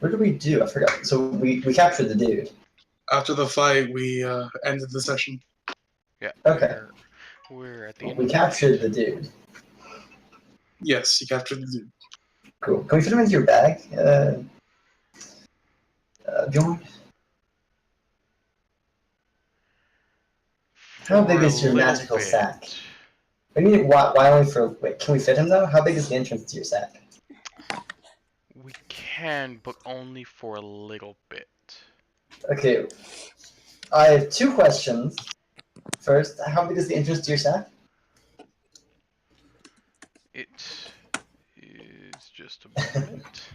What did we do? I forgot. So we captured the dude. After the fight, we ended the session. Yeah. Okay. We're at the end. We captured the dude. Yes, you captured the dude. Cool. Can we fit him into your bag, Bjorn? How big is your magical sack? I mean, why only for... Wait, can we fit him, though? How big is the entrance to your sack? We can, but only for a little bit. Okay. I have 2 questions. First, how big is the entrance to your sack? It is just a moment.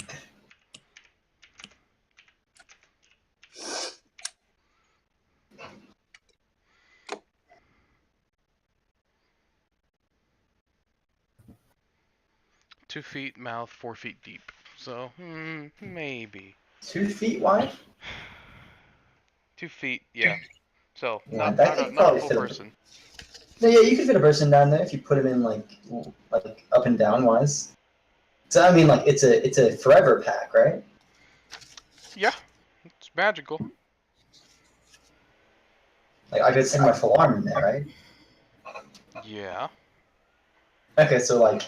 Two feet, mouth, 4 feet deep. So, maybe. 2 feet wide? 2 feet, yeah. So, Yeah, not that a could probably full fit person. No, yeah, you can fit a person down there if you put him in like up and down wise. So I mean, like it's a forever pack, right? Yeah, it's magical. Like I could stick my full arm in there, right? Yeah. Okay, so like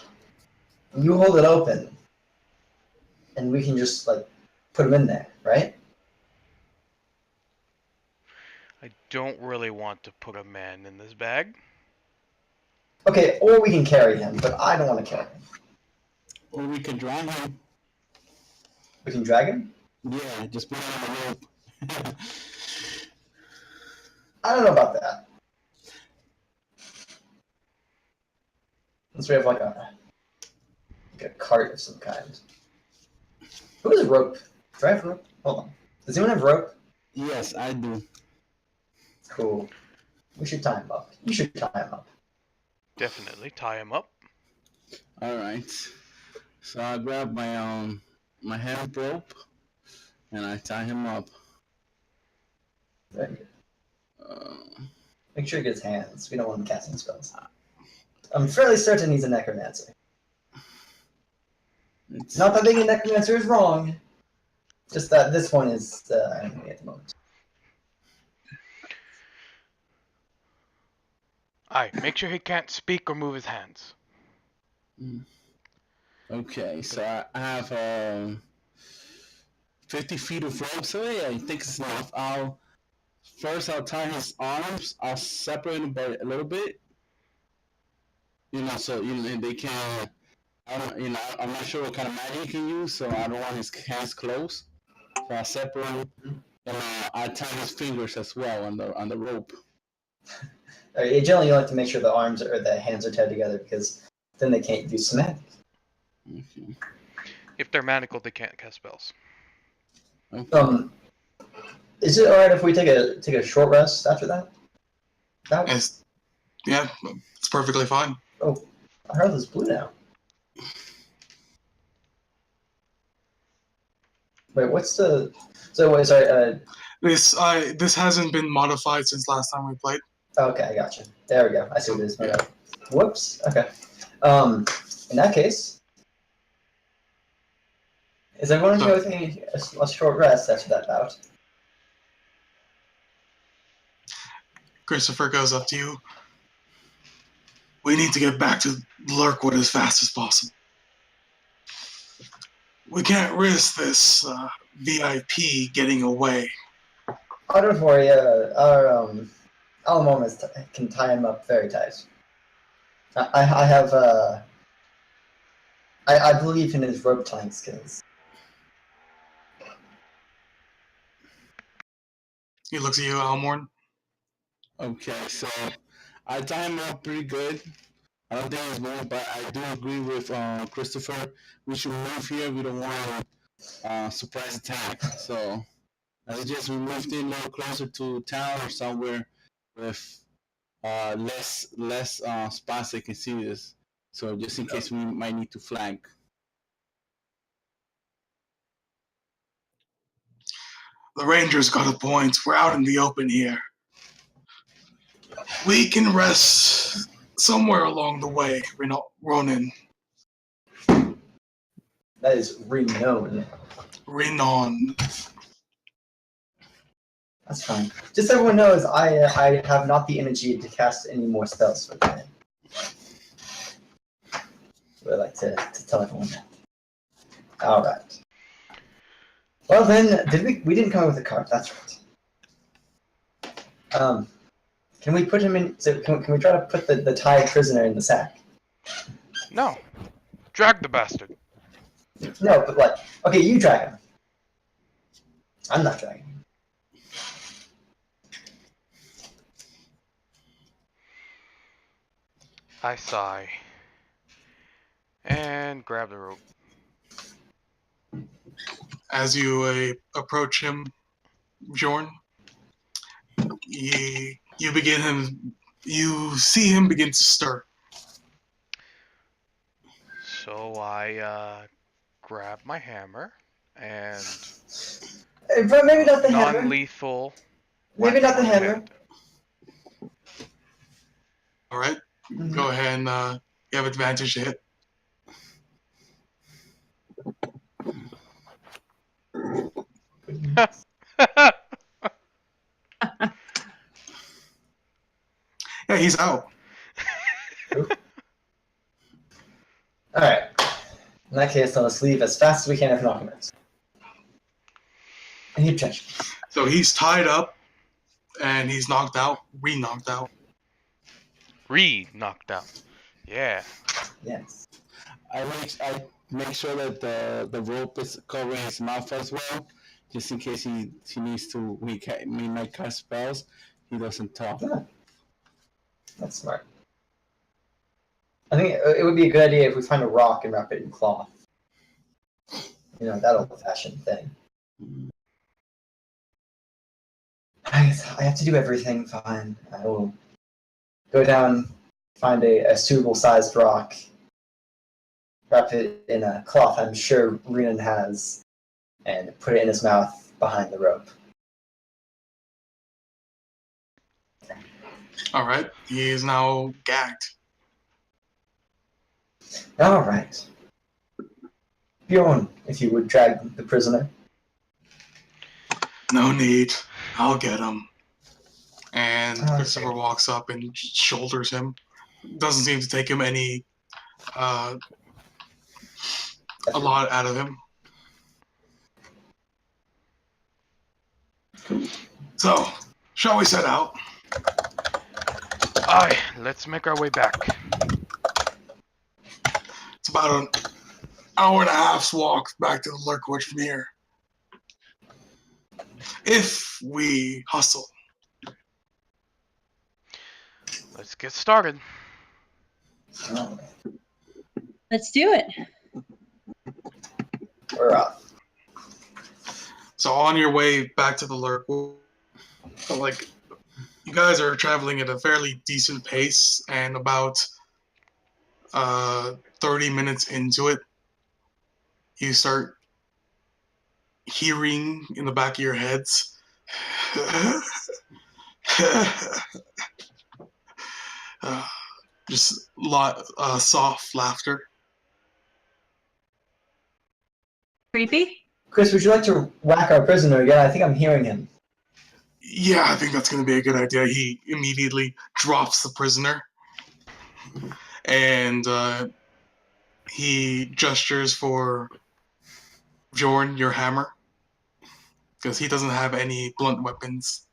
you hold it open, and we can just like put him in there, right? I don't really want to put a man in this bag. Okay, or we can carry him, but I don't want to carry him. Or we can drag him. We can drag him? Yeah, just put him on the rope. I don't know about that. Unless we have like a cart of some kind. Who has rope? Do I have rope? Hold on. Does anyone have rope? Yes, I do. Cool. We should tie him up. You should tie him up. Definitely tie him up. All right. So I grab my my hand rope and I tie him up. Very good. Make sure he gets hands. We don't want him casting spells. I'm fairly certain he's a necromancer. Not that being a necromancer is wrong. Just that this one is enemy at the moment. Aye, make sure he can't speak or move his hands. Okay, so I have 50 feet of rope, so yeah, I think it's enough. I'll tie his arms. I'll separate them by a little bit. So they can. I'm not sure what kind of magic he can use, so I don't want his hands close. So I separate him, and I tie his fingers as well on the rope. Generally, you like to make sure the arms or the hands are tied together because then they can't use magic. Okay. If they're manacled, they can't cast spells. Okay. Is it alright if we take a short rest after that? Yeah, it's perfectly fine. Oh, I heard this blue now. Wait, what's the? So wait, sorry. This hasn't been modified since last time we played. Okay, I gotcha. There we go. I see what it is. Yeah. Whoops. Okay. In that case, is everyone okay with taking a short rest after that bout? Christopher goes up to you. We need to get back to Lurkwood as fast as possible. We can't risk this VIP getting away. Oh, don't worry. Our Alamomas can tie him up very tight. I have I believe in his rope tying skills. He looks at you, Almorn. Okay, so I tie him up pretty good. I don't think it's more, but I do agree with Christopher. We should move here. We don't want a surprise attack. So I suggest we move in a little closer to town or somewhere with less spots they can see us. So just in case we might need to flank. The Rangers got a point. We're out in the open here. We can rest somewhere along the way, Ronan. That is renowned. Renon. That's fine. Just so everyone knows, I have not the energy to cast any more spells for the day. So I like to tell everyone that. All right. Well then, we didn't come up with a card. That's right. Can we put him in? So can we try to put the tied prisoner in the sack? No. Drag the bastard. No, but like, okay, you drag him. I'm not dragging him. I sigh. And grab the rope. As you approach him, Bjorn, you see him begin to stir. So I grab my hammer and But maybe not the hammer. non-lethal. Maybe not the whack him on hammer. head. All right, go ahead and you have advantage to hit. Yeah, he's out. Alright. In that case, let's leave as fast as we can if not commence. Any objections? So he's tied up, and he's knocked out, re-knocked out. Knocked out. Yeah. Yes. I make sure that the rope is covering his mouth as well, just in case he needs to he might cast spells. He doesn't talk. Yeah. That's smart. I think it would be a good idea if we find a rock and wrap it in cloth. You know, that old-fashioned thing. I have to do everything. Fine. I will go down, find a suitable sized rock, wrap it in a cloth I'm sure Renan has, and put it in his mouth behind the rope. All right, he is now gagged. All right. Bjorn, if you would drag the prisoner. No need. I'll get him. And Okay. Christopher walks up and shoulders him. Doesn't seem to take him any a lot out of him. So, shall we set out? Aye, let's make our way back. It's about an hour and a half's walk back to the Lurkwatch from here. If we hustle. Let's get started. Oh, Let's do it. we're off. So on your way back to the Lurkwatch, like, you guys are traveling at a fairly decent pace, and about 30 minutes into it, you start hearing in the back of your heads just soft laughter. Creepy? Chris, would you like to whack our prisoner again? I think I'm hearing him. Yeah, I think that's going to be a good idea. He immediately drops the prisoner, and he gestures for Bjorn, your hammer, because he doesn't have any blunt weapons.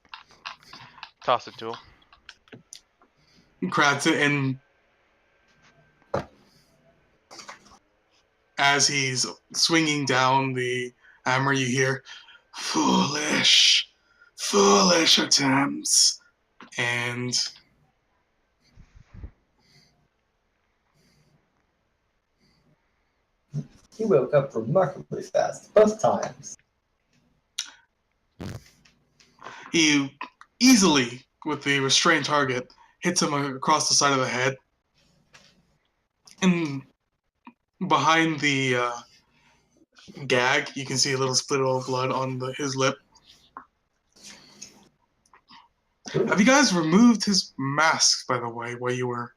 Toss it to him. He grabs it, and as he's swinging down the hammer, you hear, "Foolish, foolish attempts," and He woke up remarkably fast, both times. he easily, with the restrained target, hits him across the side of the head. And behind the gag, you can see a little split of blood on his lip. Have you guys removed his mask, by the way, while you were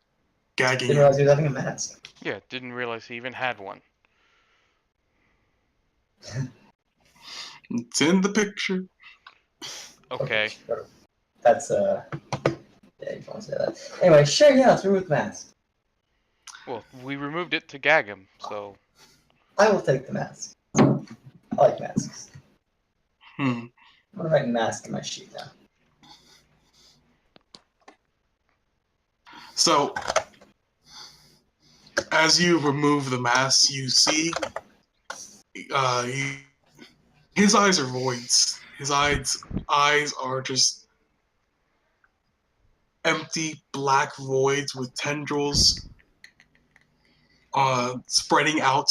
gagging Didn't him? realize he was having a mask. Yeah, didn't realize he even had one. It's in the picture. Okay. Sure. That's yeah, you don't want to say that. Anyway, sure, yeah, let's remove the mask. Well, we removed it to gag him, so I will take the mask. I like masks. Hmm. I'm gonna write mask in my sheet now. So, as you remove the mask, you see his eyes are voids. His eyes are just empty black voids with tendrils spreading out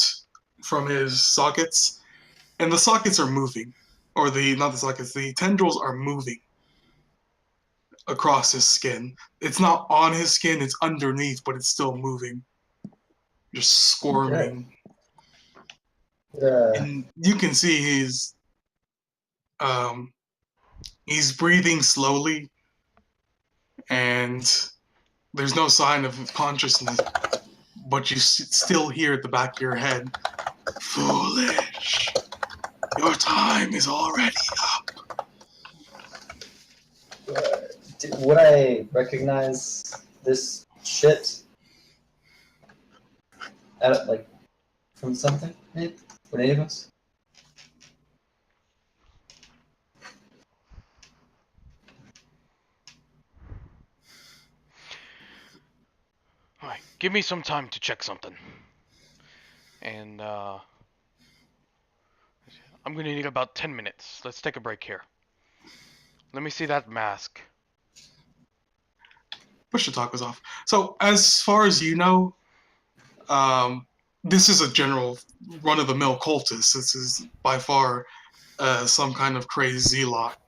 from his sockets, and the sockets are moving, or not the sockets, the tendrils are moving across his skin. It's not on his skin, it's underneath, but it's still moving, just squirming. And you can see he's breathing slowly, and there's no sign of consciousness, but you still hear at the back of your head, "Foolish, your time is already up." Would I recognize this shit? Like, from something? Maybe? Would any of us? alright, give me some time to check something. And I'm gonna need about 10 minutes. Let's take a break here. Let me see that mask. Push the tacos off. So, as far as you know, this is a general run-of-the-mill cultist. This is by far some kind of crazy lot.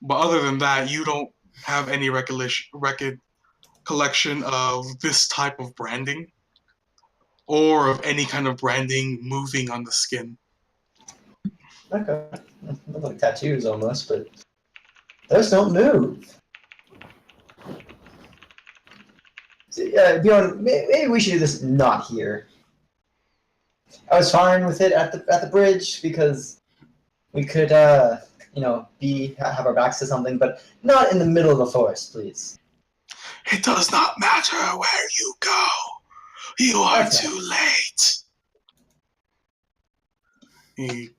But other than that, you don't have any recollection of this type of branding, or of any kind of branding moving on the skin. Okay. Look like tattoos almost, but those don't move. So, Bjorn, maybe we should do this not here. I was fine with it at the bridge because we could, have our backs to something, but not in the middle of the forest, please. It does not matter where you go. You are That's too late.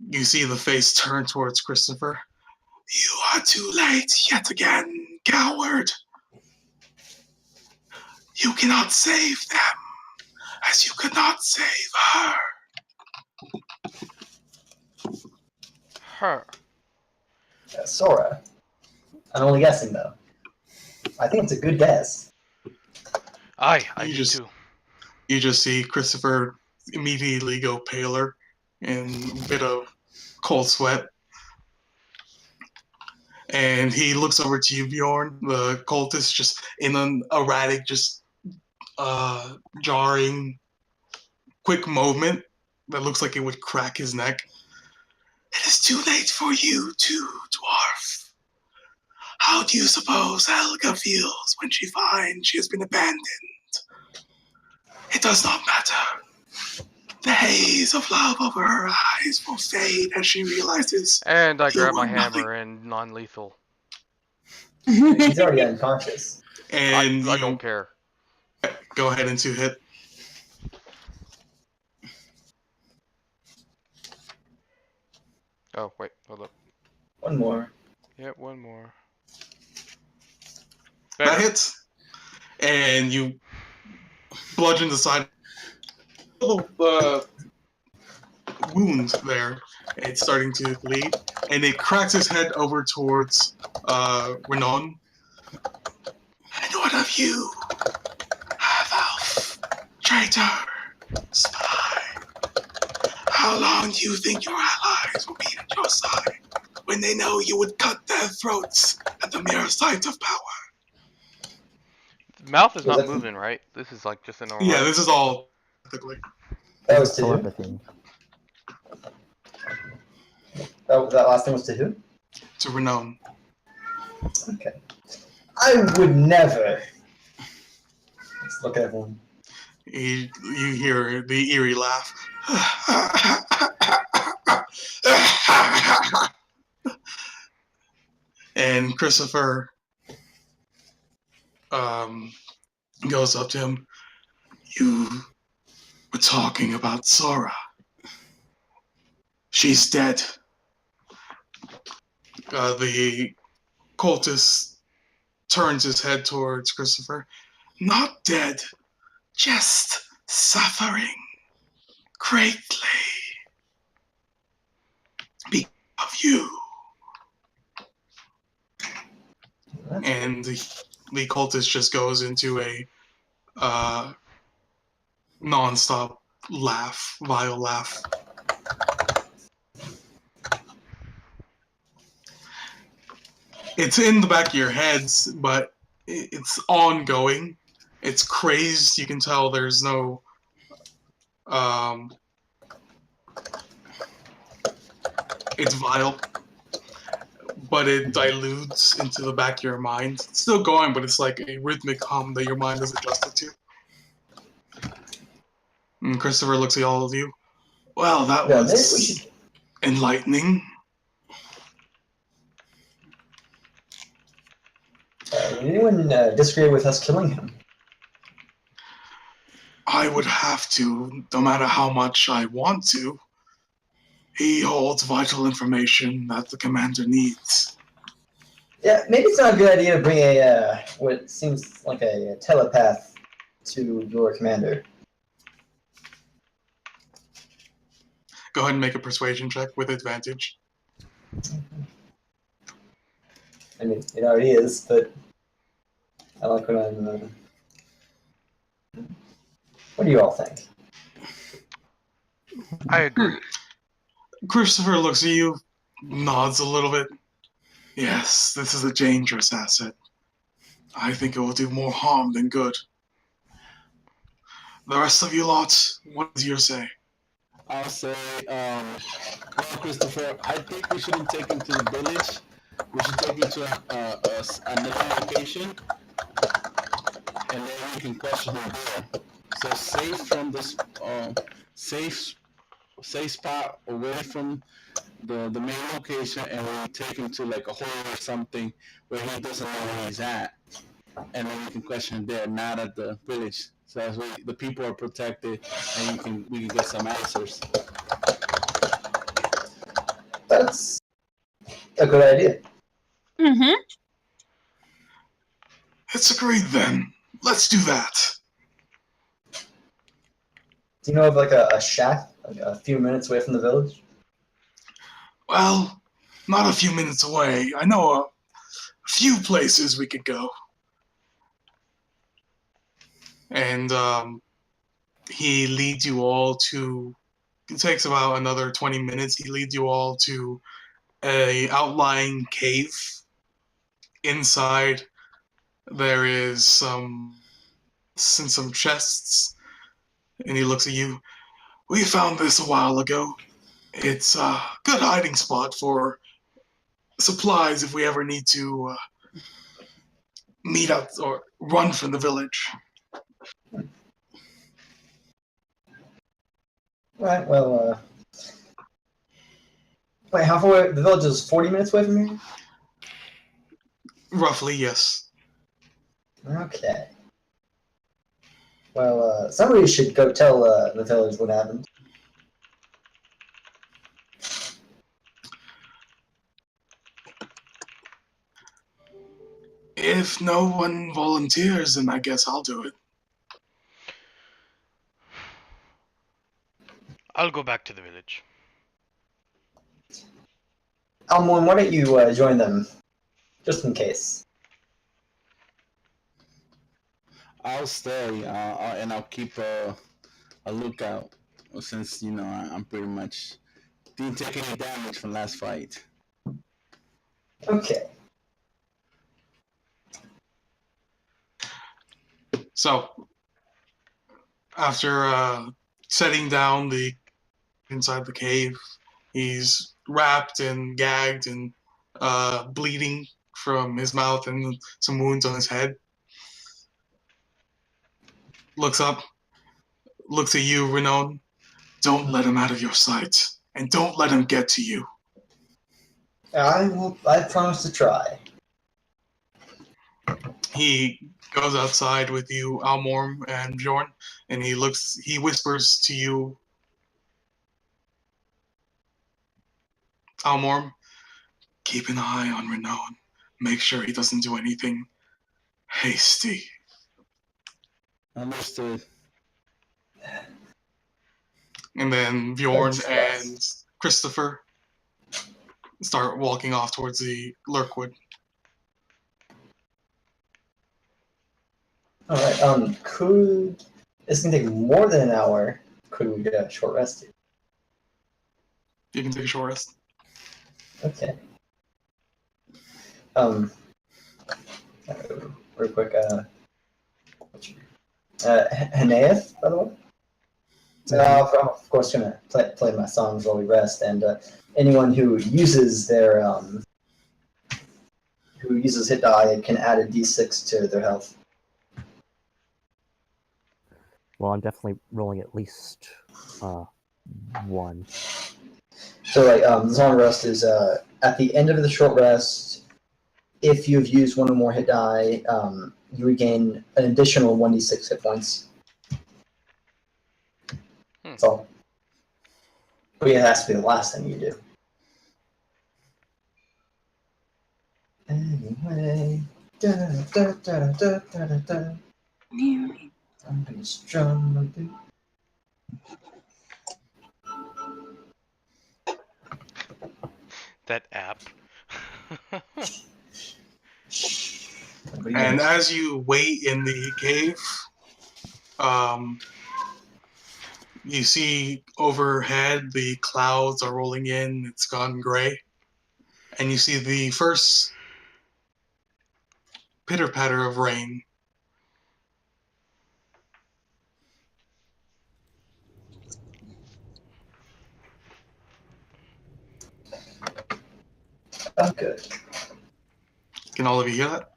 You see the face turn towards Christopher. You are too late yet again, coward. You cannot save them, as you could not save her. Her. Sora. I'm only guessing, though. I think it's a good guess. I You do just- too. You just see Christopher immediately go paler and a bit of cold sweat. And he looks over to you, Bjorn, the cultist, just in an erratic, just jarring, quick movement that looks like it would crack his neck. It is too late for you too, dwarf. How do you suppose Helga feels when she finds she has been abandoned? It does not matter. The haze of love over her eyes will fade as she realizes. And I You grab my are nothing. hammer and non-lethal. He's already unconscious. And I you don't care. go ahead and 2-hit. Oh, wait, hold up. One more. Yeah, one more. That Better. hits. And you bludgeon the side of the wound there. It's starting to bleed. And it cracks his head over towards Renan. And what of you? Half-elf, traitor, spy. How long do you think your allies will be at your side when they know you would cut their throats at the mere sight of power? The mouth is Was not that- moving, right? This is like just a normal. Yeah, this is all technically. That was to who? telepathy. That last thing was to who? To Renan. Okay. I would never. Let's look at everyone. You hear the eerie laugh. And Christopher goes up to him. You were talking about Sora. She's dead. The cultist turns his head towards Christopher. Not dead, just suffering greatly because of you. And the cultist just goes into a non-stop laugh, vile laugh. It's in the back of your heads, but it's ongoing. It's crazed. You can tell there's no it's vile, but it dilutes into the back of your mind. It's still going, but it's like a rhythmic hum that your mind is adjusted to. And Christopher looks at all of you. Well, that Yeah, was enlightening. Would anyone disagree with us killing him? I would have to, no matter how much I want to. He holds vital information that the commander needs. Yeah, maybe it's not a good idea to bring a what seems like a telepath to your commander. Go ahead and make a persuasion check with advantage. I mean, it already is, but I like when I'm. What do you all think? I agree. Christopher looks at you, nods a little bit. Yes, this is a dangerous asset. I think it will do more harm than good. The rest of you lot, what do you say? I'll say, well, Christopher, I think we shouldn't take him to the village. We should take him to another location, and then we can question him there. So safe from this safe spot away from the main location, and we take him to like a hole or something where he doesn't know where he's at, and then we can question him there, not at the village. So that's where the people are protected, and we can get some answers. That's a good idea. Mm-hmm. It's agreed then. Let's do that. Do you know of like a shack, like a few minutes away from the village? Well, not a few minutes away. I know a few places we could go. And he leads you all to. It takes about another 20 minutes. He leads you all to a outlying cave. Inside, there is some chests, and he looks at you. We found this a while ago. It's a good hiding spot for supplies if we ever need to meet up or run from the village. Right. Well, wait, how far away? The village is 40 minutes away from here. Roughly, yes. Okay. Well, somebody should go tell the village what happened. If no one volunteers, then I guess I'll do it. I'll go back to the village. Almon, why don't you join them, just in case? I'll stay, and I'll keep a lookout, since I'm pretty much didn't take any damage from last fight. Okay. So, after setting down inside the cave, he's wrapped and gagged and bleeding from his mouth and some wounds on his head. Looks up, looks at you, Renon. Don't let him out of your sight. and don't let him get to you. I promise to try. He goes outside with you, Almorm and Bjorn, and he whispers to you, Almorm, keep an eye on Renown. Make sure he doesn't do anything hasty. Understood. And then Bjorn Yes. and Christopher start walking off towards the Lurkwood. Alright, it's gonna take more than an hour. Could we get a short rest? You can take a short rest. Okay. Real quick, Hanaeth, by the way? Of course, gonna play my songs while we rest, and anyone who uses hit die can add a d6 to their health. Well, I'm definitely rolling at least 1. So, the long rest is at the end of the short rest. If you've used one or more hit die, you regain an additional 1d6 hit points. That's all. But it has to be the last thing you do. Anyway, I'm gonna strum a bit. That app. And as you wait in the cave, you see overhead the clouds are rolling in. It's gone gray. And you see the first pitter-patter of rain. Oh, good. Can all of you hear that?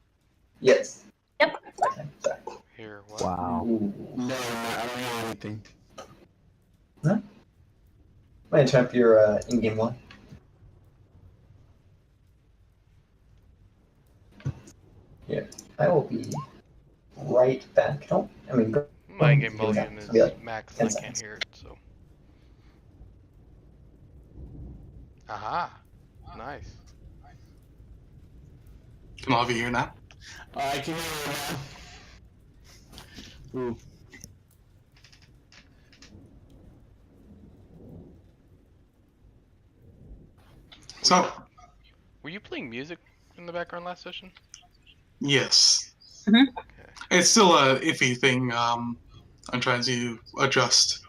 Yes. Yep. Okay, sorry. Here, what? Wow. Ooh. No, I don't hear anything. Might turn up your in-game one. Yeah, I will be right back. My in-game give it back. volume It'll be is like max 10 and I can't seconds. hear it, so. Aha! Nice. Can all of you hear now? I can hear you now. Ooh. So, Were you playing music in the background last session? yes. Mhm. Okay. It's still a iffy thing. I'm trying to adjust.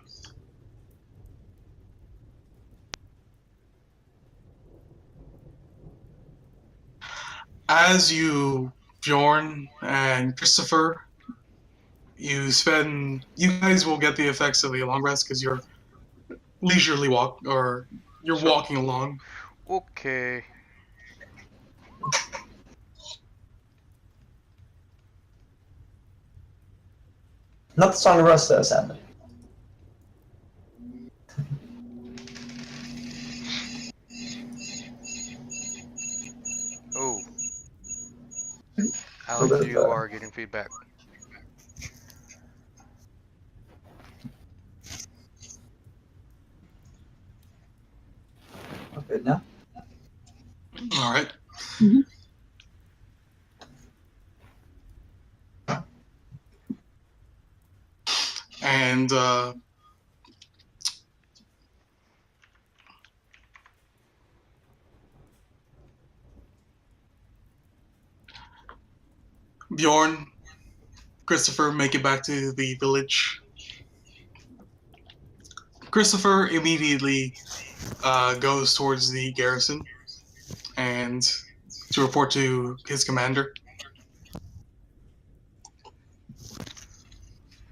As you, Bjorn and Christopher, you guys will get the effects of the long rest because you're leisurely you're So- walking along. Okay. Not the Song of Rust, though, sadly. Oh. bit Alex, of, you are getting feedback. Good now. All right. Mhm. And Bjorn, Christopher make it back to the village. Christopher immediately goes towards the garrison and to report to his commander.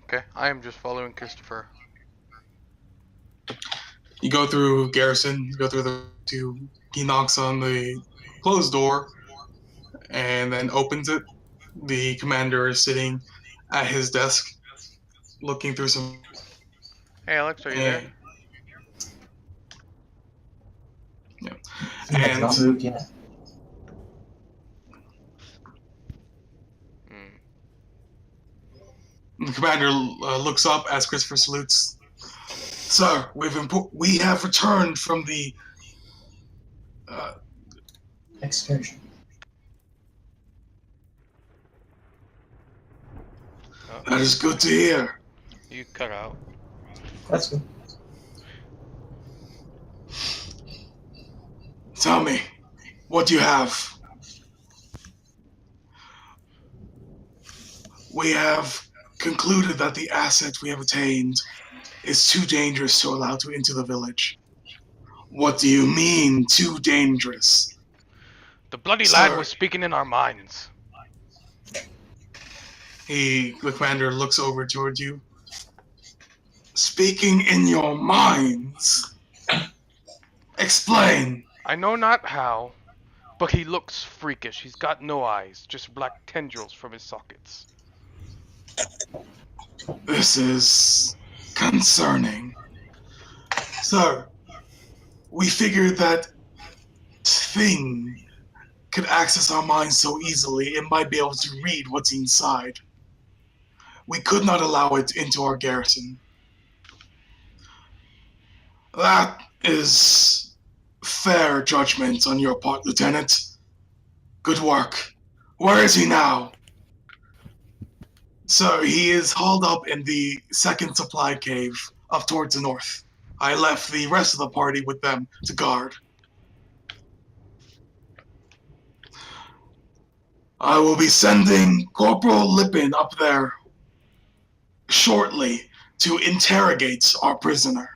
Okay, I am just following Christopher. You go through garrison, you go through he knocks on the closed door and then opens it. The commander is sitting at his desk looking through some. Hey Alex, are you there? He has not moved yet. Hmm. The commander looks up as Christopher salutes. Sir, we have returned from the Excursion. that is good to hear. You cut out. That's good. Tell me, what do you have? We have concluded that the asset we have attained is too dangerous to allow into the village. What do you mean, too dangerous? The bloody Sir. lad was speaking in our minds. The commander looks over toward you. Speaking in your minds. Explain. I know not how, but he looks freakish. He's got no eyes, just black tendrils from his sockets. This is concerning. Sir, we figured that thing could access our minds so easily it might be able to read what's inside. We could not allow it into our garrison. That is fair judgment on your part, Lieutenant. Good work. Where is he now? Sir, he is hauled up in the second supply cave up towards the north. I left the rest of the party with them to guard. I will be sending Corporal Lippin up there shortly to interrogate our prisoner.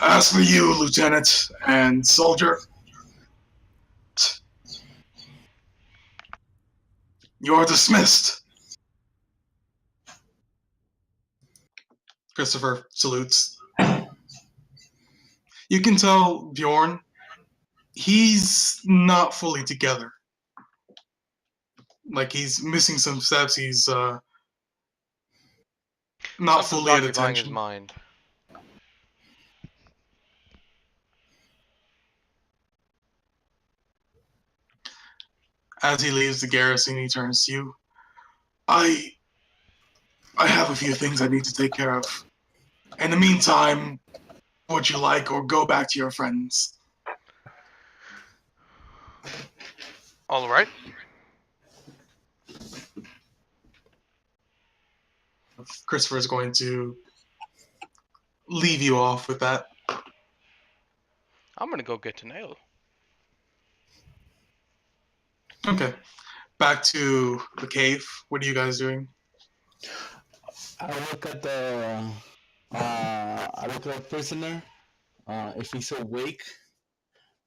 As for you, Lieutenant and soldier, you are dismissed. Christopher salutes. You can tell Bjorn, he's not fully together. Like, he's missing some steps. He's not Something's fully at occupying his attention. mind. As he leaves the garrison, he turns to you. I have a few things I need to take care of. In the meantime, would you like, or go back to your friends? All right. Christopher is going to leave you off with that. I'm gonna go get to Nail. Okay. Back to the cave. What are you guys doing? I look at the prisoner. If he's awake,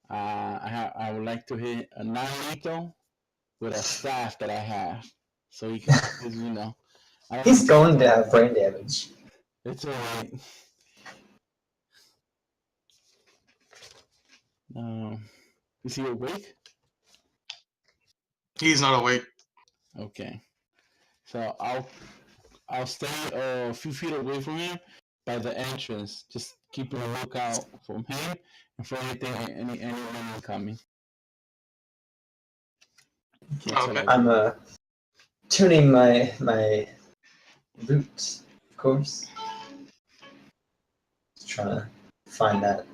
I would like to hit a non-lethal with a staff that I have, so he can, I don't He's know. going to have brain damage. It's alright. Is he awake? He's not awake. Okay. So I'll stay a few feet away from him by the entrance, just keeping a lookout from him and for anyone coming. That's what Okay. I do. I'm tuning my route, of course. Just trying to find that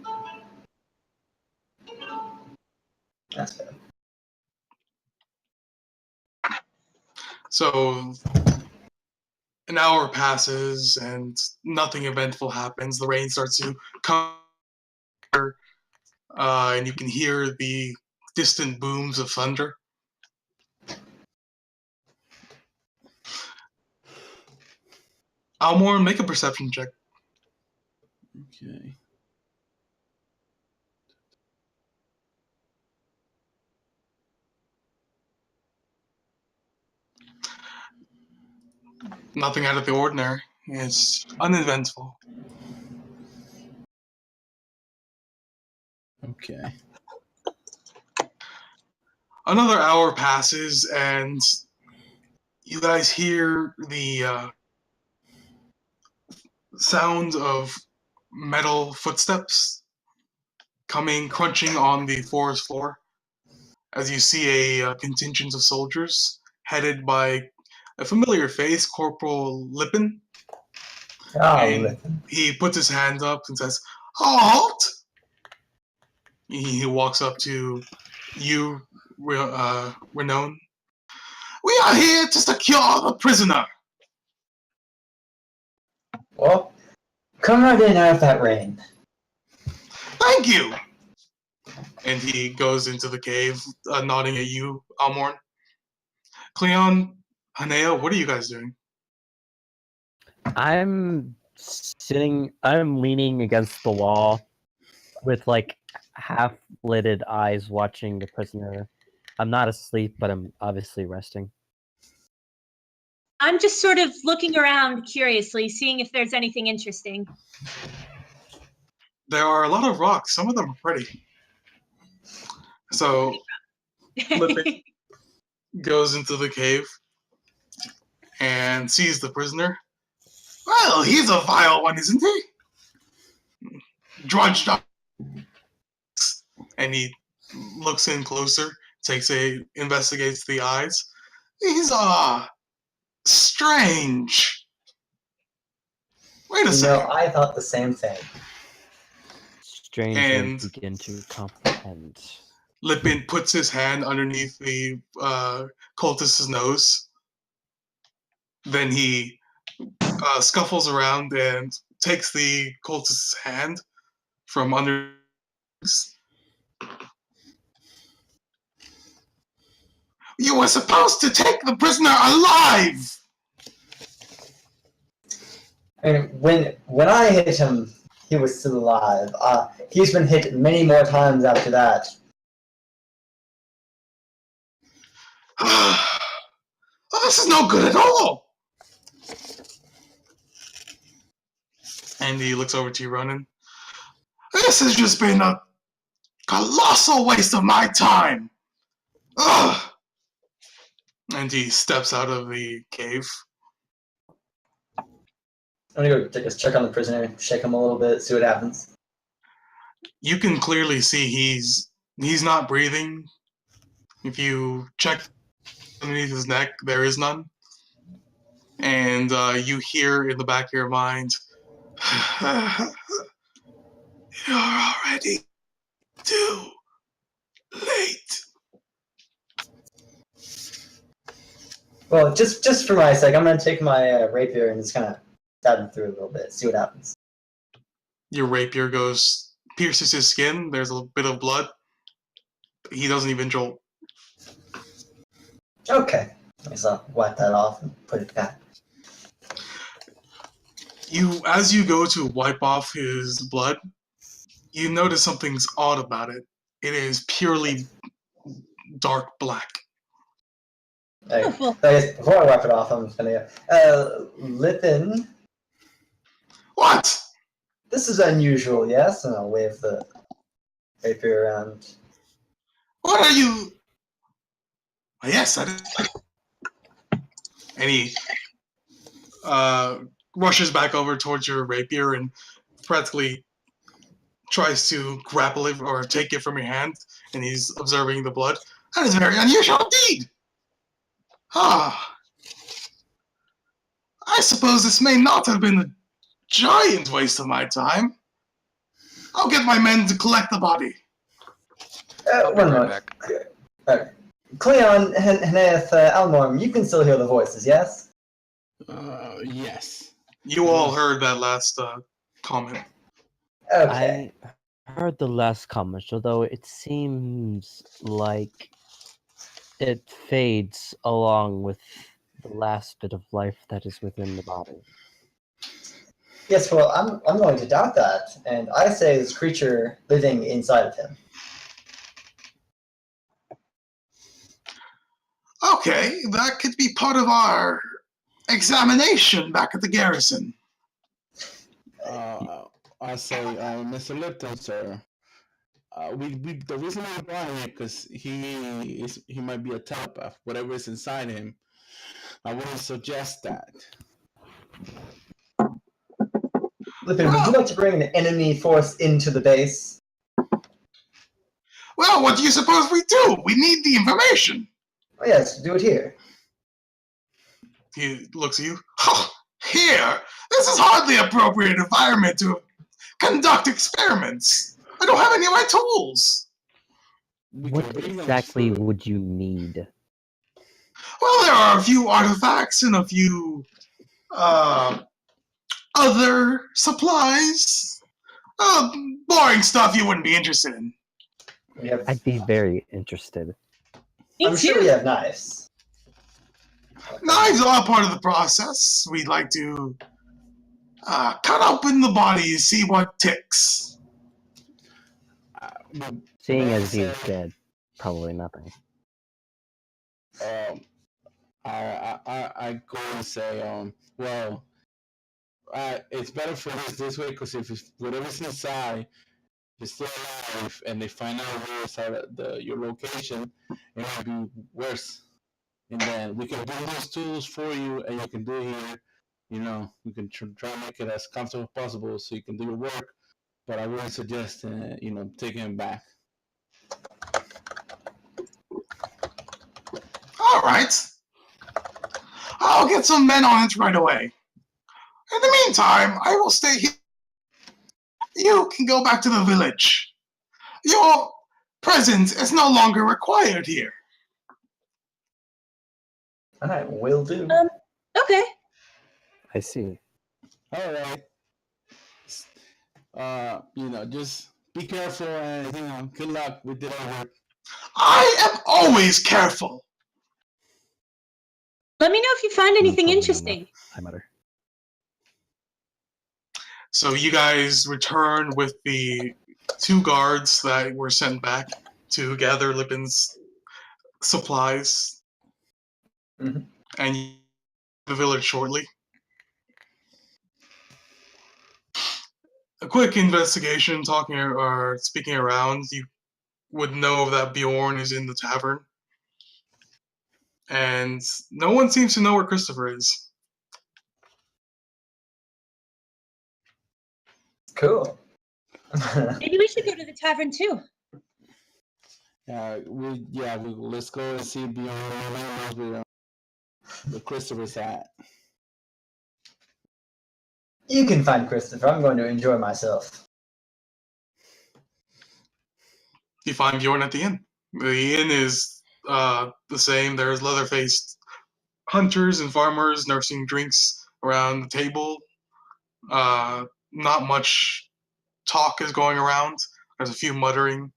aspect. So an hour passes and nothing eventful happens. The rain starts to come, and you can hear the distant booms of thunder. Almor, make a perception check. Okay. Nothing out of the ordinary. It's uneventful. Okay. Another hour passes, and you guys hear the sound of metal footsteps crunching on the forest floor as you see a contingent of soldiers headed by a familiar face, Corporal Lippin. And Lippin. he puts his hand up and says, "Halt!" He walks up to you, Renown. "We are here to secure the prisoner." Well, come right in out of that rain. "Thank you." And he goes into the cave, nodding at you, Almorn. Cleon, Hanea, what are you guys doing? I'm leaning against the wall with like half-lidded eyes watching the prisoner. I'm not asleep, but I'm obviously resting. I'm just sort of looking around curiously, seeing if there's anything interesting. There are a lot of rocks. Some of them are pretty. So Lippin goes into the cave and sees the prisoner. "Well, he's a vile one, isn't he? Drudged up." And he looks in closer, investigates the eyes. "He's strange. Wait a second." I thought the same thing. Strangely begin to comprehend. Lippin puts his hand underneath the cultist's nose. Then he scuffles around and takes the cultist's hand from under. "You were supposed to take the prisoner alive!" And when I hit him, he was still alive. He's been hit many more times after that. "Oh, this is no good at all." And he looks over to you, Ronan. "This has just been a colossal waste of my time. Ugh." And he steps out of the cave. I'm gonna go take a check on the prisoner, shake him a little bit, see what happens. You can clearly see he's not breathing. If you check underneath his neck, there is none. And you hear in the back of your mind, "You're already too late." Well, just for my sake, I'm gonna take my rapier and just kind of stab him through a little bit, see what happens. Your rapier pierces his skin. There's a bit of blood. He doesn't even jolt. Okay, so wipe that off and put it back. As you go to wipe off his blood, you notice something's odd about it. It is purely dark black. Hey, so I guess before I wipe it off, I'm just gonna Lippin. "What?" This is unusual, yes? And I'll wave the rapier around. "What are you?" "Yes, that is." And he rushes back over towards your rapier and practically tries to grapple it or take it from your hand, and he's observing the blood. "That is very unusual indeed. Ah, I suppose this may not have been a giant waste of my time. I'll get my men to collect the body." I'll be One right moment. back. Cleon, Heneth, Almorm, you can still hear the voices, yes? Yes. You all heard that last comment. Okay. I heard the last comment, although it seems like it fades along with the last bit of life that is within the body. Yes, well, I'm going to doubt that, and I say this creature living inside of him. Okay, that could be part of our examination back at the garrison. I say, Mr. Lipton, sir. The reason why I brought him because he might be a telepath. Whatever is inside him, I wouldn't suggest that. Lipin, would you like to bring an enemy force into the base? Well, what do you suppose we do? We need the information. Oh, yes, do it here. He looks at you. Here? This is hardly an appropriate environment to conduct experiments. I don't have any of my tools. What exactly would you need? Well, there are a few artifacts and a few other supplies. Boring stuff you wouldn't be interested in. I'd be very interested. I'm sure we have knives. Knives are part of the process. We'd like to cut open the body, see what ticks. Seeing as he's dead, probably nothing. I go and say, well, it's better for this way because if whatever's inside is still alive and they find out where's your location, it might be worse. And then we can bring those tools for you, and you can do it here. You know, we can try to make it as comfortable as possible so you can do your work. But I wouldn't suggest, taking it back. All right. I'll get some men on it right away. In the meantime, I will stay here. You can go back to the village. Your presence is no longer required here. I will do. Okay. I see. All right. Just be careful and good luck with the work. I am always careful. Let me know if you find anything Probably interesting. enough. I mutter. So you guys return with the 2 guards that were sent back to gather Lipin's supplies, and you the village shortly. A quick investigation, talking or speaking around, you would know that Bjorn is in the tavern, and no one seems to know where Christopher is. Cool. Maybe we should go to the tavern too. Let's go and see beyond where Christopher's at. You can find Christopher. I'm going to enjoy myself. You find Bjorn at the inn. The inn is the same. There's leather-faced hunters and farmers nursing drinks around the table. Not much talk is going around. There's a few muttering.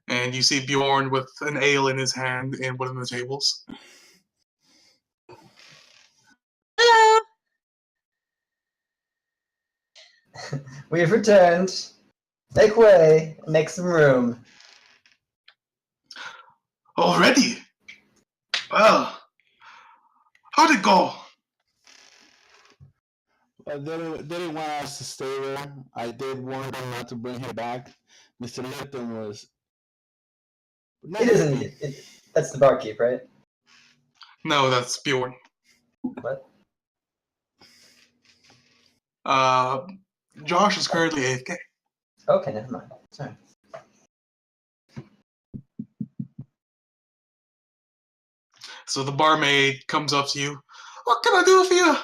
And you see Bjorn with an ale in his hand in one of the tables. Hello. We have returned. Make way. Make some room. Already? Well, how'd it go? They didn't want us to stay there. I did warn them not to bring him back. Mr. Lipton was... It isn't. That's the barkeep, right? No, that's Bjorn. What? Josh is currently AFK. Okay, never mind. Sorry. So the barmaid comes up to you. What can I do for you?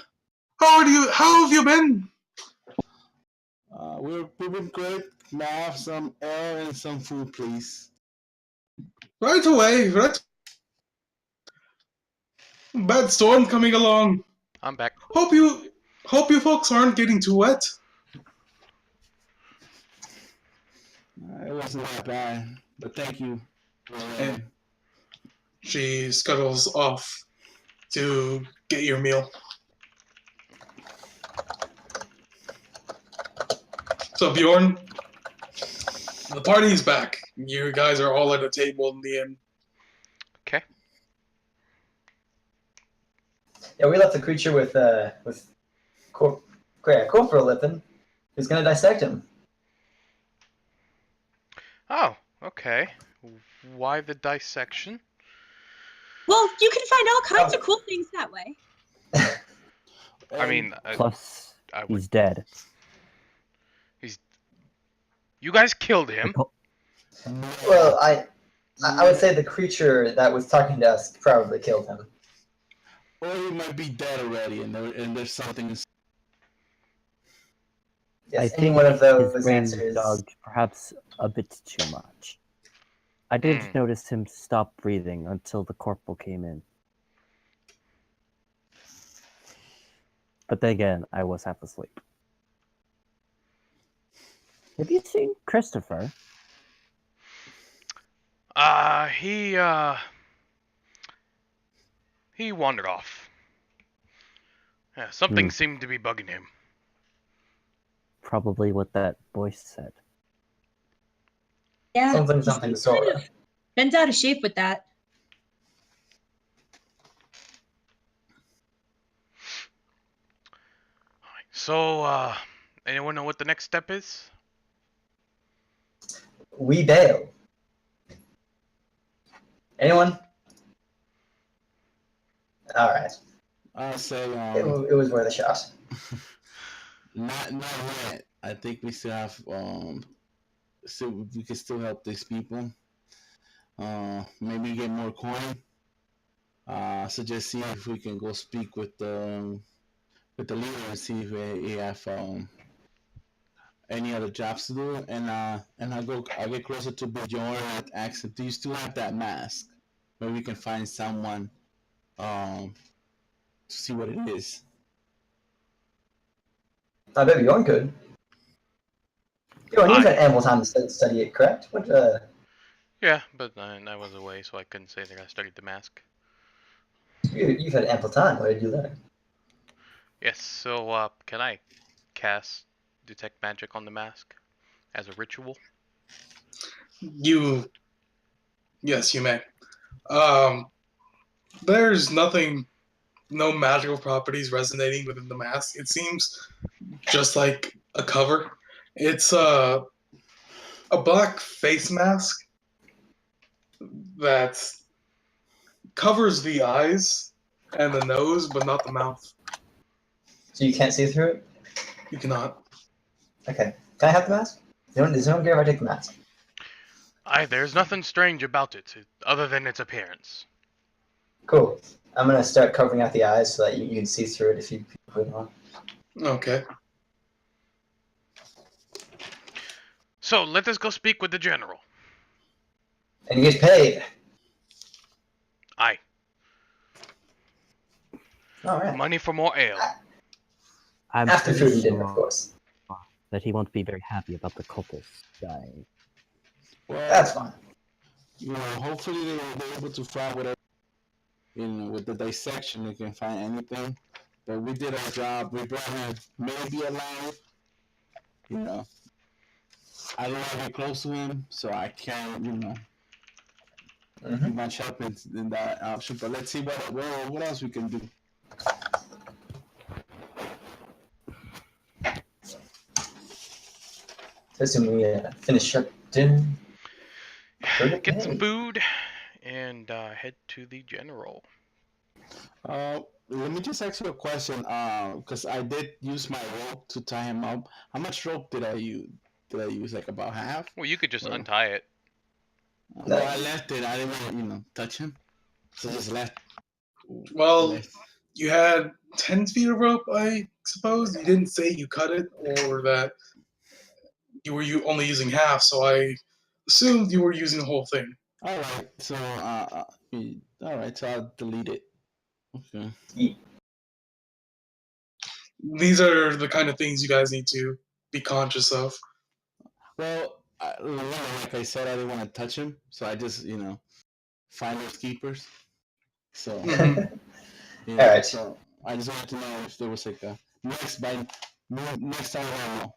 How have you been? We've been good. May I have some air and some food, please? Right away, right. Bad storm coming along. I'm back. Hope you folks aren't getting too wet. It wasn't that bad, but thank you. And she scuttles off to get your meal. So Bjorn, the party's back. You guys are all at a table in the inn. Okay. Yeah, we left the creature with Corporal Lipin, who's gonna dissect him. Oh, okay. Why the dissection? Well, you can find all kinds of cool things that way. I mean, Plus, I would. he's dead. You guys killed him. Well, I would say the creature that was talking to us probably killed him. Or he might be dead already, and there's something. Yes, I any think one of those his brain answers. dogged perhaps a bit too much. I didn't notice him stop breathing until the corporal came in. But then again, I was half asleep. Have you seen Christopher? He wandered off. Yeah, something seemed to be bugging him. Probably what that voice said. Yeah. Something, he's something, kind sort of bent out of shape with that. So, anyone know what the next step is? We bail. Anyone? All right. I'll say It was worth a shot. not yet. I think we still have still we can still help these people. Maybe get more coin. So just see if we can go speak with the leader and see if we have any other jobs to do. And I'll get closer to Bjorn and ask him, do you still have that mask? Maybe we can find someone to see what it is. I bet Bjorn could. Bjorn, you've had ample time to study it, correct? What? Yeah, but I was away, so I couldn't say that I studied the mask. You've had ample time. What did you learn? Yes, so, can I cast Detect Magic on the mask as a ritual? Yes, you may. There's no magical properties resonating within the mask. It seems just like a cover. It's a black face mask that covers the eyes and the nose, but not the mouth. So you can't see through it? You cannot. Okay. Can I have the mask? Does no one care if I take the mask? There's nothing strange about it, other than its appearance. Cool. I'm gonna start covering out the eyes so that you can see through it if you put it on. Okay. So, let us go speak with the general. And you get paid. Aye. All right. Money for more ale. I'm After pretty food and dinner, of sure course. that he won't be very happy about the cultist dying. Well, That's fine. Hopefully they will be able to find whatever. With the dissection, they can find anything. But we did our job. We brought him maybe alive. I don't want to get close to him, so I can't, be much help in that option. But let's see what else we can do. Assuming we finish up dinner. Get some food and head to the general. Let me just ask you a question. Because I did use my rope to tie him up. How much rope did I use? Did I use like about half? Well, you could just untie it. No, I left it. I didn't want to, touch him. So I just left. Well, you had 10 feet of rope, I suppose. You didn't say you cut it or that you were only using half, so I assumed you were using the whole thing. All right. So, So I'll delete it. Okay. These are the kind of things you guys need to be conscious of. Well, like I said, I didn't want to touch him, so I just, find those keepers. So, All right. So I just wanted to know if there was like a next time I know.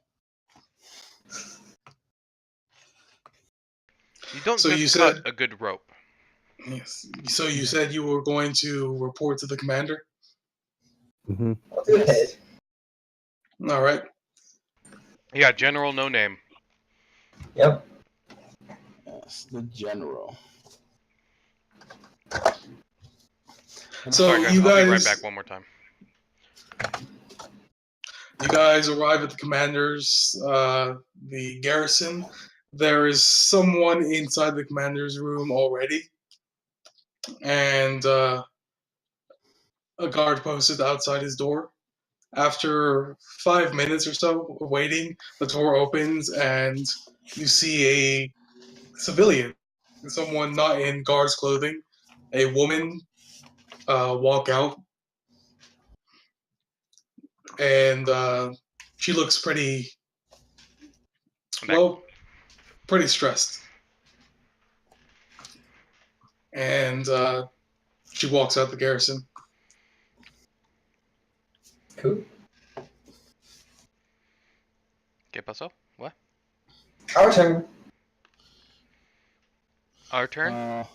You don't So just you cut said- a good rope. Yes. So you said you were going to report to the commander? Mm-hmm. I'll do it. All right. Yeah, general, no name. Yep. Yes, the general. So Sorry, guys, you I'll guys, be right back one more time. You guys arrive at the commander's, the garrison. There is someone inside the commander's room already, and a guard posted outside his door. After 5 minutes or so of waiting, the door opens and you see a civilian, someone not in guard's clothing, a woman, walk out, and she looks pretty, well, pretty stressed. And she walks out the garrison. Cool. ¿Qué pasó? What? Our turn. Our turn?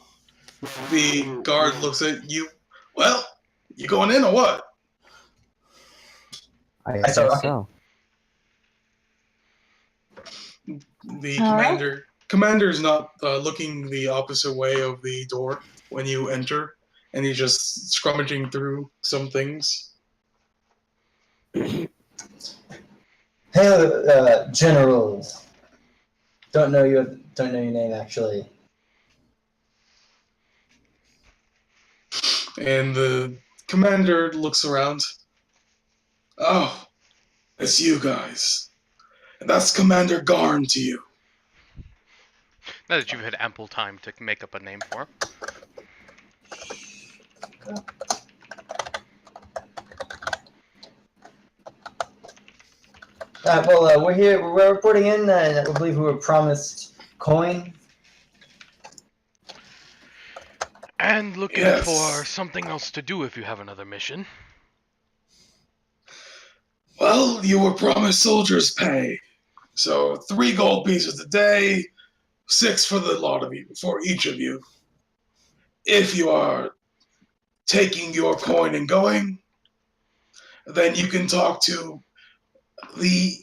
The guard looks at you. Well, you going in or what? I I guess saw so. The All right. commander's not looking the opposite way of the door when you enter, and he's just scrummaging through some things. Hey, generals. Don't know your name actually. And the commander looks around. Oh, it's you guys. And that's Commander Garn to you. Now that you've had ample time to make up a name for him. Well, we're here. We're reporting in, and I believe we were promised coin. And looking Yes. for something else to do if you have another mission. Well, you were promised soldiers' pay. So 3 gold pieces a day, 6 for the lot of you, for each of you. If you are taking your coin and going, then you can talk to the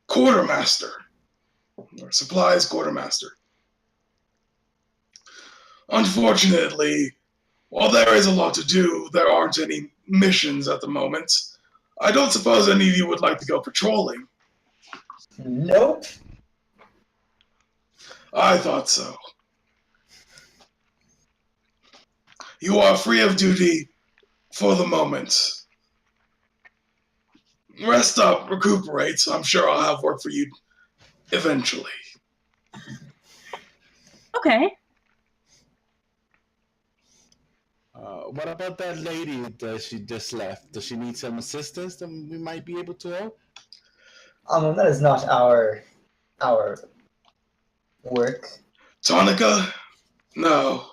quartermaster, or supplies quartermaster. Unfortunately, while there is a lot to do, there aren't any missions at the moment. I don't suppose any of you would like to go patrolling. Nope. I thought so. You are free of duty for the moment. Rest up, recuperate. I'm sure I'll have work for you eventually. Okay. What about that lady that she just left? Does she need some assistance that we might be able to help? That is not our work. Tonica? No.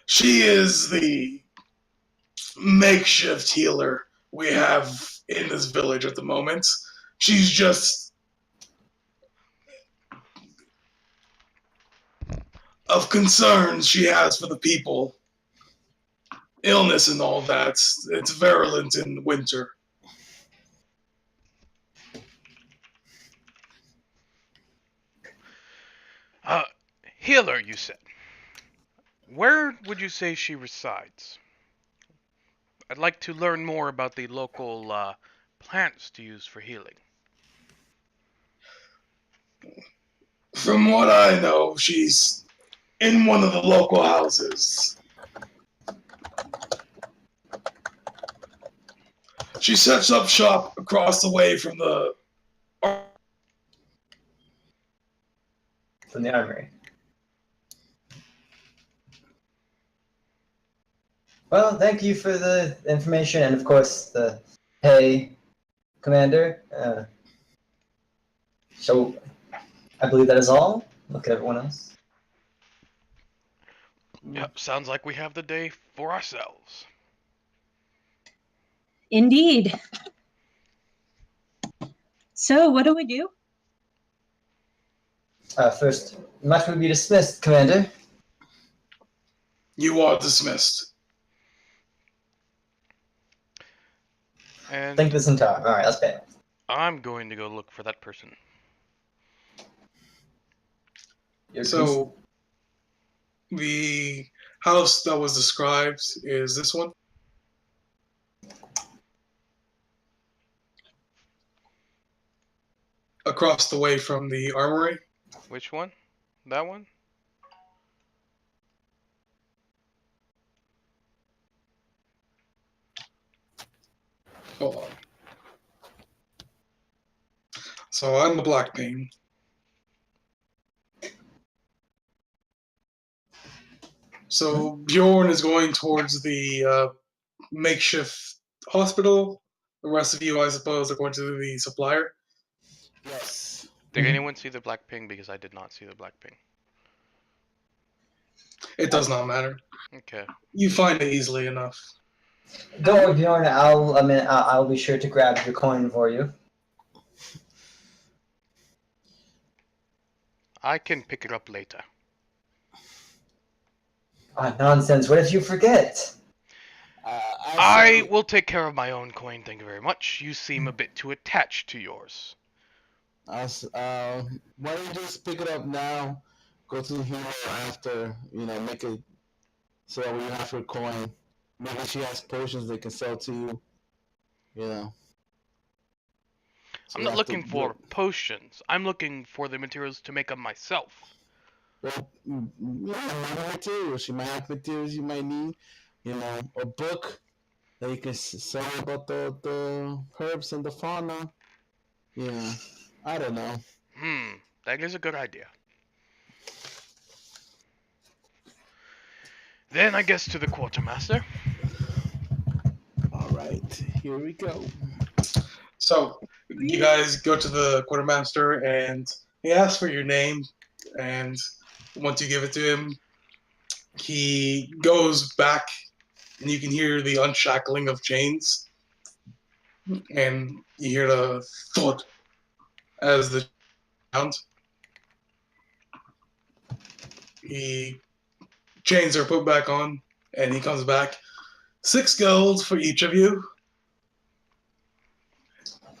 She is the makeshift healer we have in this village at the moment. She's just of concerns she has for the people. Illness and all that. It's virulent in winter. Healer, you said. Where would you say she resides? I'd like to learn more about the local plants to use for healing. From what I know, she's in one of the local houses. She sets up shop across the way from the Armory. Well, thank you for the information and, of course, the pay, Commander. So, I believe that is all. Look at everyone else. Yep, sounds like we have the day for ourselves. Indeed. So, what do we do? First, match will be dismissed, Commander. You are dismissed. And Think this entire. All right, let's pay. I'm going to go look for that person. So, the house that was described is this one. across the way from the armory. Which one? That one? Hold on. So I'm the Black Ping. So Bjorn is going towards the makeshift hospital. The rest of you, I suppose, are going to the supplier. Yes. Did Mhm. anyone see the black ping? Because I did not see the black ping. It does not matter. Okay. You find it easily enough. Don't worry, Bjorn. I'll be sure to grab your coin for you. I can pick it up later. Ah, nonsense. What if you forget? I will take care of my own coin, thank you very much. You seem a bit too attached to yours. Why don't you just pick it up now? Go to the hero after, make it so that we have her coin. Maybe she has potions they can sell to you. So I'm you not have to looking for potions. I'm looking for the materials to make them myself. Well, materials. She might have materials you might need. A book that you can sell about the herbs and the fauna. I don't know. That is a good idea. Then I guess to the quartermaster. All right, here we go. So you guys go to the quartermaster, and he asks for your name. And once you give it to him, he goes back, and you can hear the unshackling of chains, and you hear the thud as the sound. He chains are put back on, and he comes back. 6 gold for each of you.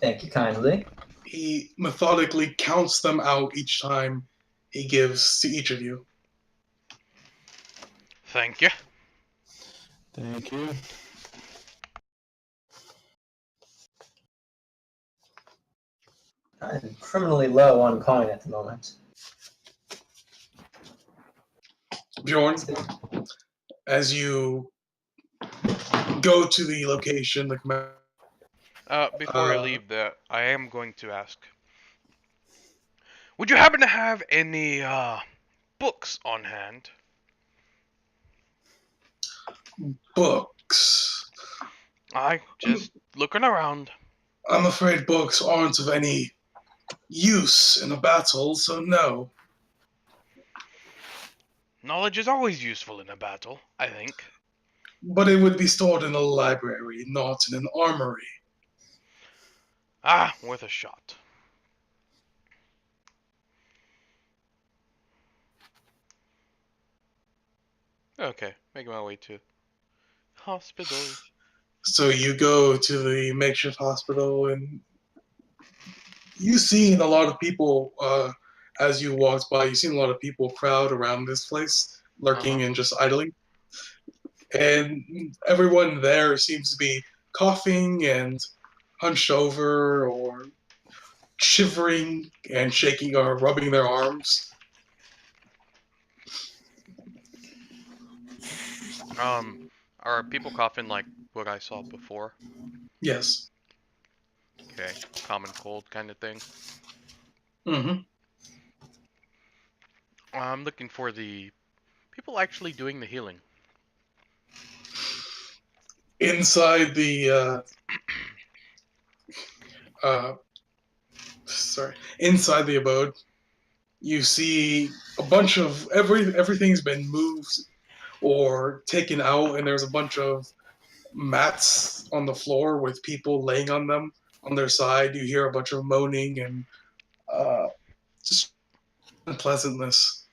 Thank you kindly. He methodically counts them out each time he gives to each of you. Thank you. Thank you. I'm criminally low on coin at the moment. Bjorn, as you go to the location, the command. Before I leave that, I am going to ask. Would you happen to have any, books on hand? Books. I just looking around. I'm afraid books aren't of any use in a battle, so no. Knowledge is always useful in a battle, I think. But it would be stored in a library, not in an armory. Ah, worth a shot. Okay, making my way to hospital. So you go to the makeshift hospital, and you've seen a lot of people as you walked by. You've seen a lot of people crowd around this place, lurking and just idling. And everyone there seems to be coughing and hunched over or shivering and shaking or rubbing their arms. Are people coughing like what I saw before? Yes. Okay, common cold kind of thing. Mm-hmm. I'm looking for the people actually doing the healing. Inside the inside the abode, you see a bunch of everything's been moved or taken out, and there's a bunch of mats on the floor with people laying on them on their side. You hear a bunch of moaning and just unpleasantness.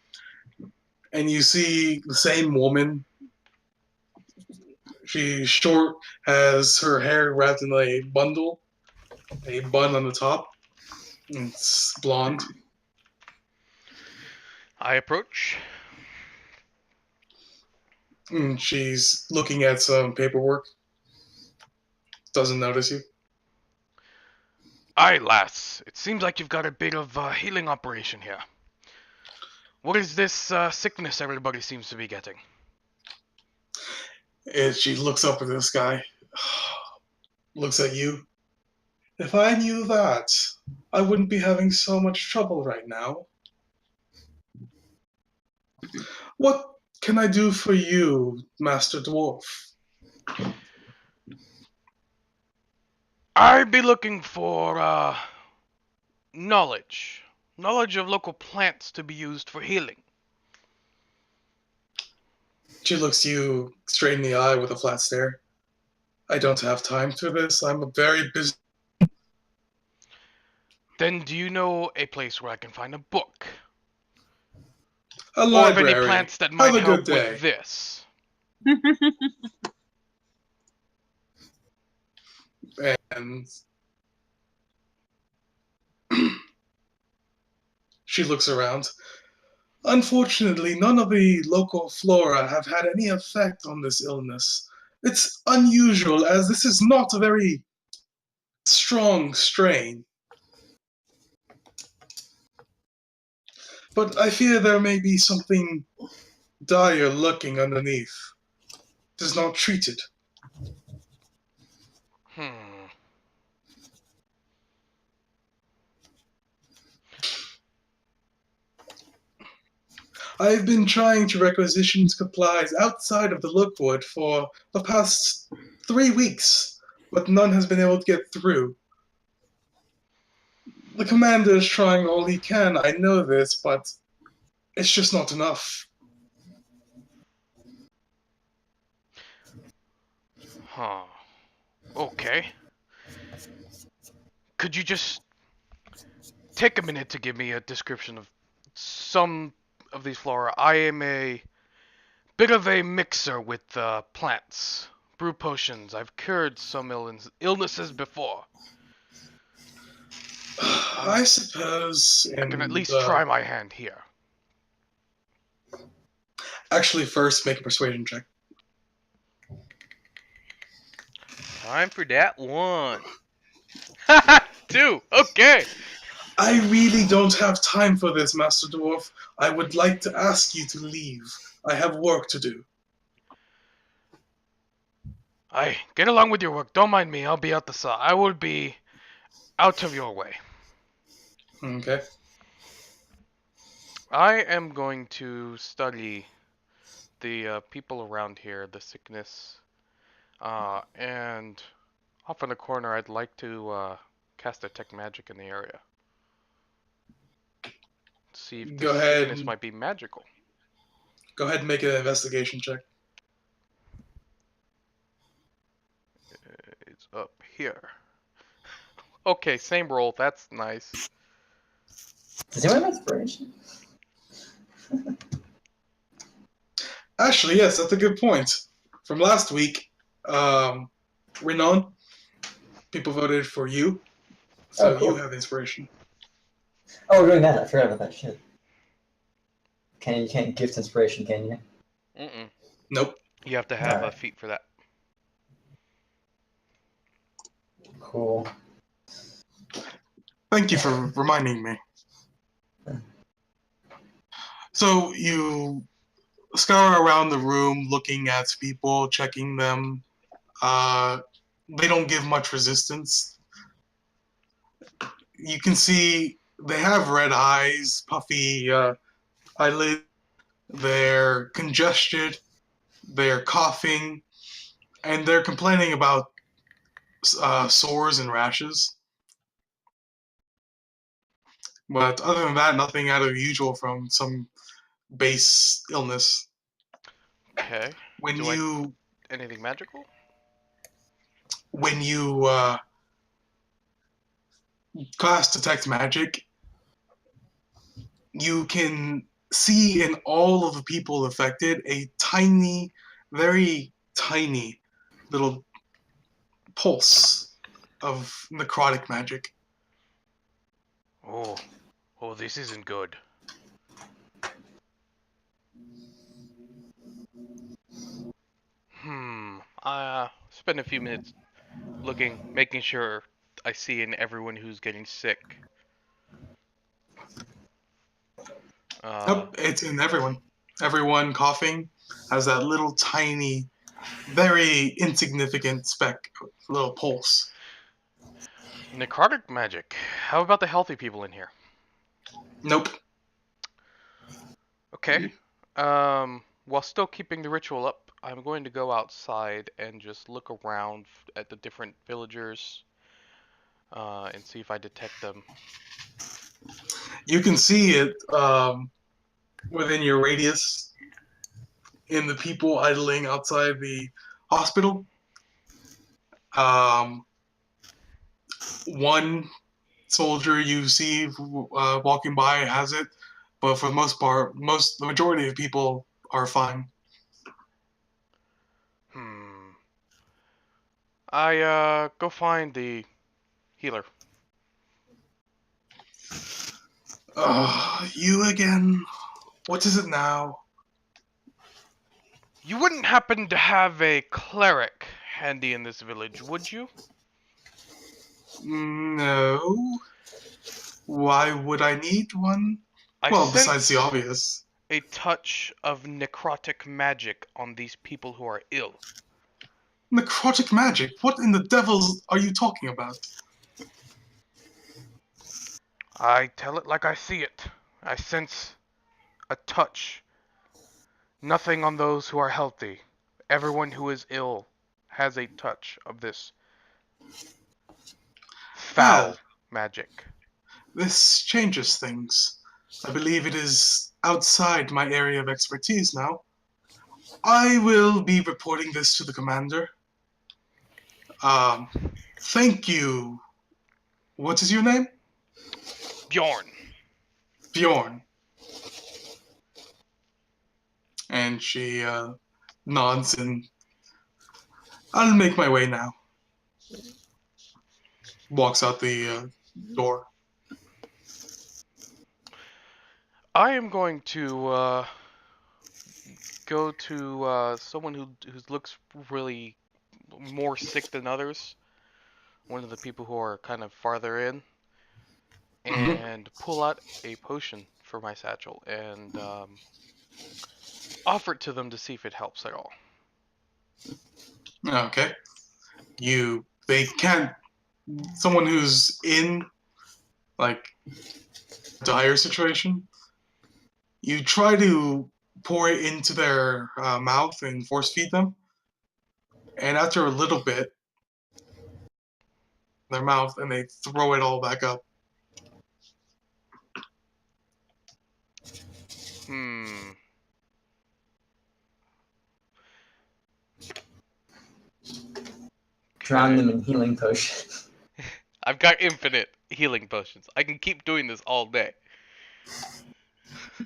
And you see the same woman. She's short, has her hair wrapped in a bundle, a bun on the top. And it's blonde. I approach. And she's looking at some paperwork. Doesn't notice you. Aye, lass. It seems like you've got a bit of a healing operation here. What is this sickness everybody seems to be getting? And she looks up at this guy, looks at you. If I knew that, I wouldn't be having so much trouble right now. What can I do for you, Master Dwarf? I'd be looking for knowledge. Knowledge of local plants to be used for healing. She looks you straight in the eye with a flat stare. I don't have time for this. I'm a very busy. Then do you know a place where I can find a book? A Or of any library. plants that might Have a good help day. with this? And she looks around. Unfortunately, none of the local flora have had any effect on this illness. It's unusual, as this is not a very strong strain. But I fear there may be something dire lurking underneath. It is not treated. Hmm. I've been trying to requisition supplies outside of the Lookwood for the past 3 weeks, but none has been able to get through. The commander is trying all he can, I know this, but it's just not enough. Huh. Okay. Could you just take a minute to give me a description of some of these flora? I am a bit of a mixer with plants. Brew potions. I've cured some illnesses before. I suppose I can at in least the... try my hand here. Actually, first, make a persuasion check. Time for that one. 2. Okay. I really don't have time for this, Master Dwarf. I would like to ask you to leave. I have work to do. Aye, get along with your work. Don't mind me. I'll be out the side. I will be out of your way. Okay. I am going to study the people around here, the sickness, and off in the corner, I'd like to cast detect magic in the area. See if Go this ahead. sickness might be magical. Go ahead and make an investigation check. It's up here. Okay, same roll. That's nice. Does anyone have inspiration? Actually, yes, that's a good point. From last week, Renan, people voted for you, so Oh, cool. you have inspiration. Oh, we're doing that. I forgot about that shit. You can't gift inspiration, can you? Mm-mm. Nope. You have to have a Alright. feat for that. Cool. Thank you for reminding me. So you scour around the room, looking at people, checking them. They don't give much resistance. You can see they have red eyes, puffy eyelids. They're congested. They're coughing, and they're complaining about sores and rashes. But other than that, nothing out of the usual from some base illness. Okay. When Do you anything magical? cast detect magic, you can see in all of the people affected a tiny, very tiny little pulse of necrotic magic. Oh, this isn't good. Spend a few minutes looking, making sure I see in everyone who's getting sick. Nope, it's in everyone. Everyone coughing has that little tiny, very insignificant speck, little pulse. Necrotic magic. How about the healthy people in here? Nope. Okay. While still keeping the ritual up, I'm going to go outside and just look around at the different villagers and see if I detect them. You can see it within your radius in the people idling outside the hospital. One soldier you see walking by has it, but for the most part, the majority of people are fine. I go find the healer. You again? What is it now? You wouldn't happen to have a cleric handy in this village, would you? No. Why would I need one? I Well, besides the sense obvious. a touch of necrotic magic on these people who are ill. Necrotic magic? What in the devils are you talking about? I tell it like I see it. I sense a touch. Nothing on those who are healthy. Everyone who is ill has a touch of this foul magic. This changes things. I believe it is outside my area of expertise now. I will be reporting this to the commander. Thank you. What is your name? Bjorn. Bjorn. And she nods and I'll make my way now. Walks out the door. I am going to go to someone who looks really more sick than others. One of the people who are kind of farther in, and pull out a potion for my satchel and offer it to them to see if it helps at all. Okay. They can't, someone who's in, like, dire situation, you try to pour it into their mouth and force feed them, and after a little bit, their mouth, and they throw it all back up. Drown them in healing potions. I've got infinite healing potions. I can keep doing this all day.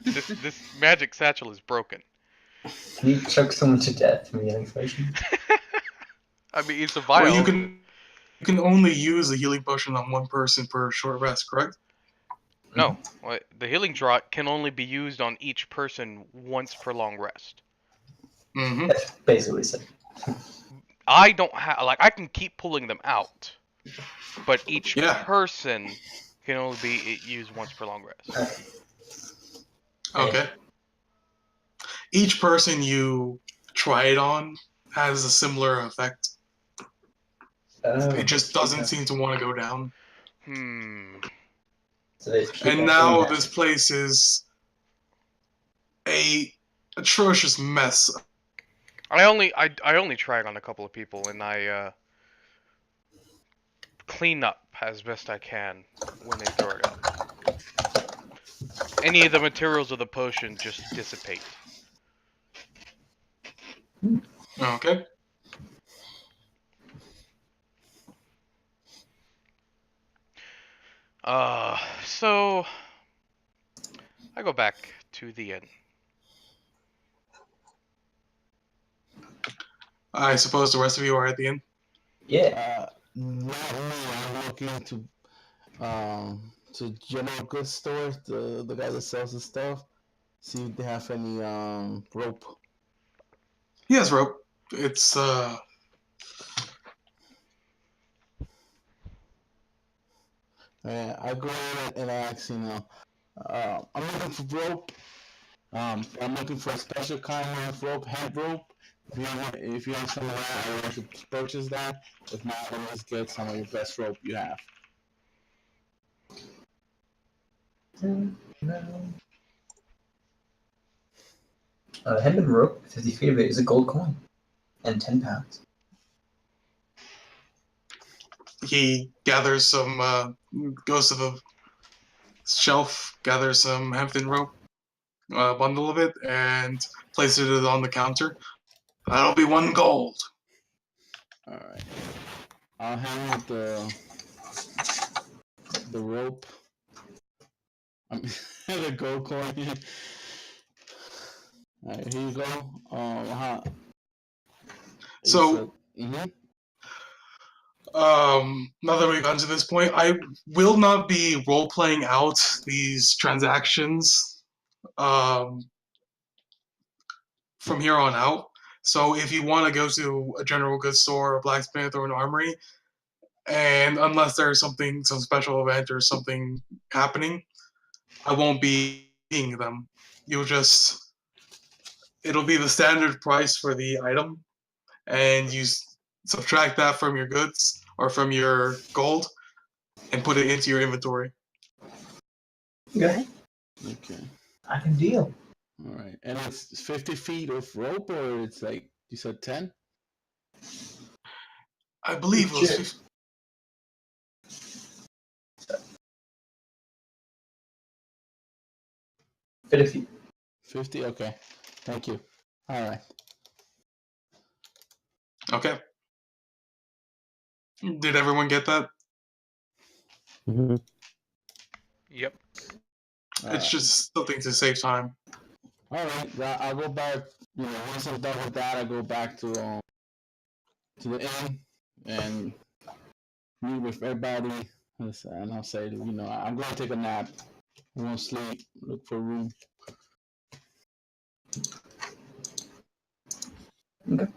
This magic satchel is broken. Can you choke someone to death from healing potions? I mean, it's a vial. Well, you can only use a healing potion on one person per short rest, correct? No, the healing draught can only be used on each person once per long rest. Mm-hmm. That's basically it. I don't have, like, I can keep pulling them out, but each person can only be used once per long rest. Okay. Each person you try it on has a similar effect. It just doesn't seem to want to go down. So and now this place is a atrocious mess. I only tried on a couple of people, and I clean up as best I can when they throw it out. Any of the materials of the potion just dissipate. Okay. So I go back to the inn. I suppose the rest of you are at the inn? Yeah. Not me. I'm looking to general goods store, the guy that sells the stuff. See if they have any rope. He has rope. It's I go ahead and ask, I'm looking for rope. I'm looking for a special kind of rope, head rope. If you have some of that, I would like to purchase that. If not, let's get some of your best rope you have. Hempen rope, 50 feet of it is a gold coin, and 10 pounds. He gathers some, goes to the shelf, gathers some hempen rope, bundle of it, and places it on the counter. That'll be 1 gold. All right. I'll hang with the rope. The gold coin. All right, here you go. So, now that we've gotten to this point, I will not be role-playing out these transactions from here on out. So if you want to go to a general goods store, a blacksmith, or an armory, and unless there's some special event or something happening, I won't be seeing them. It'll be the standard price for the item, and you subtract that from your goods or from your gold and put it into your inventory. Okay. Okay. I can deal. All right. And it's 50 feet of rope, or it's like, you said 10? I believe it was 50. 50. 50? Okay. Thank you. All right. Okay. Did everyone get that? Mm-hmm. Yep. It's just something to save time. All right. I'll go back. Once I'm done with that, I go back to the inn and meet with everybody. And I'll say, I'm going to take a nap. I'm going to sleep. Look for a room. Okay.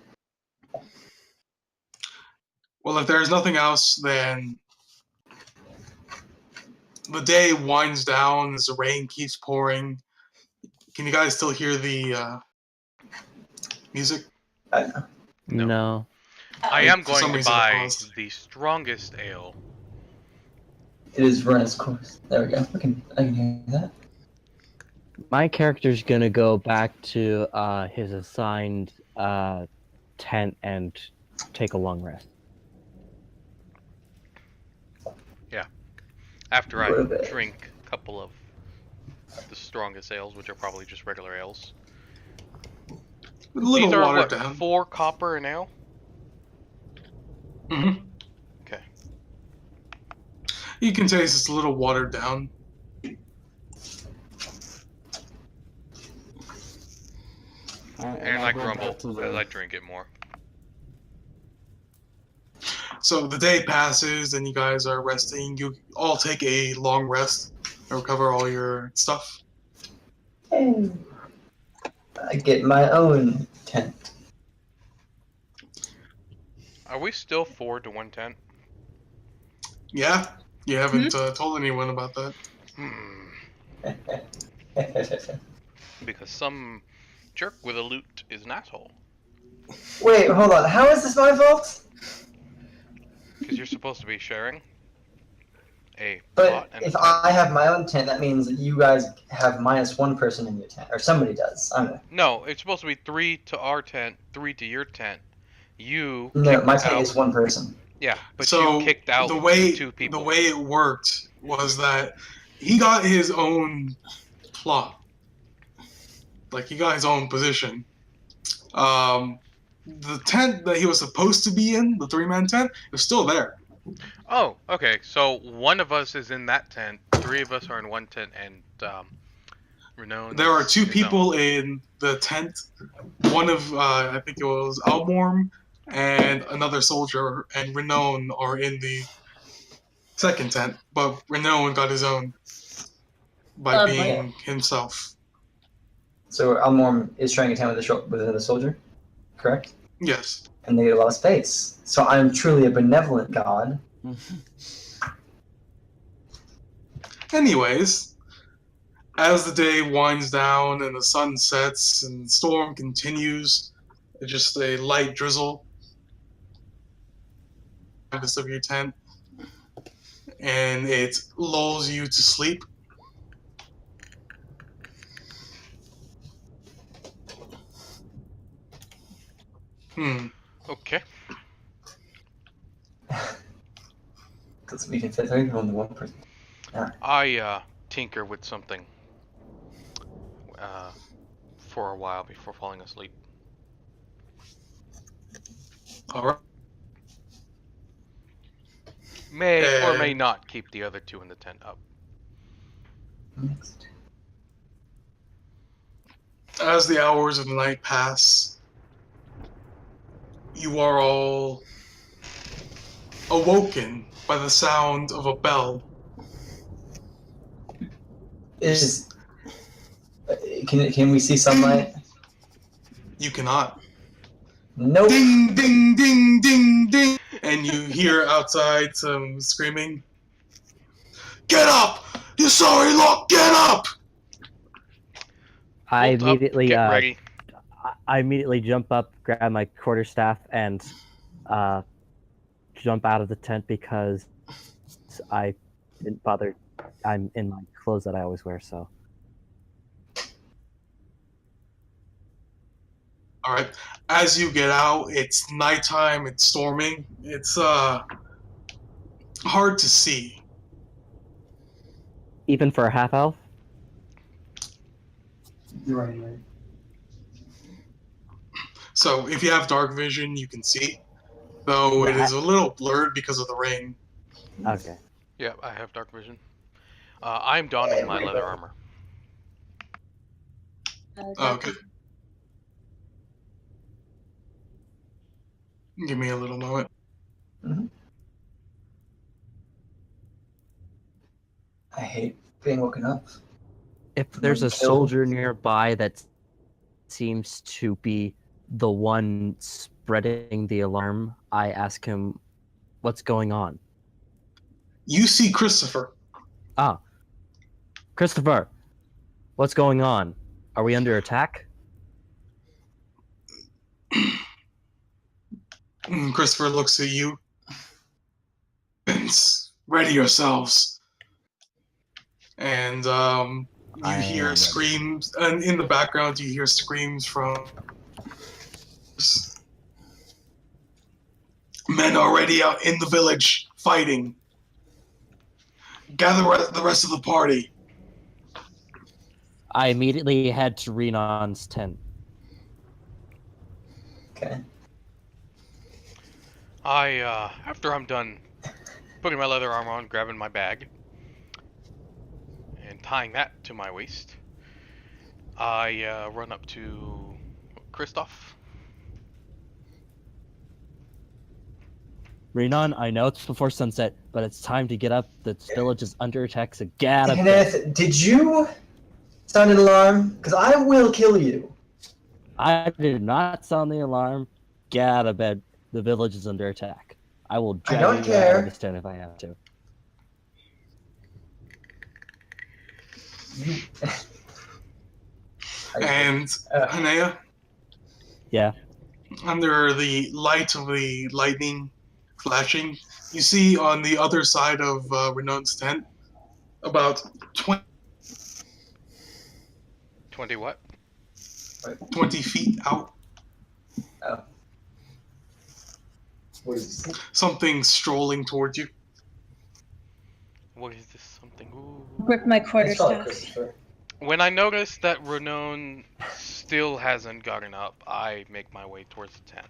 Well, if there's nothing else, then the day winds down as the rain keeps pouring. Can you guys still hear the music? No. I am For some going to reason it buy paused. the strongest ale. It is run its course. There we go. I can hear that. My character's gonna go back to his assigned tent and take a long rest. Yeah. After Go to I bed. drink a couple of the strongest ales, which are probably just regular ales. A little These are watered what, down. 4 copper an ale? Mm-hmm. Okay. You can taste it's a little watered down. And I'll I go grumble back to as I drink it more. So the day passes and you guys are resting. You all take a long rest and recover all your stuff. Hey. I get my own tent. Are we still 4 to 1 tent? Yeah? You haven't told anyone about that. Because some jerk with a loot is an asshole. Wait, hold on. How is this my fault? Because you're supposed to be sharing a But plot and if a tent. I have my own tent, that means that you guys have -1 person in your tent, or somebody does. I don't know. No, it's supposed to be 3 to our tent, 3 to your tent. You No, kicked my tent out. is 1 person. Yeah, but So you kicked out the way 2 people. the way it worked was that he got his own plot. Like he got his own position. The tent that he was supposed to be in, the 3-man tent, is still there. Oh, okay. So one of us is in that tent, 3 of us are in one tent, and Renown. There are is 2 his people own. in the tent. One of I think it was Almorm and another soldier, and Renown are in the second tent. But Renown got his own by Lovely. being himself. So Almorm is sharing a tent with another soldier, correct? Yes. And they get a lot of space. So I'm truly a benevolent god. Anyways, as the day winds down and the sun sets and the storm continues, just a light drizzle of your tent, and it lulls you to sleep. Okay. Because we can fit only one person. I tinker with something for a while before falling asleep. All right. May or may not keep the other two in the tent up. Next. As the hours of the night pass, you are all awoken by the sound of a bell. Can we see sunlight? You cannot. Nope. Ding, ding, ding, ding, ding. And you hear outside some screaming. Get up! You sorry look, get up! I Hold up, immediately get ready. I immediately jump up, grab my quarterstaff, and jump out of the tent because I didn't bother. I'm in my clothes that I always wear, so. All right. As you get out, it's nighttime. It's storming. It's hard to see. Even for a half elf? Right. So if you have dark vision, you can see. Though it is a little blurred because of the rain. Okay. Yeah, I have dark vision. I'm donning my leather armor. Okay. Give me a little moment. Mm-hmm. I hate being woken up. If there's a soldier nearby that seems to be the one spreading the alarm, I ask him, what's going on? You see Christopher. Ah. Christopher, what's going on? Are we under attack? Christopher looks at you. Ready yourselves. And you hear screams, and in the background you hear screams from men already out in the village fighting. Gather the rest of the party. I immediately head to Renon's tent. Okay. After I'm done putting my leather armor on, grabbing my bag, and tying that to my waist, I run up to Christoph. Renon, I know it's before sunset, but it's time to get up. The village is under attack, so get up. Kenneth, did you sound an alarm? Because I will kill you. I did not sound the alarm. Get out of bed. The village is under attack. I will drag you out of this tent if I have to. And Hanea? Yeah? Under the light of the lightning flashing, you see on the other side of Renon's tent, about 20 what? 20 feet out. Oh. What is this? Something strolling towards you. What is this? Something? Ooh. Grip my It's probably quarterstaff. Christopher. When I notice that Renon still hasn't gotten up, I make my way towards the tent.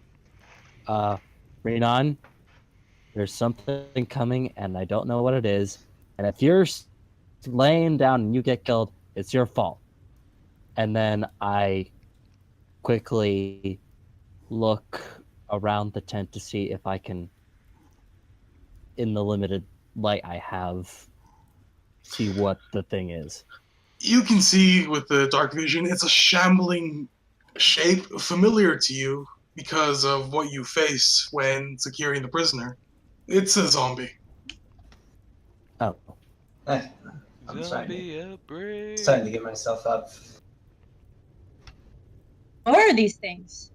Renon, there's something coming, and I don't know what it is. And if you're laying down and you get killed, it's your fault. And then I quickly look around the tent to see if I can, in the limited light I have, see what the thing is. You can see with the dark vision, it's a shambling shape familiar to you because of what you face when securing the prisoner. It's a zombie. Oh. Eh, I'm Zombie outbreak. starting to get myself up. What are these things?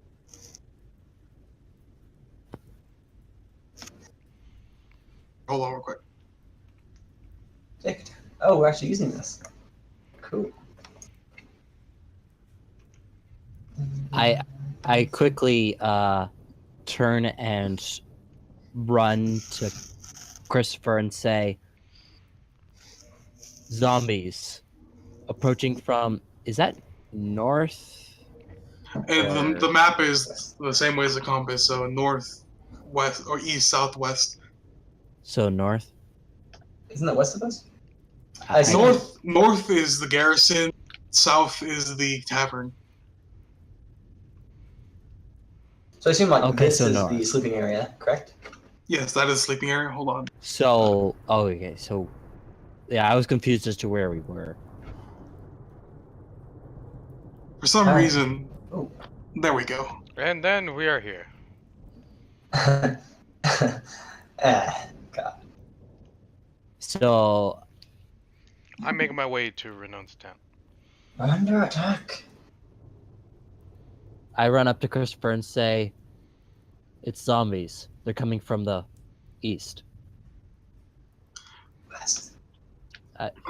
Hold on real quick. Oh, we're actually using this. Cool. I quickly turn and run to Christopher and say, "Zombies approaching from, is that north?" And the map is the same way as the compass, so north, west, or east, southwest. So north. Isn't that west of us? I- North is the garrison, south is the tavern. So I assume like Okay, this so is north. the sleeping area, correct? Yes, that is sleeping area. Hold on. So okay, so yeah, I was confused as to where we were. For some Alright. reason, Oh. there we go. And then we are here. God. So I'm making my way to Renown's tent. We're under attack. I run up to Christopher and say, "It's zombies. They're coming from the east." West.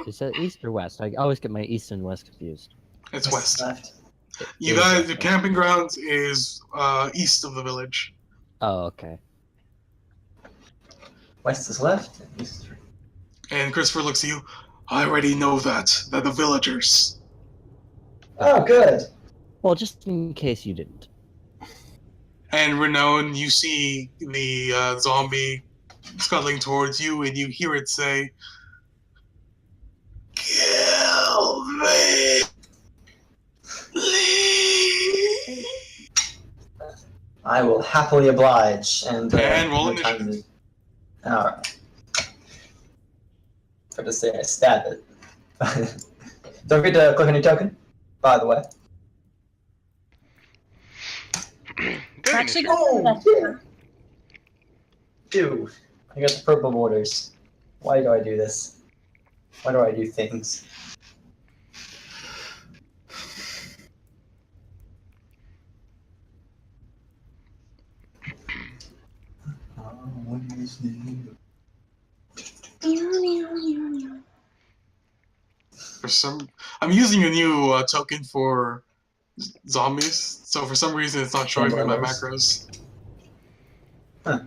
Is that east or west? I always get my east and west confused. It's west. Left. You It is guys, west, the okay. camping grounds is east of the village. Oh, okay. West is left. And east is right. And Christopher looks at you. I already know that. They're the villagers. Oh, good. Well, just in case you didn't. And Renown, you see the zombie scuttling towards you, and you hear it say, "Kill me, please." I will happily oblige and roll no initiative. time to- Alright. Or to say I stab it. Don't forget to click on your token, by the way. Good Actually, initiative. go- yeah. Dude, I got the purple borders. Why do I do this? Why do I do things? I'm using a new token for zombies, so for some reason it's not showing me my macros. Huh.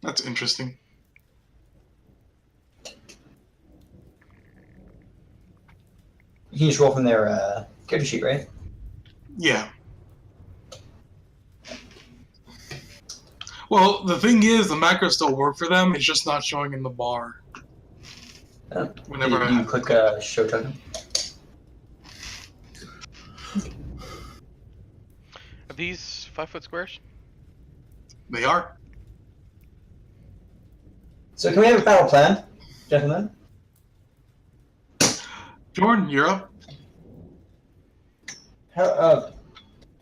That's interesting. You can just roll from their character sheet, right? Yeah. Well, the thing is, the macros still work for them. It's just not showing in the bar. Whenever you click show token. Are these 5-foot squares? They are. So can we have a battle plan, gentlemen? Jordan, you're up.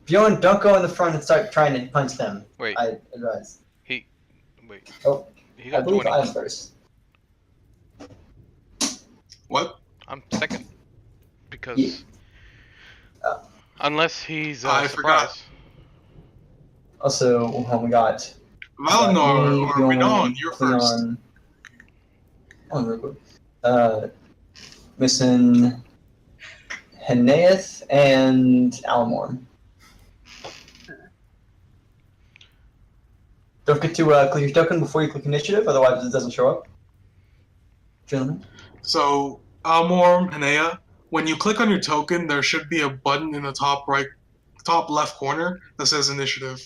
Bjorn, don't go in the front and start trying to punch them. Wait, I advise. wait. Oh, He I got believe 20. I'm first. What? I'm second. Because Yeah. unless he's I forgot. surprised. Also, we got Valinor me, or Bjorn, Renan, you're first. Leon. On real quick. Missing Henaeth and Almorn. Don't forget to click your token before you click initiative, otherwise it doesn't show up. Gentlemen. So, Almor, Hanea, when you click on your token, there should be a button in the top left corner that says initiative.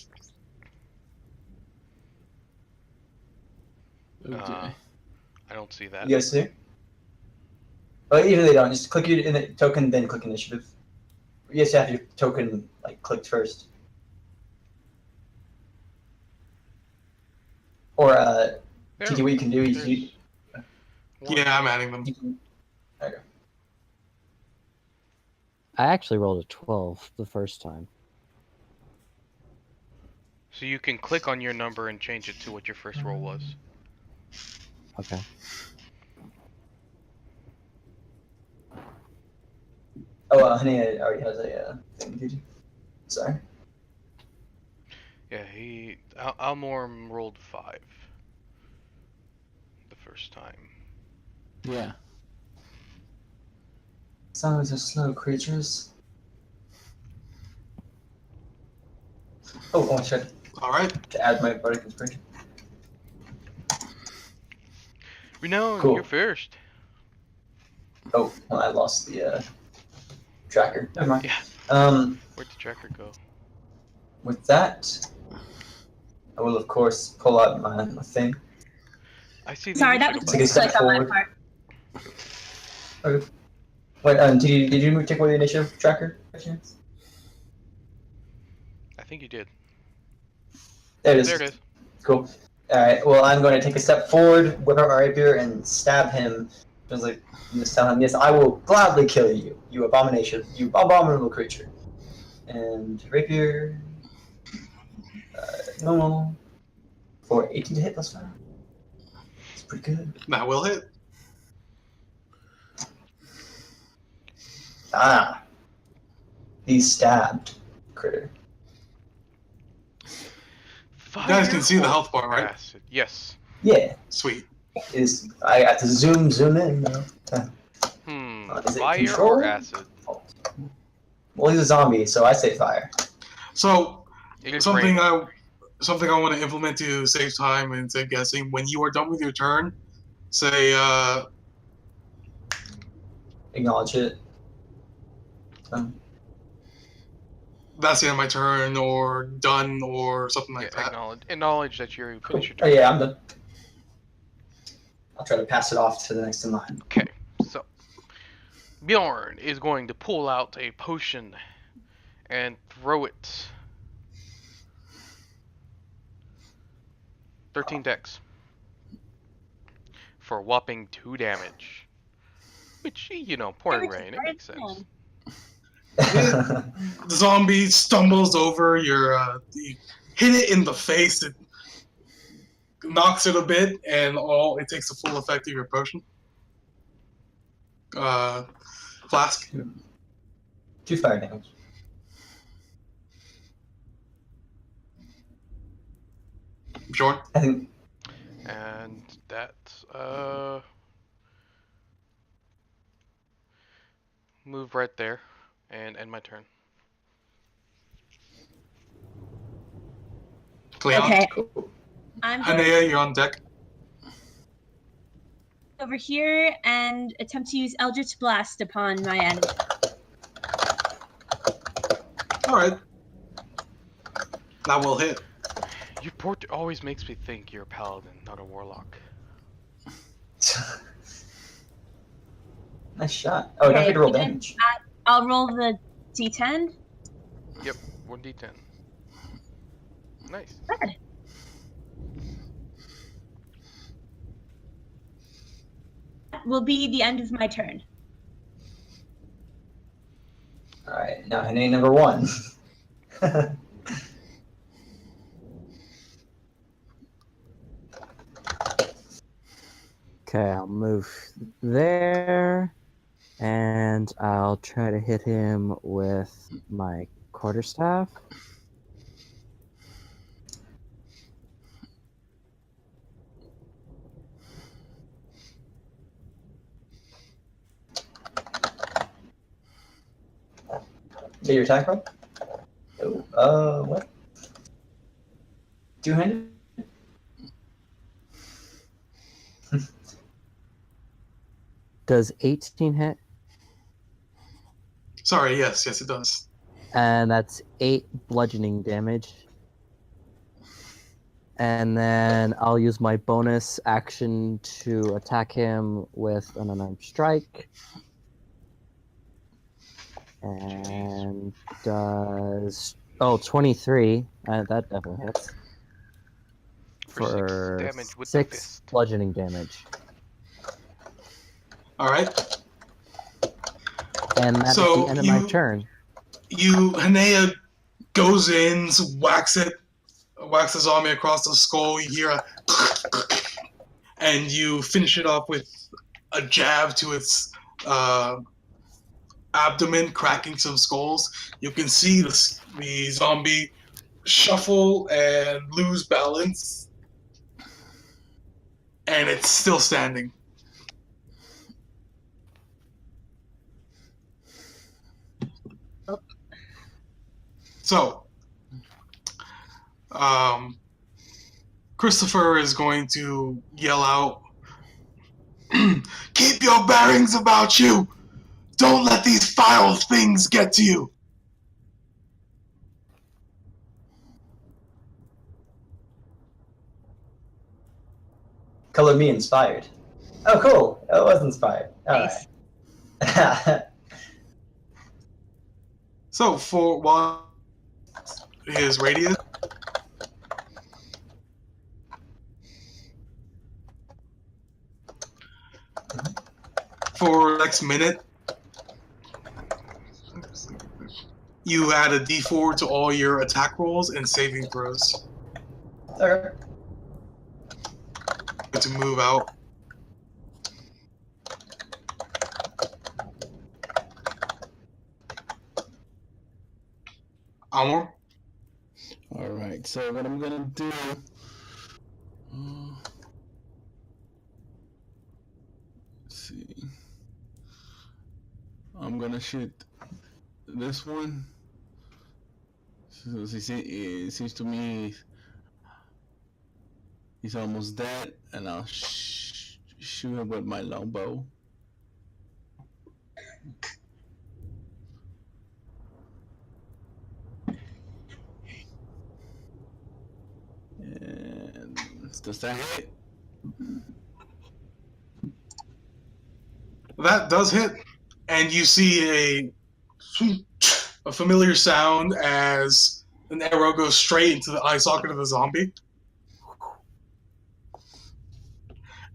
I don't see that. You guys see? Well, even if they don't, just click your token, then click initiative. You guys have your token clicked first. Or TT, what you can do is you Yeah, I'm adding them. can. Okay. I actually rolled a 12 the first time. So you can click on your number and change it to what your first roll was. Okay. Oh, honey, I already has a thing. Did you? Sorry. Yeah, Almorm rolled 5 the first time. Yeah. Zombies are slow creatures. Oh, I should All right. to add my bardic inspiration. Renown, Cool. you're first. Oh, well, I lost the tracker. Never mind. Yeah. Where'd the tracker go? With that, I will of course pull out my thing. I see the Sorry, that was initiative Take a button. step like on my forward. part. Okay. Wait, did you take away the initiative tracker by chance? I think you did. There it is. There it is. Cool. Alright, well, I'm going to take a step forward, whip out my rapier, and stab him. I was like, just tell him, yes, I will gladly kill you, you abomination, you abominable creature. And rapier, normal, for 18 to hit plus 5. It's pretty good. That will hit. Ah. He's stabbed, critter. Fire You guys can see the or health bar, right? acid? Yes. Yeah, Sweet. I got to zoom in. Is it Fire control? or acid? Well, he's a zombie, so I say fire. So It is something raining. I want to implement to save time and save guessing. When you are done with your turn, say Acknowledge it. that's the end of my turn, or done, or something like that. Acknowledge that you Cool. finished your Oh turn. yeah, I'm done. I'll try to pass it off to the next in line. Okay, so Bjorn is going to pull out a potion and throw it. 13 dex for a whopping 2 damage. Which, you know, pouring rain, it makes sense. The zombie stumbles over you hit it in the face. It knocks it a bit, and it takes the full effect of your potion. Flask. 2 fire damage. Sure. I think. And that, move right there and end my turn. Cleon. Okay. Cool. I'm going Hanea, you're on deck. over here and attempt to use Eldritch Blast upon my enemy. All right. That will hit. Your port always makes me think you're a paladin, not a warlock. Nice shot. Oh, don't Okay, forget to roll even damage. I'll roll the d10. Yep, 1d10. Nice. Good. That will be the end of my turn. Alright, now Hane number 1. Okay, I'll move there, and I'll try to hit him with my quarterstaff. Get your attack roll? Oh, what? 200? Does 18 hit? Sorry, yes, it does. And that's 8 bludgeoning damage. And then I'll use my bonus action to attack him with an unarmed strike. And does 23. That definitely hits. For 6 damage with the 6 fist. bludgeoning damage. All right. And that's So the end of my turn. Hanea goes in, whacks it whacks the zombie across the skull. You hear a and you finish it off with a jab to its abdomen, cracking some skulls. You can see the zombie shuffle and lose balance, and it's still standing. So, Christopher is going to yell out, "Keep your bearings about you! Don't let these foul things get to you!" Color me inspired. Oh, cool. I was inspired. All Nice. right. So, for while his radius, for the next minute, you add a d4 to all your attack rolls and saving throws Okay. to move out. Amor? All right. So what I'm gonna do? Let's see. I'm gonna shoot this one. So it seems to me he's almost dead, and I'll shoot him with my longbow. And does that hit? That does hit, and you see a familiar sound as an arrow goes straight into the eye socket of the zombie.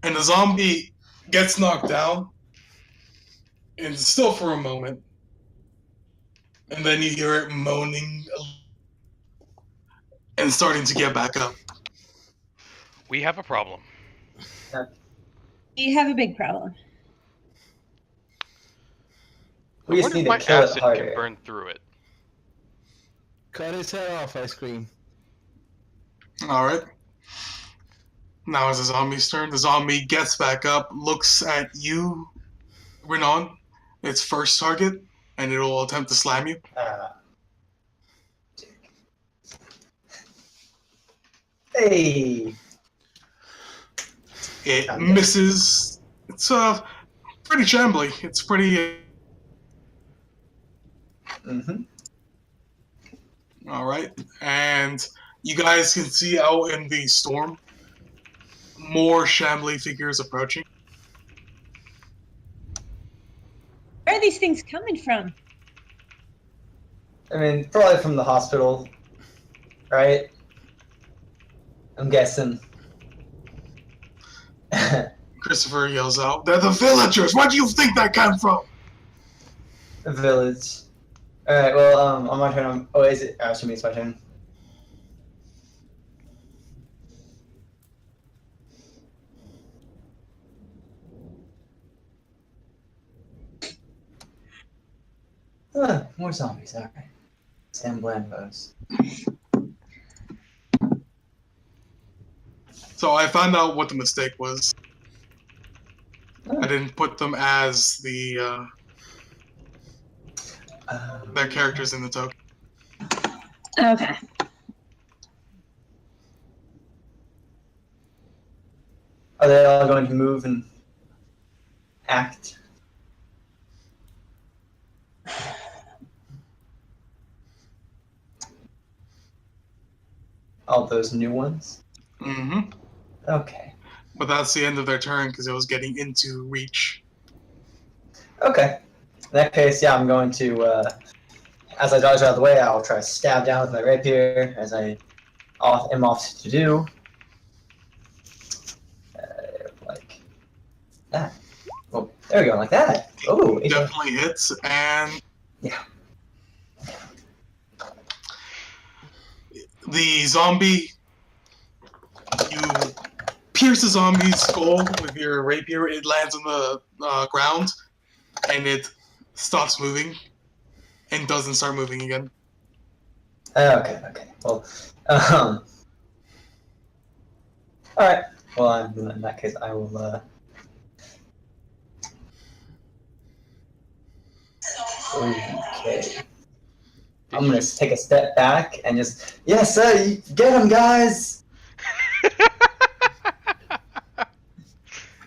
And the zombie gets knocked down, and still for a moment. And then you hear it moaning and starting to get back up. We have a problem. You have a big problem. We I just wonder need if to my kill it acid harder. can burn through it. Cut his head off, I scream. Alright. Now it's the zombie's turn. The zombie gets back up, looks at you, Renan, its first target, and it will attempt to slam you. Hey. It Okay. misses. It's pretty shambly. It's pretty. All right, and you guys can see out in the storm more shambly figures approaching. Where are these things coming from? I mean, probably from the hospital, right? I'm guessing. Christopher yells out, "They're the villagers! Where do you think that came from?" The village. Alright, well, on my turn, oh, is it? Actually, it's my turn. More zombies, alright. Sam Blandos. So I found out what the mistake was. I didn't put them as the their characters in the token. Okay. Are they all going to move and act? All those new ones? Mm-hmm. Okay. But that's the end of their turn because it was getting into reach. Okay. In that case, yeah, I'm going to, as I dodge out of the way, I'll try to stab down with my rapier, as I am off to do. Like that. Oh, there we go, like that. Oh, Definitely hits, and yeah. the zombie pierce the zombie's skull with your rapier. It lands on the ground, and it stops moving, and doesn't start moving again. Okay. Well, all right. Well, in that case, I will. Okay. I'm gonna take a step back and just, yes, sir, you get him, guys.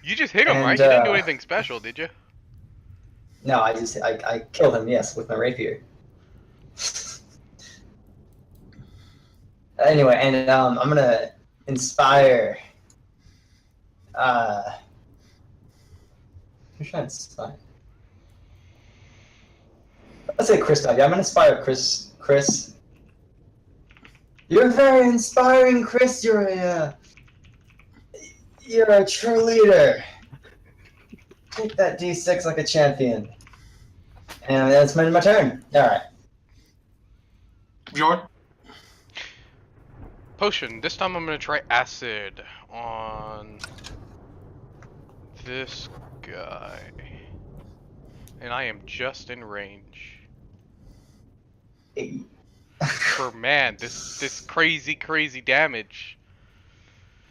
You just hit him, And, right? You didn't do anything special, did you? No, I killed him, yes, with my rapier. Anyway, and I'm gonna inspire. Who should I inspire? Let's say Chris. Yeah, I'm gonna inspire Chris. Chris, you're very inspiring, Chris. You're a true leader. Take that D6 like a champion. And that's my turn. All right. Bjorn? Potion. This time I'm gonna try acid on this guy. And I am just in range. Hey. For man, this crazy damage.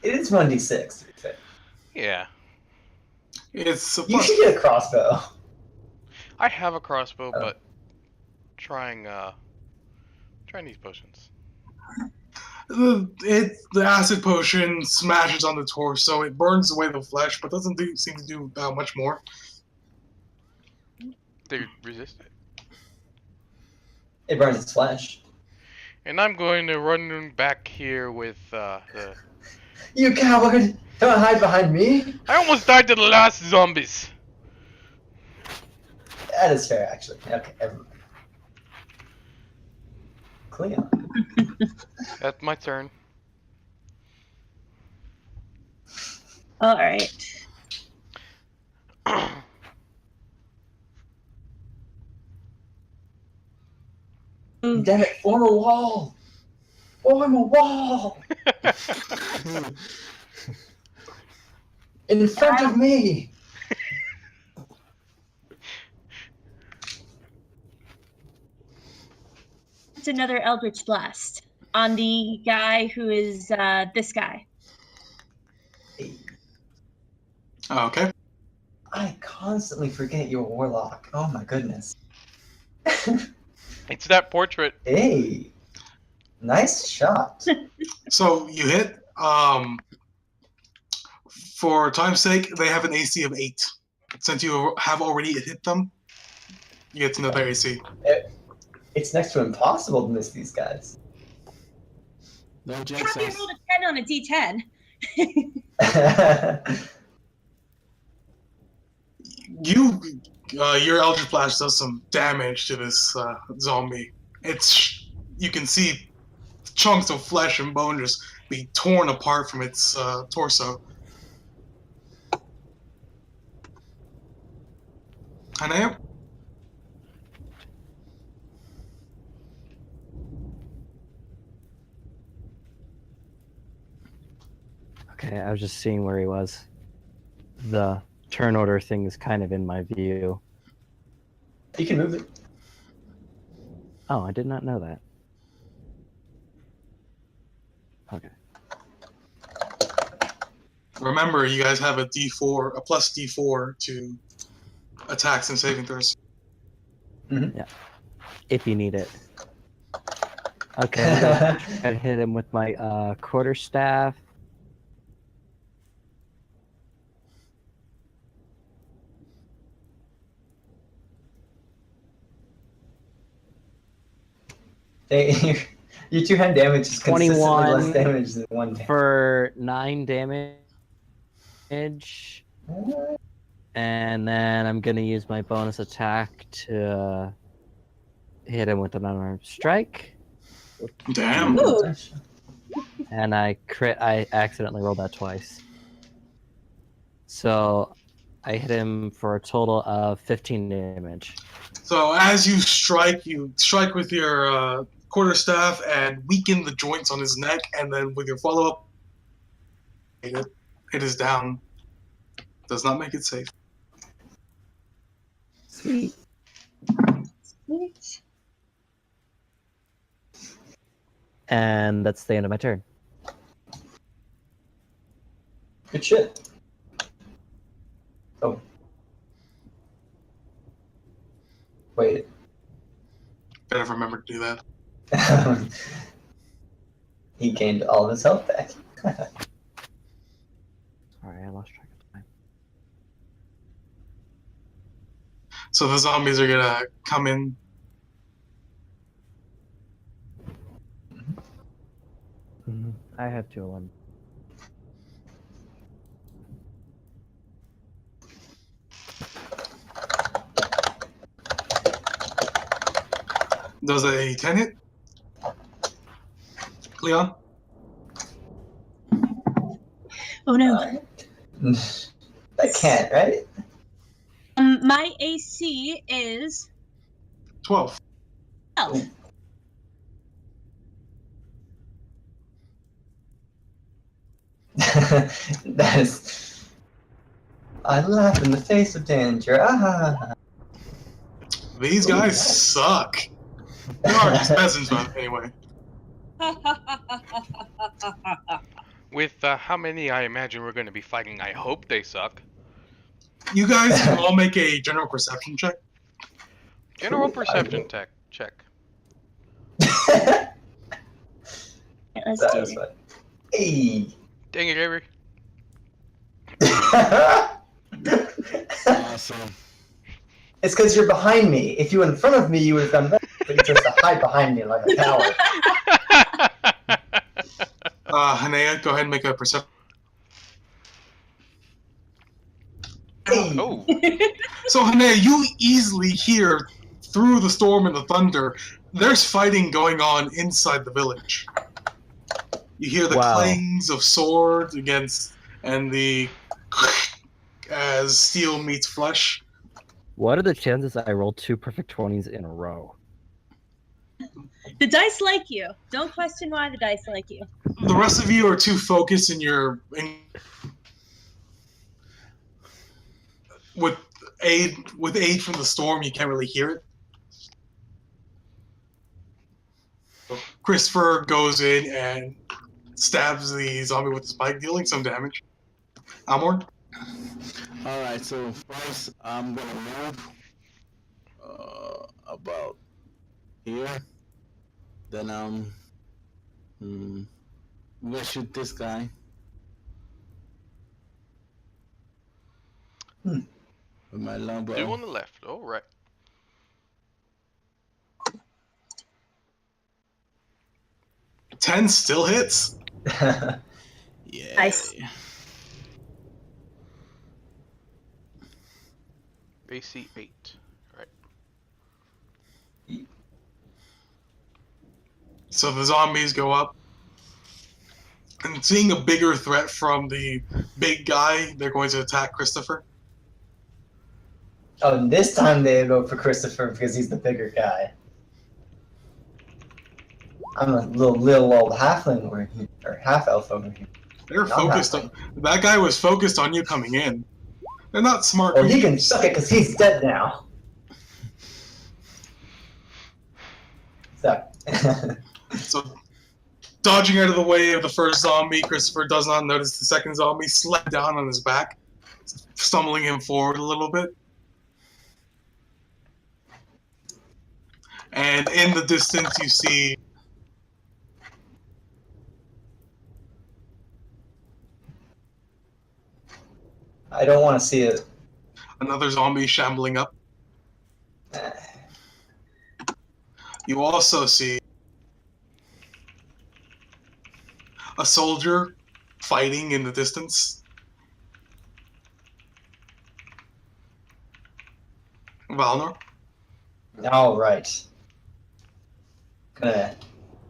It is 1d6, to be fair. Yeah. It's a You plus. should get a crossbow. I have a crossbow, but trying these potions. The acid potion smashes on the torso. It burns away the flesh, but doesn't seem to do much more. They resist it. It burns its flesh. And I'm going to run back here with the... You coward! Don't hide behind me! I almost died to the last zombies! That is fair, actually. Okay, never mind. Cleon. That's my turn. All right. Damn it, form a wall! Form a wall! In front of me! It's another Eldritch Blast on the guy who is this guy. Okay. I constantly forget you're a warlock. Oh my goodness. It's that portrait. Hey! Nice shot. So you hit. For time's sake, they have an AC of 8. Since you have already hit them, you get another AC. It's next to impossible to miss these guys. No jinx Probably us. rolled a 10 on a D10. Your Eldritch Blast does some damage to this zombie. You can see chunks of flesh and bone just be torn apart from its torso. Hanaya? Okay, I was just seeing where he was. The turn order thing is kind of in my view. You can move it. Oh, I did not know that. Okay. Remember, you guys have a D4, a plus D4 to attacks and saving throws. If you need it. Okay, I'm gonna try to hit him with my quarterstaff. Your two-hand damage is consistently 21 less damage than one damage. For 9 damage. And then I'm gonna use my bonus attack to hit him with an unarmed strike. Damn. Ooh. And I accidentally rolled that twice. So I hit him for a total of 15 damage. So as you strike with your quarterstaff and weaken the joints on his neck, and then with your follow-up, It is down. Does not make it safe. Sweet. Sweet. And that's the end of my turn. Good shit. Oh. Wait. Better remember to do that. He gained all of his health back. Sorry, I lost track of time. So the zombies are gonna come in. I have 201. Does a 10 hit? Leon? Oh no. I can't, right? My AC is 12. 12. That is. I laugh in the face of danger. Ah. These guys suck. They are just peasants, but anyway. With how many I imagine we're going to be fighting, I hope they suck. You guys can all make a general perception check. General Ooh, perception I check. Let's That do was it. fun. Hey. Dang it, Avery. Awesome. It's because you're behind me. If you were in front of me, you would have done that. But you chose to hide behind me like a coward. Hanea, go ahead and make a perception. Hey. Oh, So, Hanea, you easily hear through the storm and the thunder, there's fighting going on inside the village. You hear the Wow. clangs of swords against, and the as steel meets flesh. What are the chances I roll 2 perfect 20s in a row? The dice like you. Don't question why the dice like you. The rest of you are too focused in your with aid from the storm. You can't really hear it. So Christopher goes in and stabs the zombie with his spike, dealing some damage. Amor? Alright, so first I'm gonna move about here. Then I'm gonna shoot this guy. Hmm. With my longbow. 2 on the left. All right. Ten still hits. Yeah. Nice. AC 8. Right. So the zombies go up. And seeing a bigger threat from the big guy, they're going to attack Christopher. Oh, and this time they go for Christopher because he's the bigger guy. I'm a little old halfling over here, or half elf over here. They're I'm focused on. That guy was focused on you coming in. They're not smart. Well, he can creatures. suck it because he's dead now. So. So, dodging out of the way of the first zombie, Christopher does not notice the second zombie slap down on his back, stumbling him forward a little bit. And in the distance, you see I don't want to see it. another zombie shambling up. You also see a soldier fighting in the distance. Valnor? All right. Gonna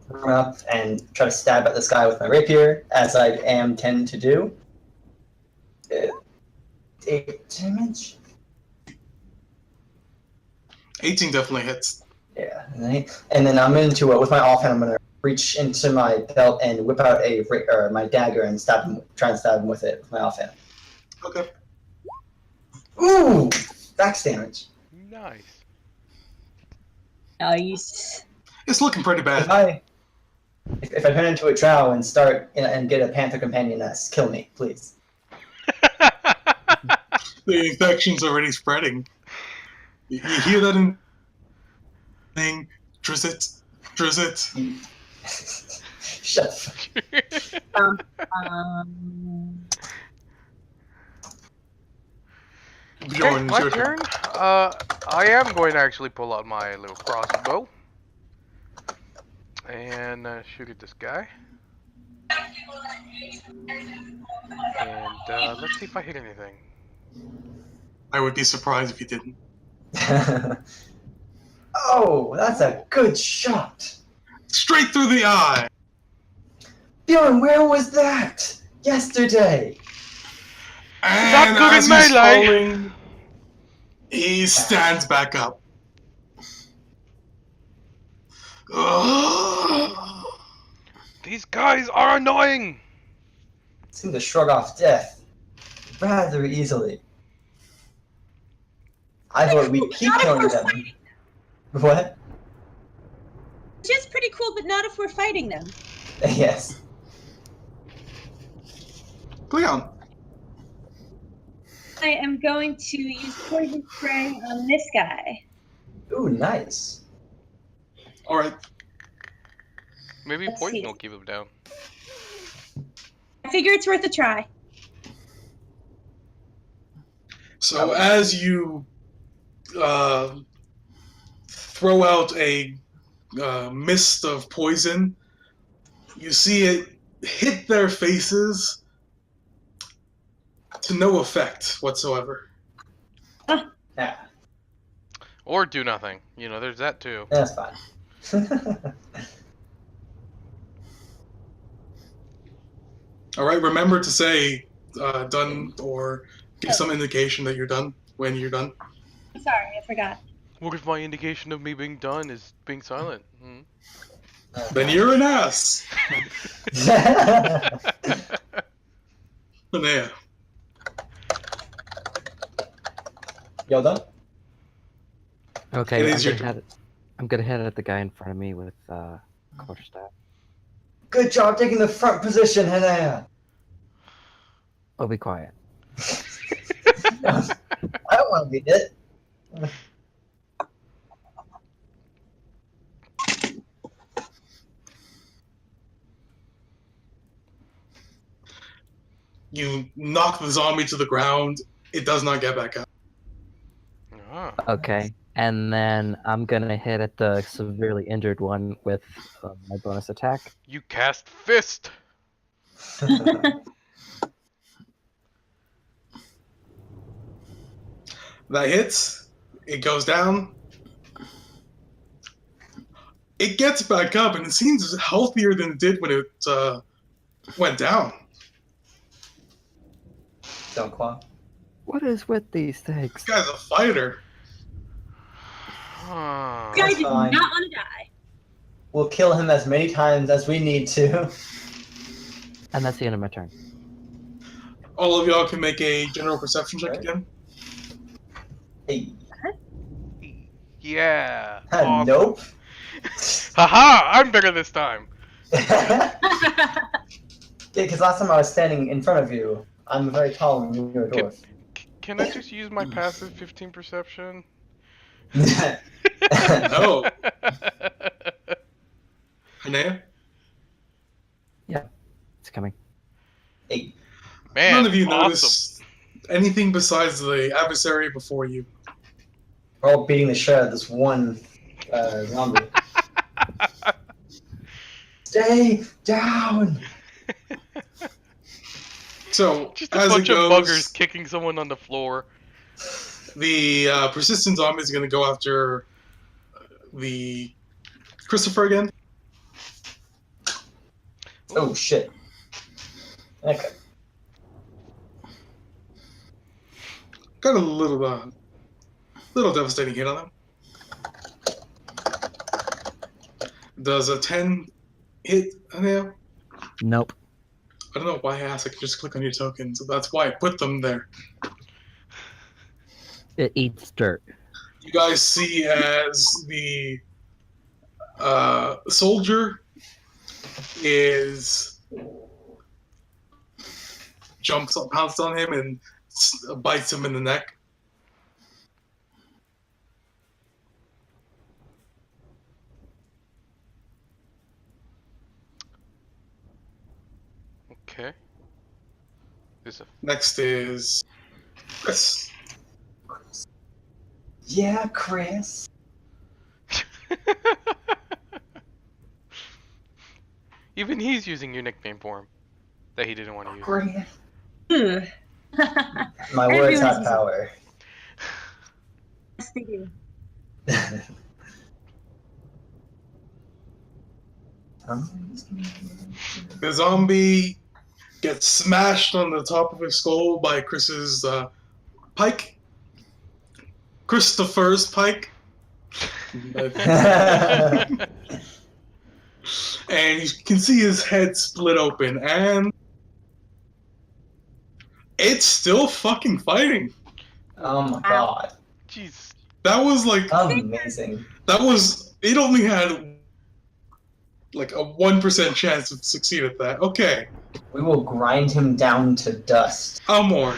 run up and try to stab at this guy with my rapier, as I tend to do. 8 damage. 18 definitely hits. Yeah, and then I'm into it with my offhand. I'm gonna reach into my belt and whip out my dagger and try and stab him with it with my offhand. Okay. Ooh, max damage. Nice. Nice. It's looking pretty If bad. I turn into a drow and start and get a panther companion, kill me, please. The infection's already spreading. You hear that thing? Druzack. Shut the fuck. Bjorn, it's My your turn. I am going to actually pull out my little crossbow and shoot at this guy. And let's see if I hit anything. I would be surprised if you didn't. Oh, that's a good shot. Straight through the eye! Bjorn, where was that? Yesterday. And Not good as in he's melee. falling, he stands back up. Ugh. These guys are annoying. Seem to shrug off death rather easily. I thought we'd keep Not if killing we're them. fighting. What? It's just pretty cool, but not if we're fighting them. Yes. Cleon. I am going to use poison spray on this guy. Ooh, nice. Alright. Maybe Let's poison see. will keep him down. I figure it's worth a try. So as you throw out a mist of poison, you see it hit their faces to no effect whatsoever. Yeah, Or do nothing. You know, there's that too. that's fine. Alright, remember to say done or give some indication that you're done when you're done. Sorry, I forgot. What if my indication of me being done is being silent? Hmm? Then you're an ass! Linnea. Y'all done? Okay, It I'm is your gonna head at the guy in front of me with quarterstaff. Good job taking the front position, Hanaya. Oh, be quiet. I don't want to be it. You knock the zombie to the ground, it does not get back up. Ah. Okay, and then I'm gonna hit at the severely injured one with my bonus attack. You cast fist. That hits, it goes down. It gets back up, and it seems healthier than it did when it went down. Don't qualm. What is with these things? This guy's a fighter. Huh. Guy That's did fine. not want to die. We'll kill him as many times as we need to. And that's the end of my turn. All of y'all can make a general perception check Right. again. Hey. Yeah. Awesome. Nope. Haha! I'm bigger this time. Yeah, because last time I was standing in front of you, I'm very tall and you're a dwarf. Can I just use my passive 15 perception? No. Hanea? It's coming. Hey, Man, None of you awesome. notice anything besides the adversary before you. we're all beating the shit out of this one zombie. Stay down! So, Just a as bunch it of goes, buggers kicking someone on the floor. the persistent zombie is going to go after the Christopher again. Oh shit. Okay. Got a little devastating hit on him. Does a 10 Hit. Yeah. Nope. I don't know why I asked. I can just click on your token, so that's why I put them there. It eats dirt. You guys see as the soldier is pounces on him and bites him in the neck. Okay. Next is Chris. Yeah, Chris. Even he's using your nickname for him that he didn't want to use. Chris. Hmm. My words Everyone's have using- power. Yes, they do. The zombie gets smashed on the top of his skull by Chris's pike. Christopher's pike. And you can see his head split open, and it's still fucking fighting. Oh my god. Jeez. That was like, Amazing. it only had like a 1% chance to succeed at that. Okay, We will grind him down to dust. Almorn,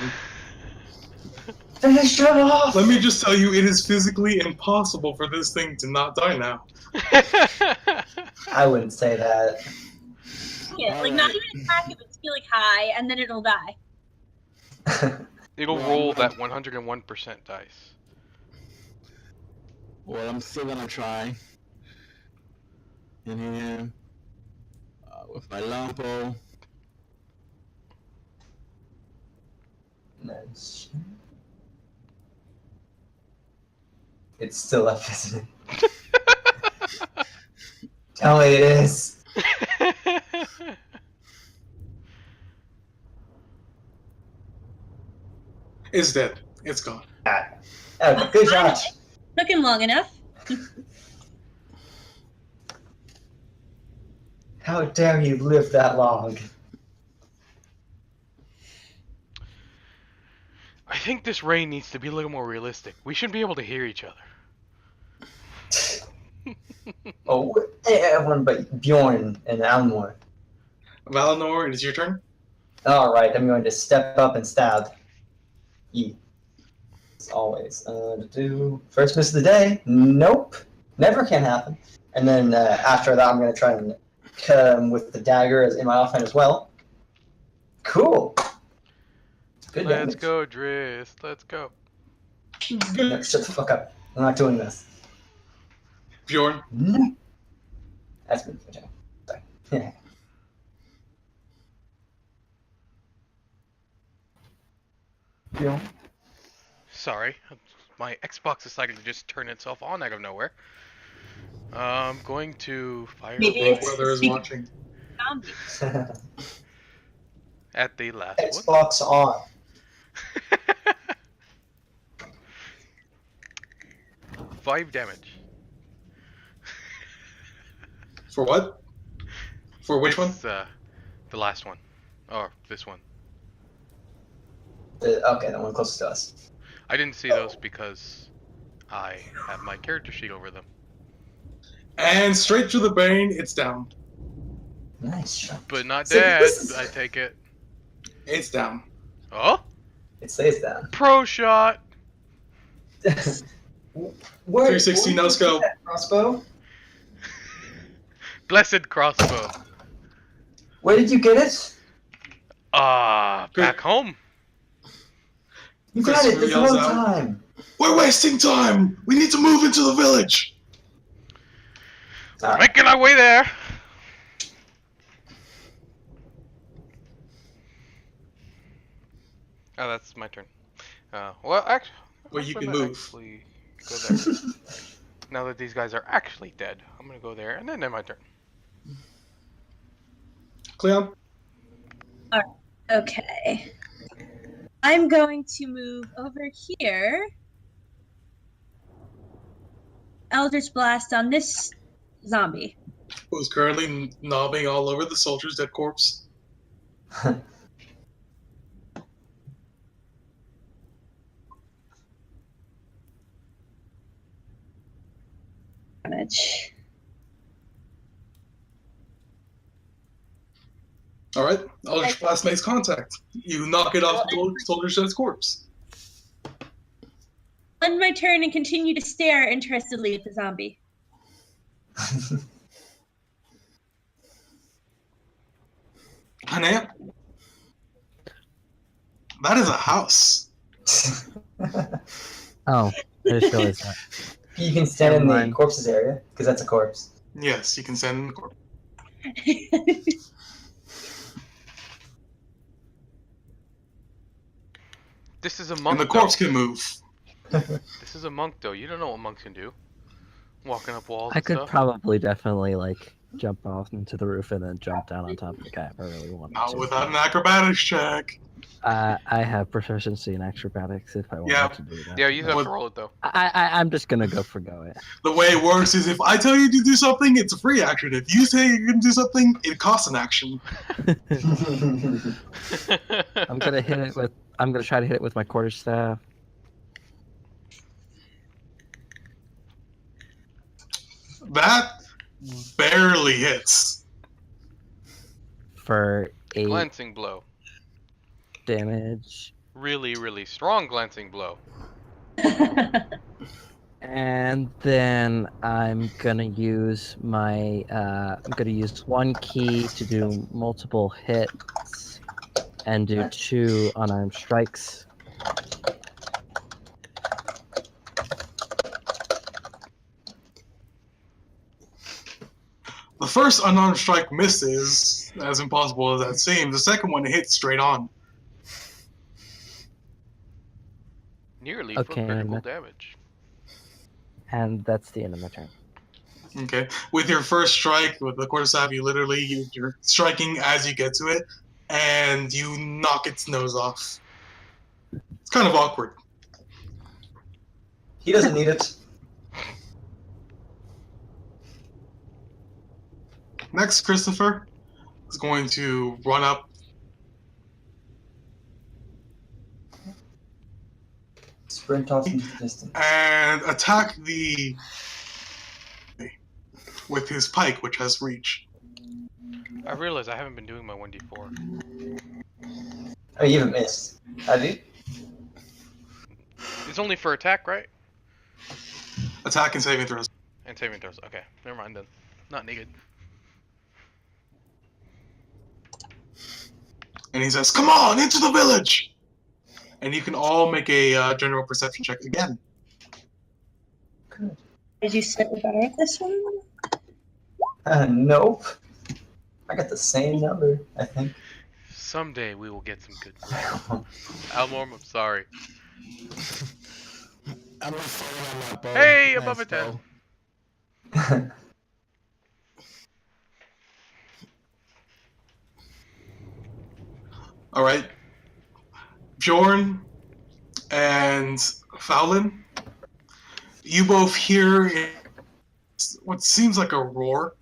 Finish him off! let me just tell you, it is physically impossible for this thing to not die now. I wouldn't say that. Yeah, like not even attack it, but just be like hi, and then it'll die. It'll roll that 101% dice. Well, I'm still gonna try. In here. With my Lampo. Nice. It's still up, isn't it? Tell me it is. It's dead. It's gone. Okay, good shot. Took him long enough. How dare you live that long? I think this rain needs to be a little more realistic. We should be able to hear each other. Oh, everyone but Bjorn and Almor. Valinor, it is your turn. Alright, I'm going to step up and stab. Ye. As always. First miss of the day. Nope. Never can happen. And then after that, I'm going to try and come with the dagger in my offhand as well. Cool. Good Let's damage. go, Driss. Let's go. No, shut the fuck up. I'm not doing this. Bjorn. No. That's good. Sorry. Yeah. Bjorn. Sorry, my Xbox decided to just turn itself on out of nowhere. I'm going to fire Maybe Big it's- Brother is watching. Zombie. at the last one. Xbox on. 5 damage. For what? For which one? It's, the last one. Or this one. Okay, the one closest to us. I didn't see those because I have my character sheet over them. And straight to the brain, it's down. Nice shot. But not So dead, this is- I take it. It's down. Oh? It stays down. Pro shot! Where, 360 no scope. Crossbow? Blessed crossbow. Where did you get it? Back home. You got it Christopher this yells whole out. time. We're wasting time! We need to move into the village! Alright. Making our way there. Oh, that's my turn. Well, actually, Well, you I'm can gonna move. actually go there. Now that these guys are actually dead, I'm gonna go there, and then my turn. Cleon? Okay. I'm going to move over here. Eldritch Blast on this zombie. who's currently knobbing all over the soldier's dead corpse. Damage. All right, Eldritch Blast makes contact. You knock it off the soldier's dead corpse. End my turn and continue to stare interestedly at the zombie. Hanea, that is a house. Oh, I just realized that. You can stand in Never the mind. corpses area, because that's a corpse. Yes, you can stand in the corpse. This is a monk. And the corpse can move. This is a monk, though. You don't know what monks can do. Walking up walls I and could stuff. probably definitely like jump off into the roof and then jump down on top of the guy if I really wanted Not to. without an acrobatics check. I have proficiency in acrobatics if I wanted Yeah. to do that. Yeah, you have What- to roll it, though. I'm just gonna go forgo it. The way it works is if I tell you to do something, it's a free action. If you say you're going to do something, it costs an action. I'm gonna hit it with. I'm gonna try to hit it with my quarterstaff. That barely hits. For 8 Glancing blow. damage, Really, really strong glancing blow. and then I'm gonna use my. I'm gonna use one key to do multiple hits, and do 2 unarmed strikes. The first unarmed strike misses, as impossible as that seems. The second one hits straight on. Nearly Okay, for critical and damage. And that's the end of my turn. Okay. With your first strike, with the quarterstaff, you're striking as you get to it, and you knock its nose off. It's kind of awkward. He doesn't need it. Next, Christopher is going to run up Sprint off into the distance. and attack with his pike, which has reach. I realize I haven't been doing my 1d4. Oh, you haven't missed. Have you? It's only for attack, right? Attack and saving throws. And saving throws. Okay, never mind then. Not needed. And he says, "Come on, into the village!" And you can all make a general perception check again. Did you slightly better at this one? Nope. I got the same number, I think. Someday we will get some good food. Almorm, I'm sorry. I'm gonna fall on my bow. Hey, Nice above a 10. bow. All right. Bjorn and Fowlin, you both hear what seems like a roar.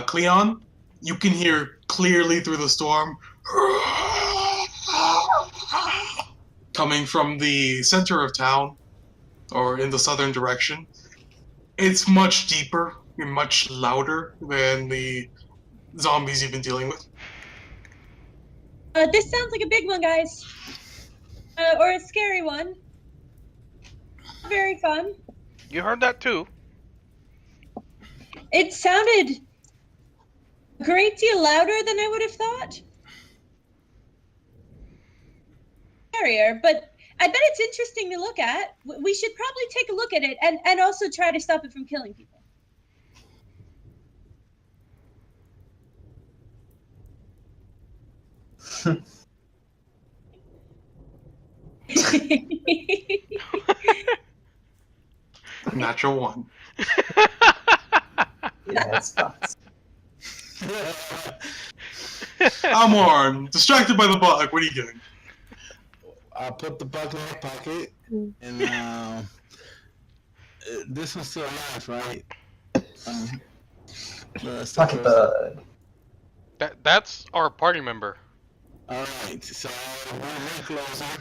Cleon, you can hear clearly through the storm coming from the center of town, or in the southern direction. It's much deeper and much louder than the zombies you've been dealing with. This sounds like a big one, guys. Or a scary one. Very fun. You heard that too? It sounded a great deal louder than I would have thought. Scarier, but I bet it's interesting to look at. We should probably take a look at it and also try to stop it from killing people. Natural one. Yeah, it's not. Almorn, distracted by the bug. What are you doing? I put the buck in my pocket, and this one's still alive, right? That's the Pocket person. bud. That's our party member. Alright, so we're a little closer.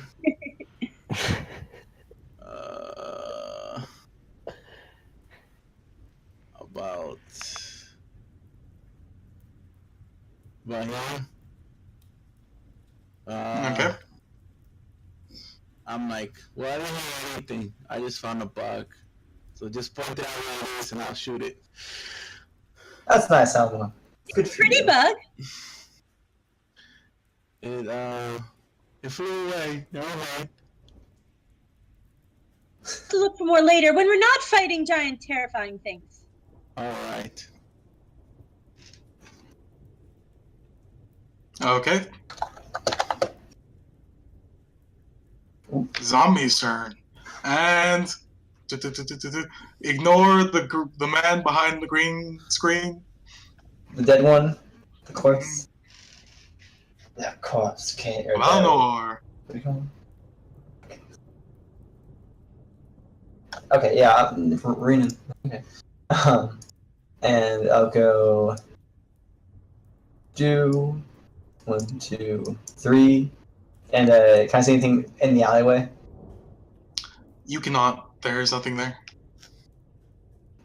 About here. Okay. I'm like, well, I didn't hear anything. I just found a bug. So just point it out where it is and I'll shoot it. That's nice, Alma. Good for Pretty you. bug. It flew away. Never mind. To look for more later when we're not fighting giant, terrifying things. Alright. Okay. Zombie's turn. And ignore the man behind the green screen. The dead one? The corpse? Yeah, corpse. Okay, or Valnor. what do you call him? Okay, yeah, Renan. Okay. And I'll go 2, 1, 2, 3. And can I see anything in the alleyway? You cannot. There's nothing there.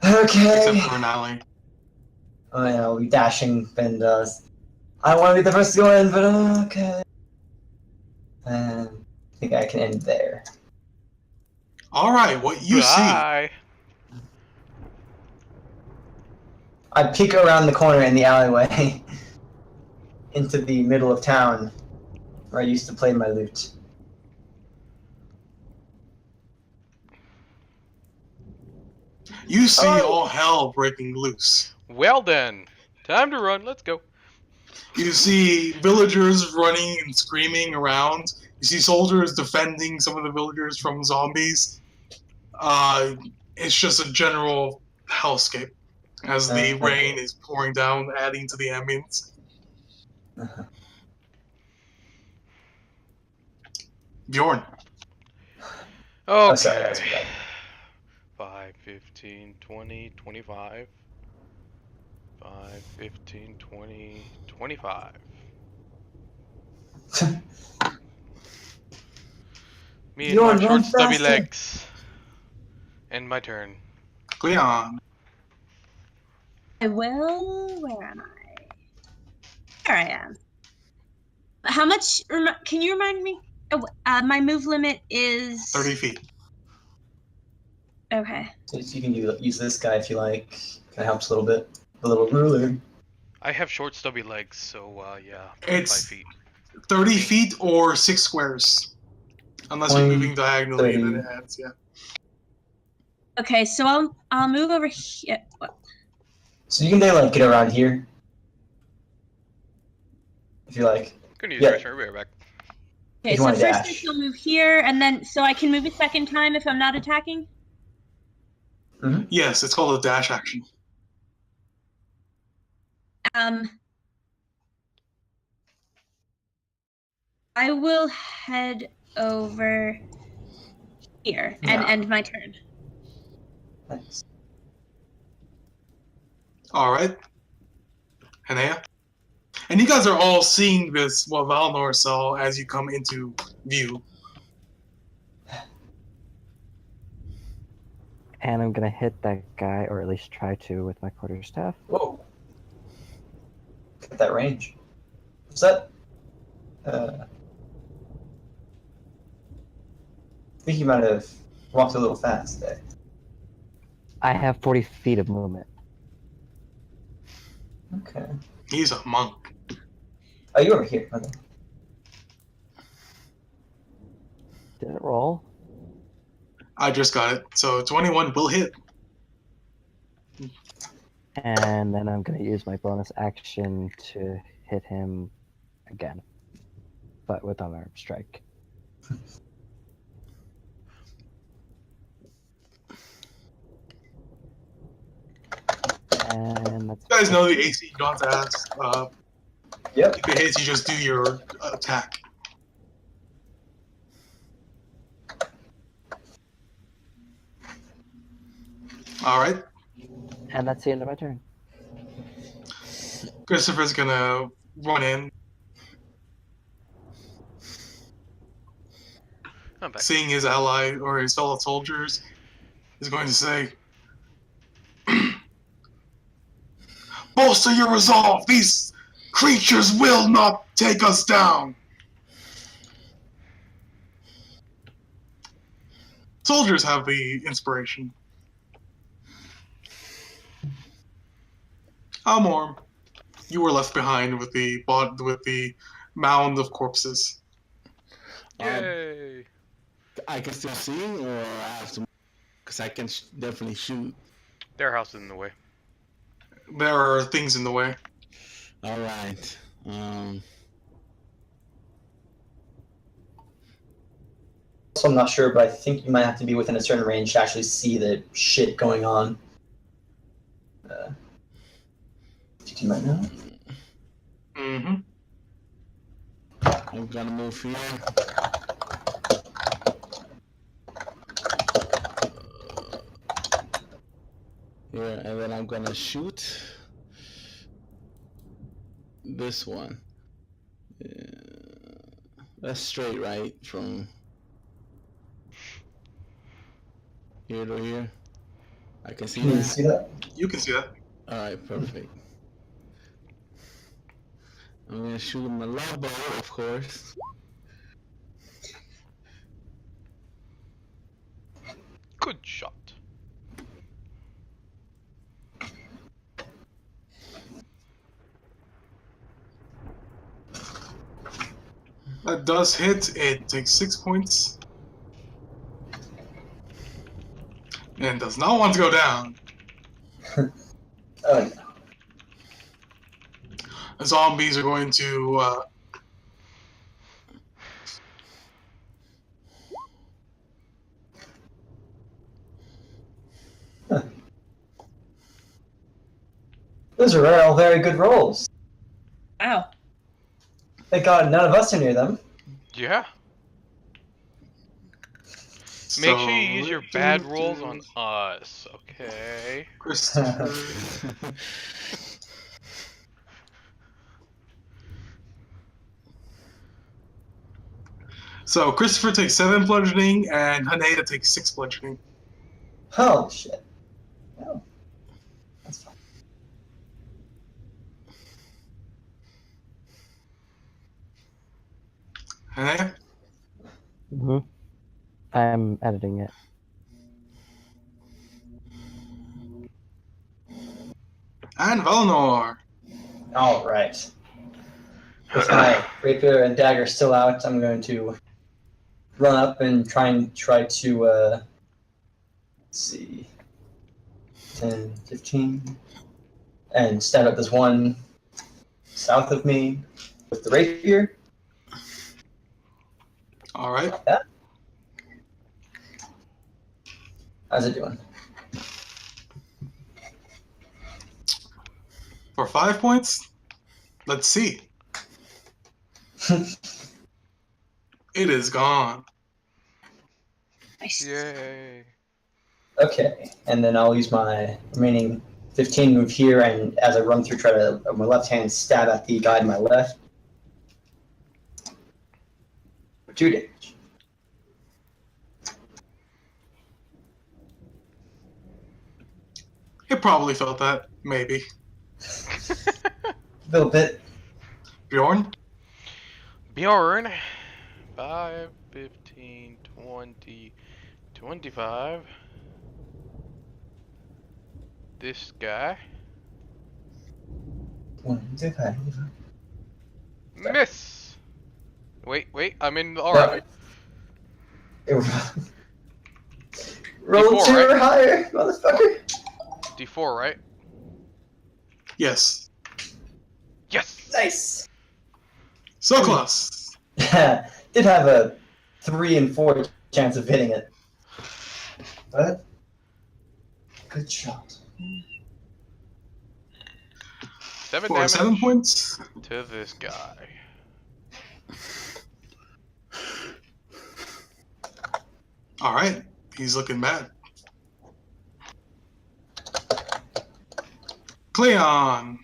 Okay. Except for an alley. Oh yeah, I'll be dashing and I want to be the first to go in, but okay. And I think I can end there. Alright, what you see. Bye. I peek around the corner in the alleyway into the middle of town where I used to play my lute. You see Oh. all hell breaking loose. Well then, time to run. Let's go. You see villagers running and screaming around. You see soldiers defending some of the villagers from zombies. It's just a general hellscape as the rain is pouring down, adding to the ambience. Bjorn. Oh, sorry, Okay. that's bad. 5, 15, 20, 25. 5, 15, 20, 25. Me and Bjorn, my run short stubby faster. legs. And my turn. Cleon. I will. Where am I? There I am. How much? Can you remind me? Oh, my move limit is 30 feet. Okay. So you can use this guy if you like. Kind of helps a little bit. The little ruler. I have short stubby legs, so yeah, It's 5 feet. 30 feet or 6 squares. Unless you're 20, moving diagonally, 30. then it adds, yeah. Okay, so I'll move over here. So you can then like get around here. If you like. Gonna use Yeah. my turn. We'll be right back. Okay, You so wanna first I dash. shall move here, and then so I can move a second time if I'm not attacking. Yes, it's called a dash action. I will head over here and end my turn. Nice. Alright. Hanea. And you guys are all seeing this, what Valnor saw as you come into view. And I'm gonna hit that guy, or at least try to, with my quarterstaff. Whoa. Got that range. What's that? I think you might have walked a little fast there. I have 40 feet of movement. Okay. He's a monk. Oh, you're over here. Okay. Did it roll? I just got it. So 21 will hit. And then I'm gonna use my bonus action to hit him again, but with unarmed strike. And that's You guys know the AC you don't have to ask. Yep. If it hits, you just do your attack. Alright. And that's the end of my turn. Christopher's gonna run in, I'm back. seeing his ally or his fellow soldiers, is going to say, "Bolster your resolve! These creatures will not take us down!" Soldiers have the inspiration. Almorm, you were left behind with the mound of corpses. Yay! I can still see, or I have to, because I can definitely shoot. Their house is in the way. There are things in the way. All right. Also, I'm not sure, but I think you might have to be within a certain range to actually see the shit going on. Do you might know? Mm-hmm. I'm gonna move here. Here, and then I'm gonna shoot this one. That's straight, right? From here to here. I can see Can you that. see that? You can see that. All right, perfect. I'm gonna shoot my love bow, of course. Good shot. That does hit. It takes 6 points. And does not want to go down. Oh, no. The zombies are going to Those are all very good rolls. Wow. Thank God none of us are near them. Yeah. Make sure you use your bad rolls on us, okay? Christopher. So Christopher takes 7 bludgeoning, and Haneda takes 6 bludgeoning. Holy shit. Oh. That's fine. Haneda? Mm-hmm. I'm editing it. And Valinor. Alright. With my rapier and dagger still out, I'm going to run up and try to, let's see, 10, 15, and stand up this one south of me with the rapier. Alright. Like that. How's it doing? For 5 points? Let's see. It is gone. Nice. Yay. Okay, and then I'll use my remaining 15 move here, and as I run through, try to, with my left hand, stab at the guy to my left. For 2 damage. It probably felt that. Maybe. A little bit. Bjorn? Bjorn. 5, 15, 20, 25. This guy. 1, 2, 5. Miss. Wait, I'm in the aura. Roll D4, 2 or right? higher, motherfucker. D4, right? Yes. Yes! Nice. So close. Did have a 3 and 4 chance of hitting it. But good shot. 7 For damage 7 points. to this guy. Alright. He's looking bad. Cleon.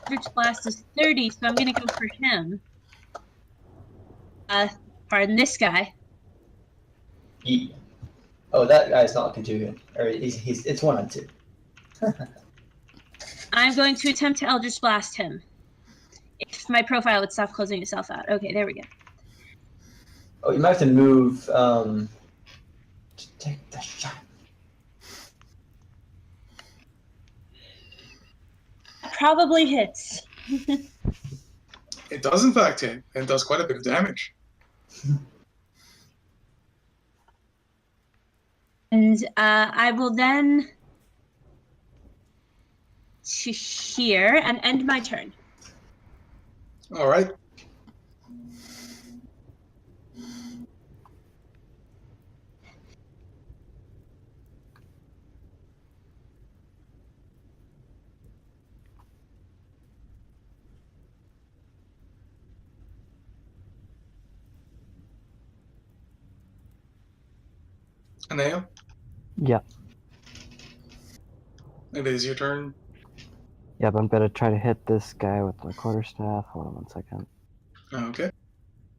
Eldritch Blast is 30, so I'm gonna go for him. Pardon, this guy. Oh, that guy's not looking too good. Or it's 1 on 2. I'm going to attempt to Eldritch Blast him. If my profile would stop closing itself out. Okay, there we go. Oh, you might have to move. To take the shot. Probably hits. It does in fact hit, and does quite a bit of damage. And I will then to here and end my turn. All right. Aneo, Yep. it is your turn. Yep, I'm gonna try to hit this guy with my quarterstaff. Hold on 1 second. Okay.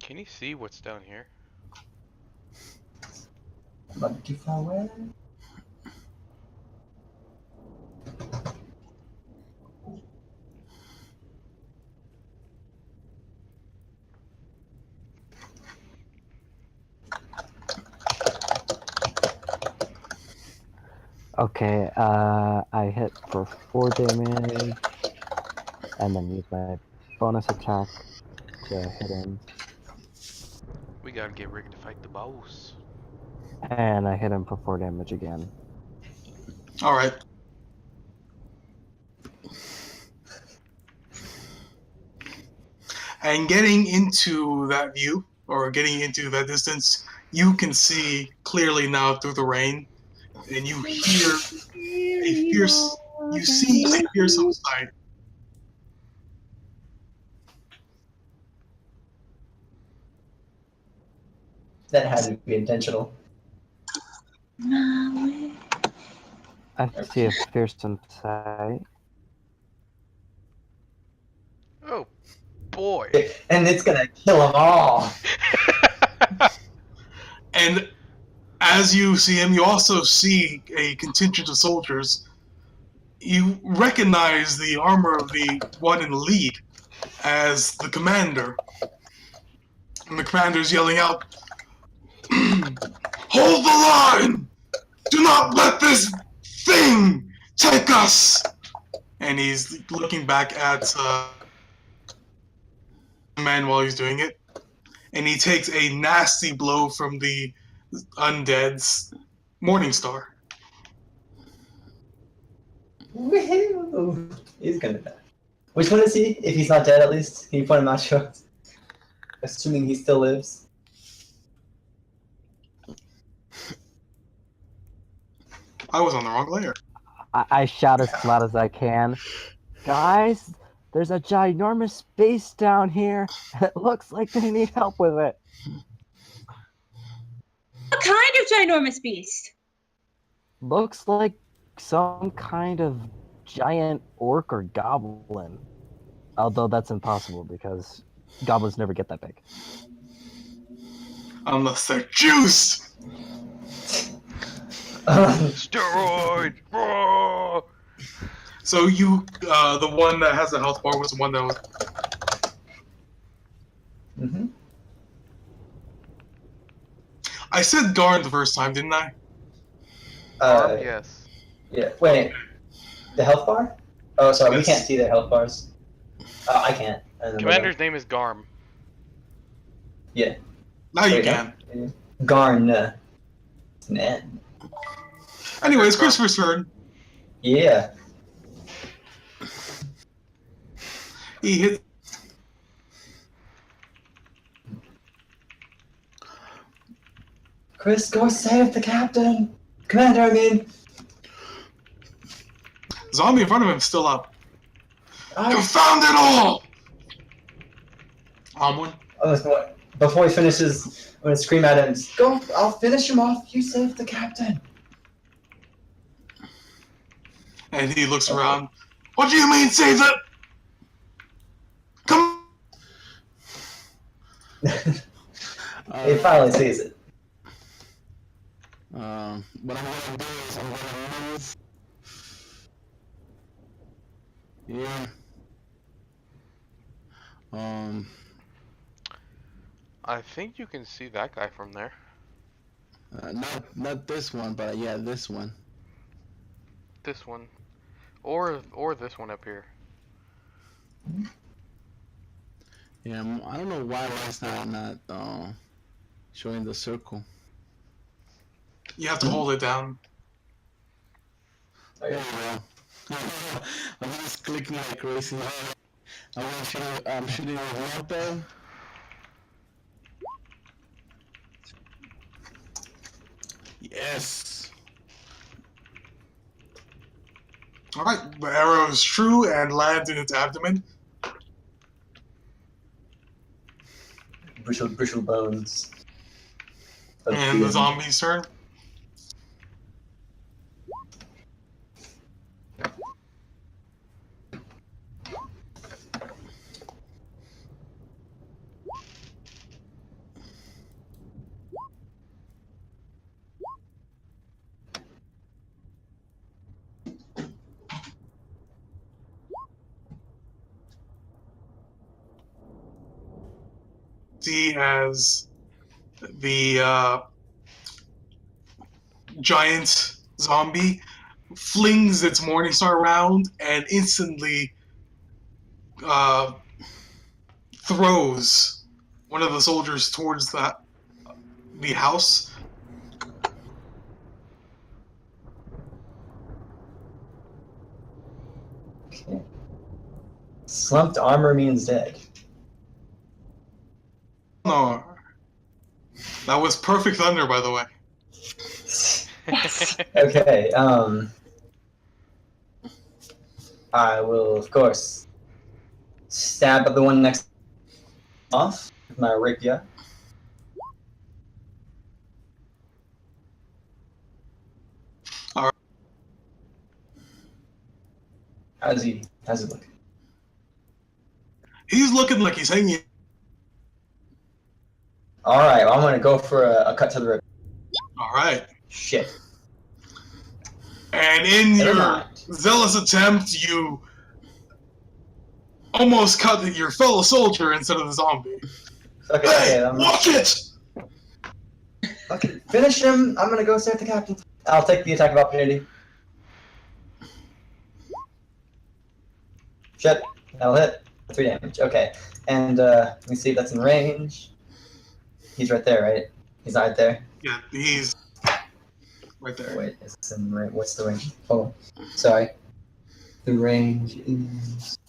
Can you see what's down here? I'm not too far away. Okay, I hit for 4 damage, and then use my bonus attack to hit him, We gotta get ready to fight the boss. and I hit him for 4 damage again. All right. And getting into that view, or getting into that distance, you can see clearly now through the rain, and you hear a fierce. You see a fearsome sight. That had to be intentional. I see a fearsome sight. Oh, boy. And it's gonna kill them all. And as you see him, you also see a contingent of soldiers. You recognize the armor of the one in the lead as the commander. And the commander's yelling out, "Hold the line! Do not let this thing take us!" And he's looking back at the man while he's doing it. And he takes a nasty blow from the undead's Morning Star. Woohoo! He's gonna die. Which one is he? If he's not dead, at least. Can you point him out to us? Assuming he still lives. I was on the wrong layer. I shout as loud as I can. Guys, there's a ginormous beast down here. It looks like they need help with it. What kind of ginormous beast? Looks like some kind of giant orc or goblin. Although that's impossible because goblins never get that big. Unless they're juiced! Steroid! Roar! So you, the one that has the health bar was the one that was... Mm-hmm. I said Garn the first time, didn't I? Yes. Yeah. Wait. The health bar? Oh, sorry. Yes. We can't see their health bars. I can't. I don't know. Commander's name is Garm. Yeah. Now you Wait, can. no. Garn. It's an N. Anyways, Christopher's turn. Yeah. He hit... Chris, go save the captain. Commander, I mean. Zombie in front of him is still up. You Oh, found it all! Omwin? oh, it's what? before he finishes, I'm gonna scream at him, "Go! I'll finish him off. You saved the captain." And he looks around. What do you mean, save it? Come. He finally sees it. What I'm gonna do is I'm gonna move. Yeah. I think you can see that guy from there. Not this one, but yeah, this one. This one, or this one up here. Yeah, I don't know why it's not showing the circle. You have to hold it down. There you go. I'm just clicking like crazy. I'm shooting a weapon. Yes. All right, the arrow is true and lands in its abdomen. Brittle bones. And the zombie's turn. See as the giant zombie flings its Morningstar round and instantly throws one of the soldiers towards the house. Okay. Slumped armor means dead. No, that was perfect thunder, by the way. Okay, I will, of course, stab at the one next off with my rapier. All right. How's he look? He's looking like he's hanging. All right, well, I'm gonna go for a cut to the rib. All right. Shit. And in Never your mind. zealous attempt, you almost cut your fellow soldier instead of the zombie. Okay, Hey, watch it! okay, finish him. I'm gonna go save the captain. I'll take the attack of opportunity. Shit, that'll hit. 3 damage. Okay, and let me see if that's in range. He's right there, right? He's not right there. Yeah, he's right there. Wait, is this in range? What's the range? Hold on. Sorry. The range is.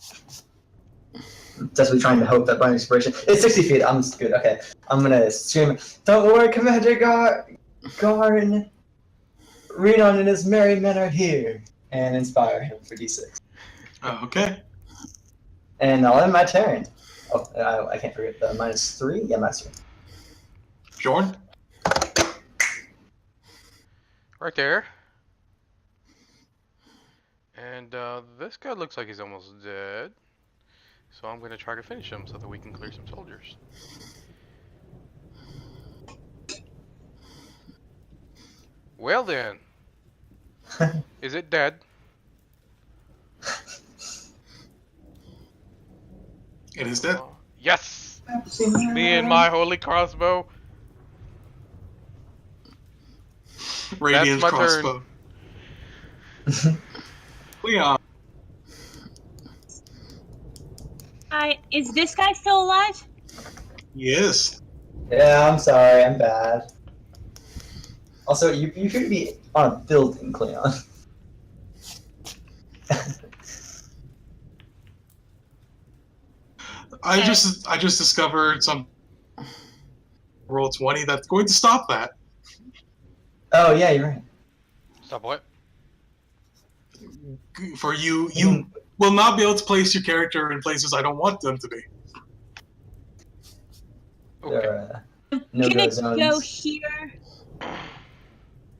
Desperately trying to hope that by inspiration. It's 60 feet. I'm good. Okay. I'm gonna scream. Don't worry, Commander Garn. Renon and his merry men are here. And inspire him for D6. Oh, okay. And I'll end my turn. Oh, I can't forget the -3. Yeah, -3. Jordan? Right there. And this guy looks like he's almost dead. So I'm going to try to finish him so that we can clear some soldiers. Well then. Is it dead? It is dead. Yes! Me and my holy crossbow. Radiant my crossbow. Leon. Hi, is this guy still alive? Yes. Yeah, I'm sorry. I'm bad. Also, you appear to be on a building, Cleon. I just discovered some roll 20 that's going to stop that. Oh, yeah, you're right. Stop what? For you will not be able to place your character in places I don't want them to be. There are I'm no-go gonna go zones. here.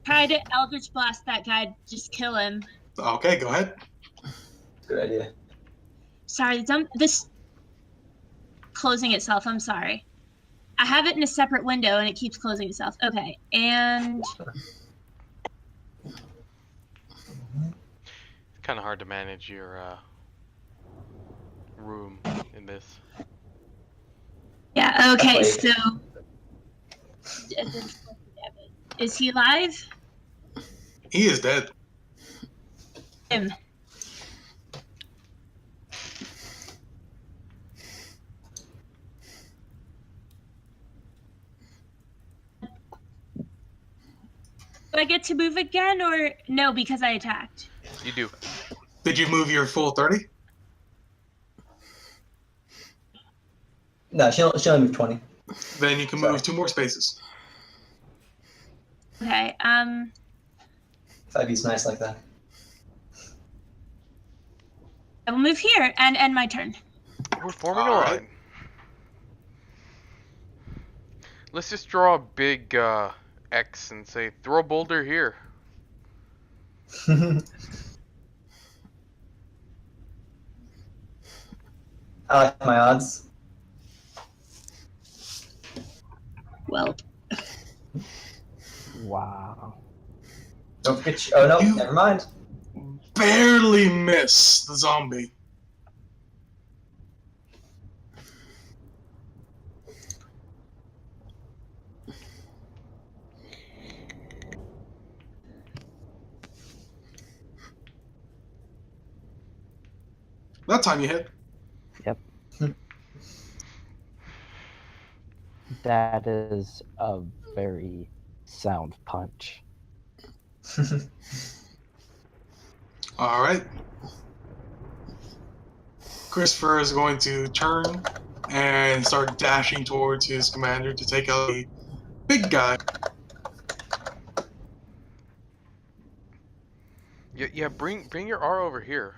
Try to Eldritch Blast that guy. Just kill him. Okay, go ahead. Good idea. Sorry, this closing itself. I'm sorry. I have it in a separate window and it keeps closing itself. Okay, and It's kind of hard to manage your room in this. yeah. Okay, Wait. so is he alive? He is dead. Him. Do I get to move again or no because I attacked? You do. Did you move your full 30? No, she only moved 20. Then you can Sorry. move 2 more spaces. Okay, That'd be nice like that. I will move here and end my turn. We're forming a All line. right. Let's just draw a big X and say, throw a boulder here. I like my odds. Well, Wow. Don't forget. Oh no, You- never mind. Barely miss the zombie. That time you hit. That is a very sound punch. All right. Christopher is going to turn and start dashing towards his commander to take out the big guy. Yeah, bring your R over here.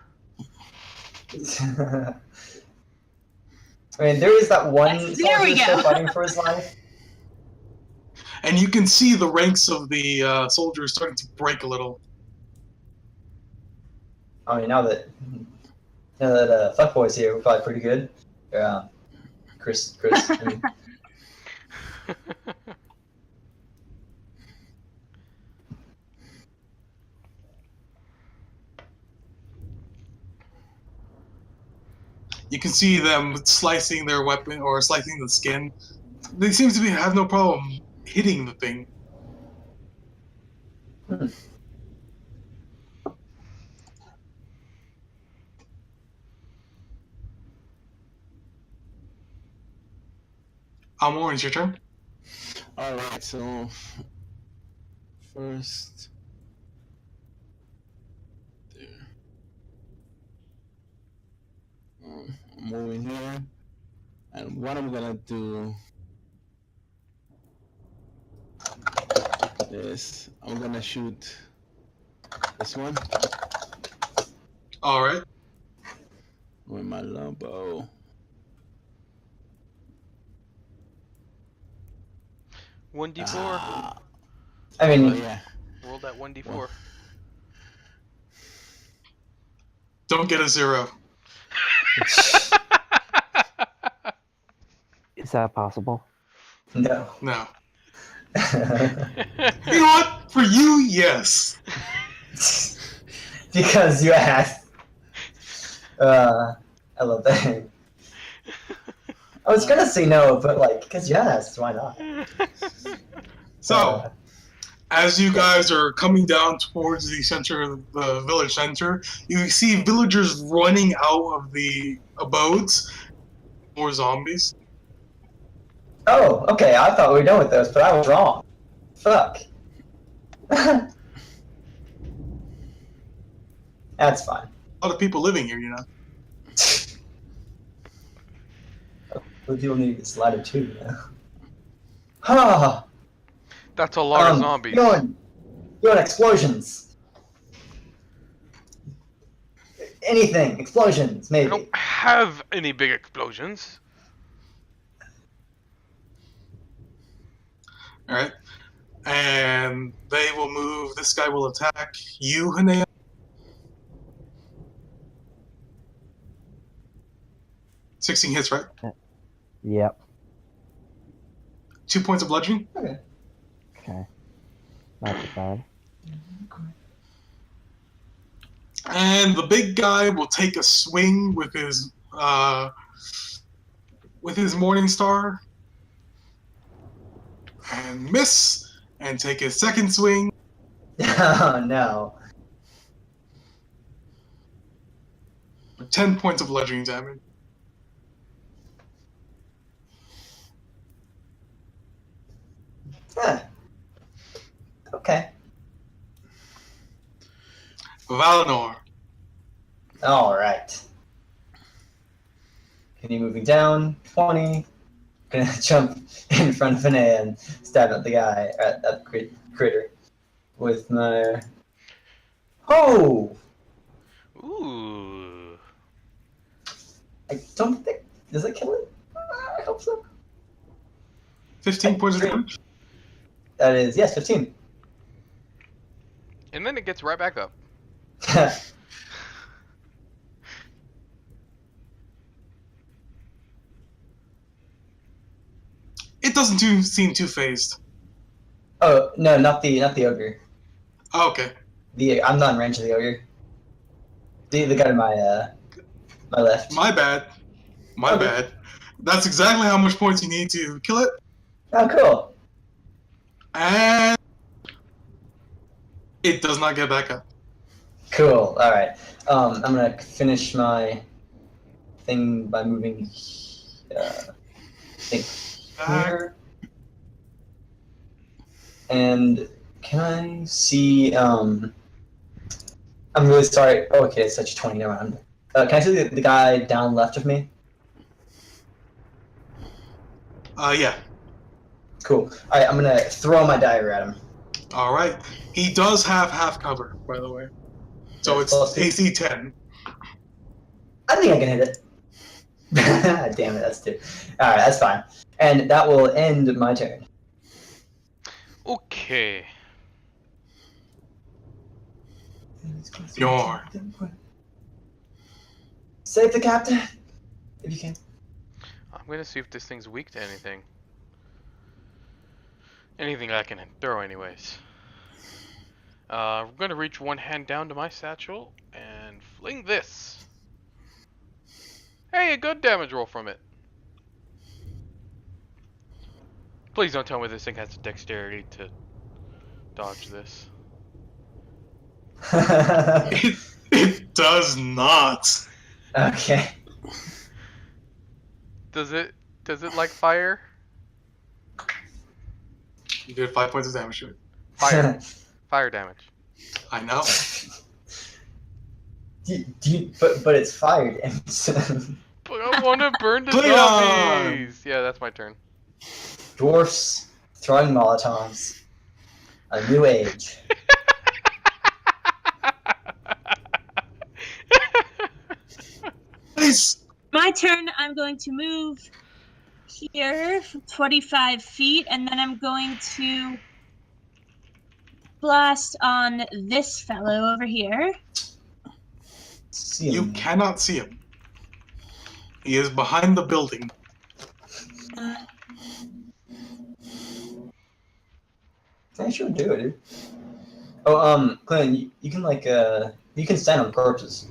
I mean, there is that one There we soldier still go. fighting for his life. And you can see the ranks of the soldiers starting to break a little. I mean, now that Fuckboy's here, we're probably pretty good. Yeah, Chris. I mean, You can see them slicing their weapon or slicing the skin. They seem to have no problem hitting the thing. Orange, your turn. Alright, so first there. I'm moving here. And what I'm gonna do is I'm gonna shoot this one All right. with my long bow. 1d4. Ah, I mean, oh, yeah. Roll that 1d4. Don't get a 0. Is that possible? no. No. You know what? For you, yes. Because you asked. I love that. I was gonna say no, but like, because you asked, why not? So, as you guys are coming down towards the center, the village center, you see villagers running out of the abodes. More zombies. Oh, okay. I thought we were done with those, but I was wrong. Fuck. That's fine. A lot of people living here, you know. But people need to get slider too, you know. Ha! That's a lot of zombies. Going explosions. Anything, explosions, I maybe. don't have any big explosions. All right, and they will move. This guy will attack you, Hanea. $16 hits, right? Yep. 2 points of bludgeoning. Okay. Okay. Not too bad. And the big guy will take a swing with his Morning Star and miss, and take his second swing. Oh no. 10 points of bludgeoning damage. Huh. Okay. Valinor. All right. Continue moving down. 20. Gonna jump in front of Anea and stab at the guy, at that critter, with my. Oh! Ooh. I don't think. Does it kill it? I hope so. 15 points of damage. That is, yes, 15. And then it gets right back up. It doesn't seem too phased. Oh no, not the ogre. Oh, okay. I'm not in range of the ogre. The guy to my left. My bad. My Okay. bad. That's exactly how much points you need to kill it. Oh, cool. And it does not get back up. Cool. All right. I'm gonna finish my thing by moving. I think here. And can I see? I'm really sorry. Oh, okay, it's such 20. Never mind. Can I see the guy down left of me? Yeah. Cool. All right, I'm gonna throw my dagger at him. All right. He does have half cover, by the way. So Yeah, it's plus two. AC 10. I think I can hit it. Damn it, that's 2. All right, that's fine. And that will end my turn. Okay. Bjorn. Save the captain, if you can. I'm gonna see if this thing's weak to anything. Anything I can throw, anyways. I'm gonna reach one hand down to my satchel and fling this. Hey, a good damage roll from it. Please don't tell me this thing has the dexterity to dodge this. It does not. Okay. Does it like fire? You did 5 points of damage to it. Fire. Fire damage. I know. But it's fired. But I want to burn the Play on! zombies! Yeah, that's my turn. Dwarfs throwing Molotovs. A new age. Nice. My turn, I'm going to move here for 25 feet, and then I'm going to blast on this fellow over here. See You him. cannot see him. He is behind the building. I sure do, dude. Oh, Glenn, you can you can stand on corpses.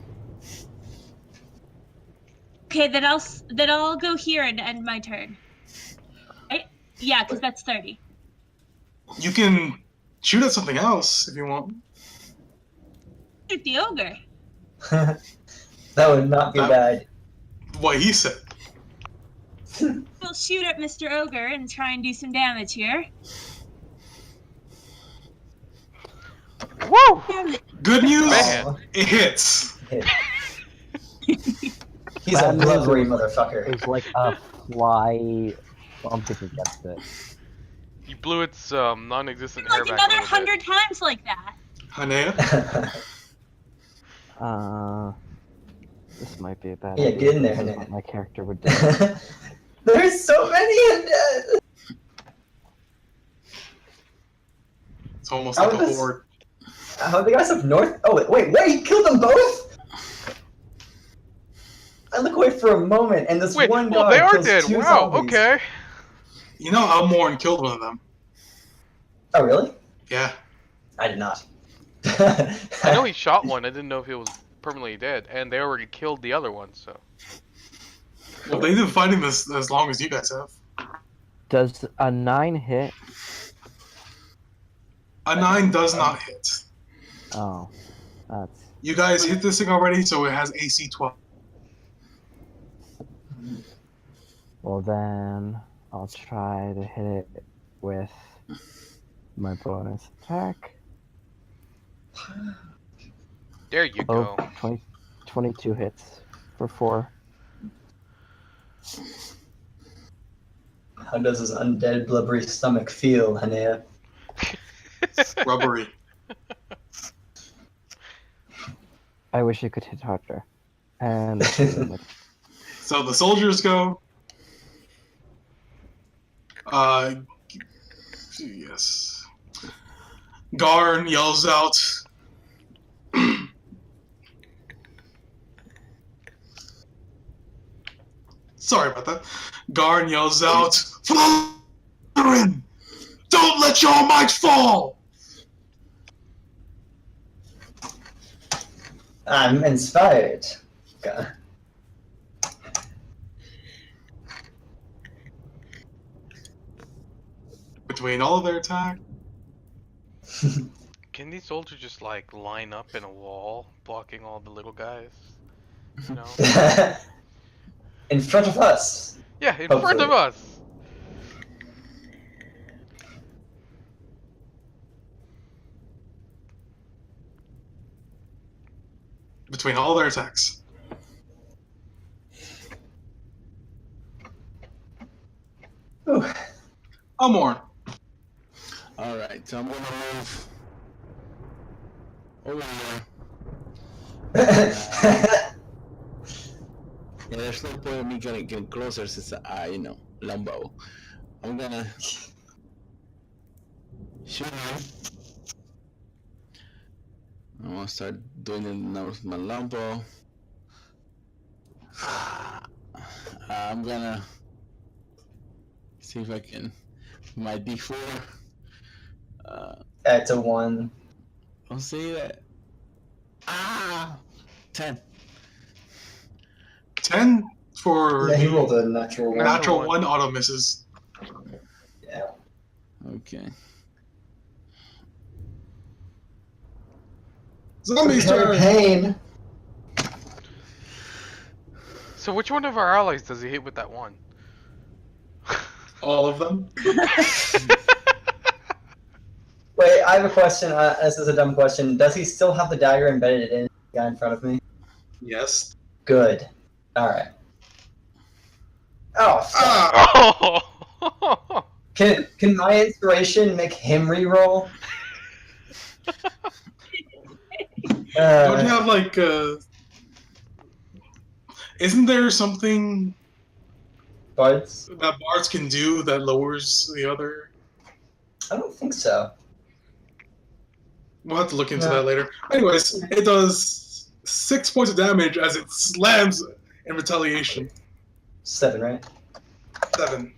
Okay, then I'll go here and end my turn. Right? Yeah, because that's 30. You can shoot at something else if you want. Shoot the ogre. That would not be bad. What he said. We'll shoot at Mr. Ogre and try and do some damage here. Woo! Damn it. Good news, Man. it hits. Hit. He's a blubbery motherfucker. It's like a fly bumping against it. You blew its non-existent hair Like back another a little bit. 100 times like that. Hanea, This might be a bad Yeah, idea. get in there, This is Hannah. what my character would do. There's so many undead. It's almost How like a does- horde. How the guys up north? Oh wait, he killed them both. I look away for a moment, and this Wait, one well, guard they are kills dead. 2 Wow, zombies. okay. You know Almorn killed one of them. Oh really? Yeah. I did not. I know he shot one. I didn't know if he was permanently dead, and they already killed the other one. So Well, they've been fighting this as long as you guys have. Does a 9 hit? A 9 does not hit. Oh, that's You guys hit this thing already, so it has AC 12. well. Then I'll try to hit it with my bonus attack. there you Oh, go. 22 hits for 4. How does his undead blubbery stomach feel, Hanea? Rubbery. I wish I could hit harder. And So the soldiers go. Yes. Garn yells out. Sorry about that. Garn yells out, "Fallen! Don't let your might fall!" I'm inspired. Okay. Between all of their attack, Can these soldiers just like line up in a wall, blocking all the little guys? You know? In front of us. Yeah, in front Hopefully. of us. between all their attacks. Ooh. Almorn. Alright, so I'm gonna move over here. Yeah, there's no point in me getting closer since you know, Lambo. I'm gonna shoot him. I'm gonna start doing it now with my Lambo. I'm gonna see if I can my D4. That's a 1. I'll see that. 10. 10 for Yeah, he rolled a natural 1. natural one. 1 auto misses. Yeah. Okay. Zombie's turn. Pain. So which one of our allies does he hit with that one? All of them. Wait, I have a question. This is a dumb question. Does he still have the dagger embedded in the guy in front of me? Yes. Good. Alright. Oh, fuck. Ah! Oh! Can my inspiration make him reroll? Don't you have like isn't there something Bards? that bards can do that lowers the other? I don't think so. We'll have to look into No. that later. Anyways, it does 6 points of damage as it slams in retaliation. 7, right? 7.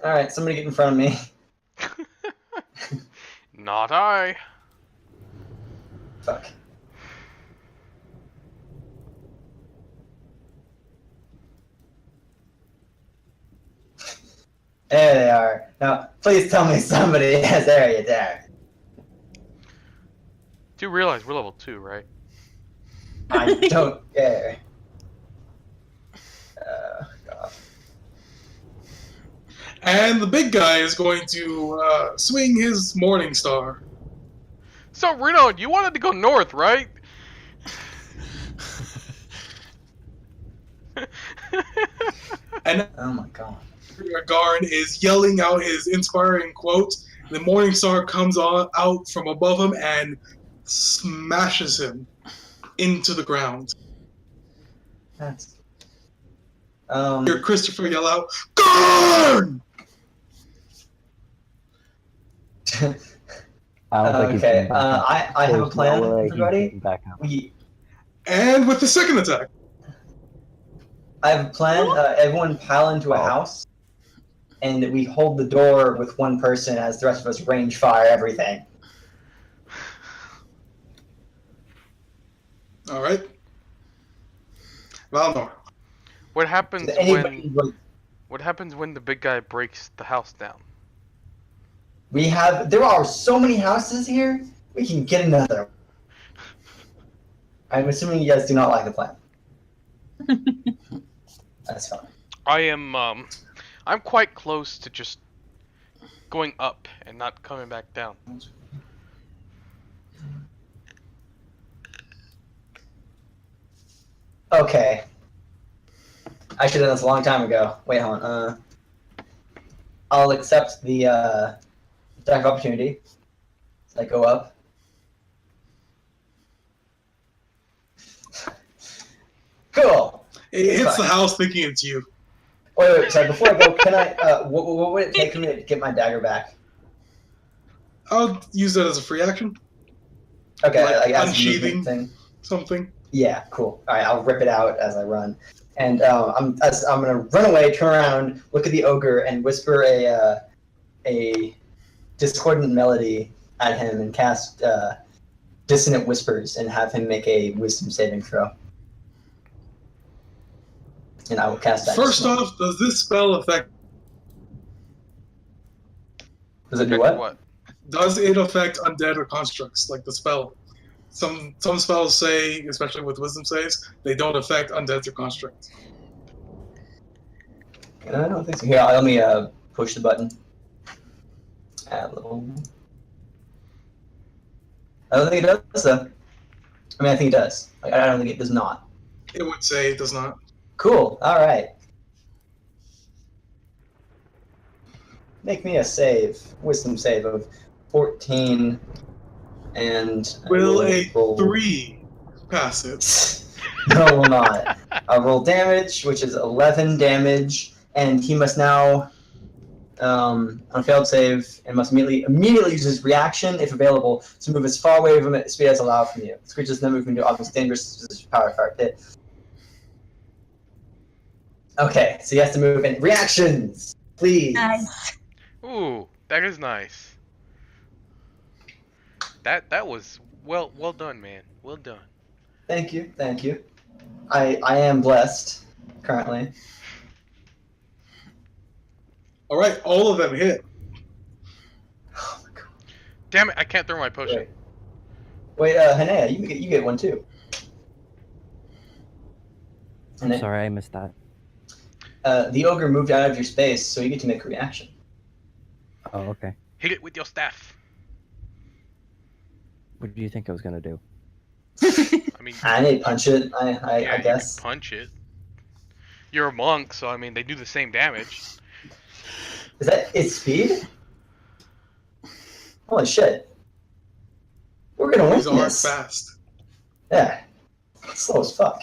Alright, somebody get in front of me. Not I. Fuck. There they are. Now, please tell me somebody has area there. Do realize we're level 2, right? I don't care. God. And the big guy is going to swing his Morning Star. So Reno, you wanted to go north, right? And Oh my god. Garn is yelling out his inspiring quote. The Morning Star comes out from above him and smashes him into the ground. That's Hear Christopher yell out, "Guard!" I don't think he's okay. getting back up. I have a There's plan, no way he's everybody. getting back up. And with the second attack. I have a plan. Everyone pile into a house, and we hold the door with one person as the rest of us range fire everything. All right. Valnor. What happens Anybody, What happens when the big guy breaks the house down? there are so many houses here, we can get another. I'm assuming you guys do not like the plan. That's fine. I'm quite close to just going up and not coming back down. Okay. I should have done this a long time ago. Wait, hold on. I'll accept the attack of opportunity. So I go up. Cool. It hits fine. the house thinking it's you. Wait, sorry, before I go, can I, what would it take for me to get my dagger back? I'll use that as a free action. Okay, Like as a unsheathing movement thing. something. Yeah, cool. All right, I'll rip it out as I run, and I'm gonna run away, turn around, look at the ogre, and whisper a discordant melody at him, and cast dissonant whispers, and have him make a wisdom saving throw. And I will cast that. First off, does this spell affect? Does it do what? Does it affect undead or constructs like the spell? Some spells say, especially with wisdom saves, they don't affect undead or constructs. I don't think so. Here, let me push the button. Add a little. I don't think it does, though. I mean, I think it does. Like, I don't think it does not. It would say it does not. Cool. All right. Make me a save, wisdom save of 14, and Will I a roll... 3 pass it? No, it will not. I'll roll damage, which is 11 damage, and he must now, on a failed save, and must immediately use his reaction, if available, to move as far away from it speed as allowed from you. This creature does not move into obvious dangerous power pit. Okay, so you have to move in reactions, please. Nice. Ooh, that is nice. That was well done, man. Well done. Thank you. I am blessed currently. All right, all of them hit. Oh my god. Damn it! I can't throw my potion. Wait, Hanea, you get one too. I'm Hanea. sorry, I missed that. The ogre moved out of your space, so you get to make a reaction. Oh, okay. Hit it with your staff. What do you think I was gonna do? I mean, I need to punch it. yeah, I you guess. can punch it. You're a monk, so I mean, they do the same damage. Is that its speed? Holy shit! We're gonna win These are this. fast. Yeah, it's slow as fuck.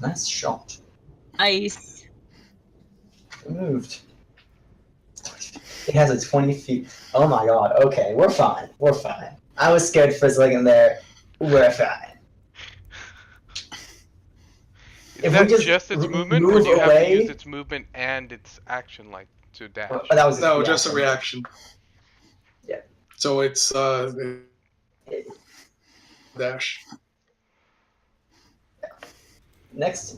Nice shot. Nice. It moved. It has a 20 feet. Oh my god. Okay, we're fine. I was scared for a second there. We're fine. Is If that we just just its movement, or move do you have to away- use its movement and its action, like to dash? That was No, just a reaction. Yeah. So it's dash. Next.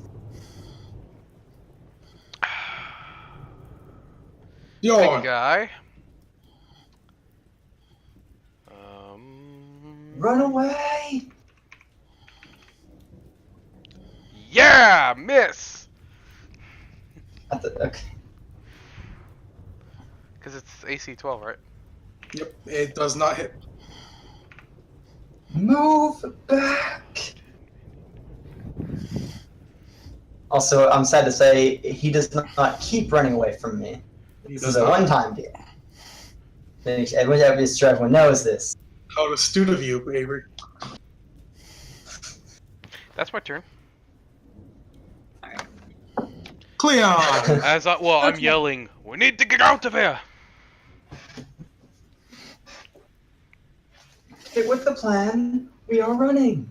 Big Yawn. guy. Run away! Yeah, miss. Okay. Because it's AC 12, right? Yep, it does not hit. Move back! Also, I'm sad to say, he does not keep running away from me. He This does is a not. one-time deal. Everyone knows this. How astute of you, Avery. That's my turn. Cleon! I'm Okay. yelling, we need to get out of here! Stick with the plan. We are running.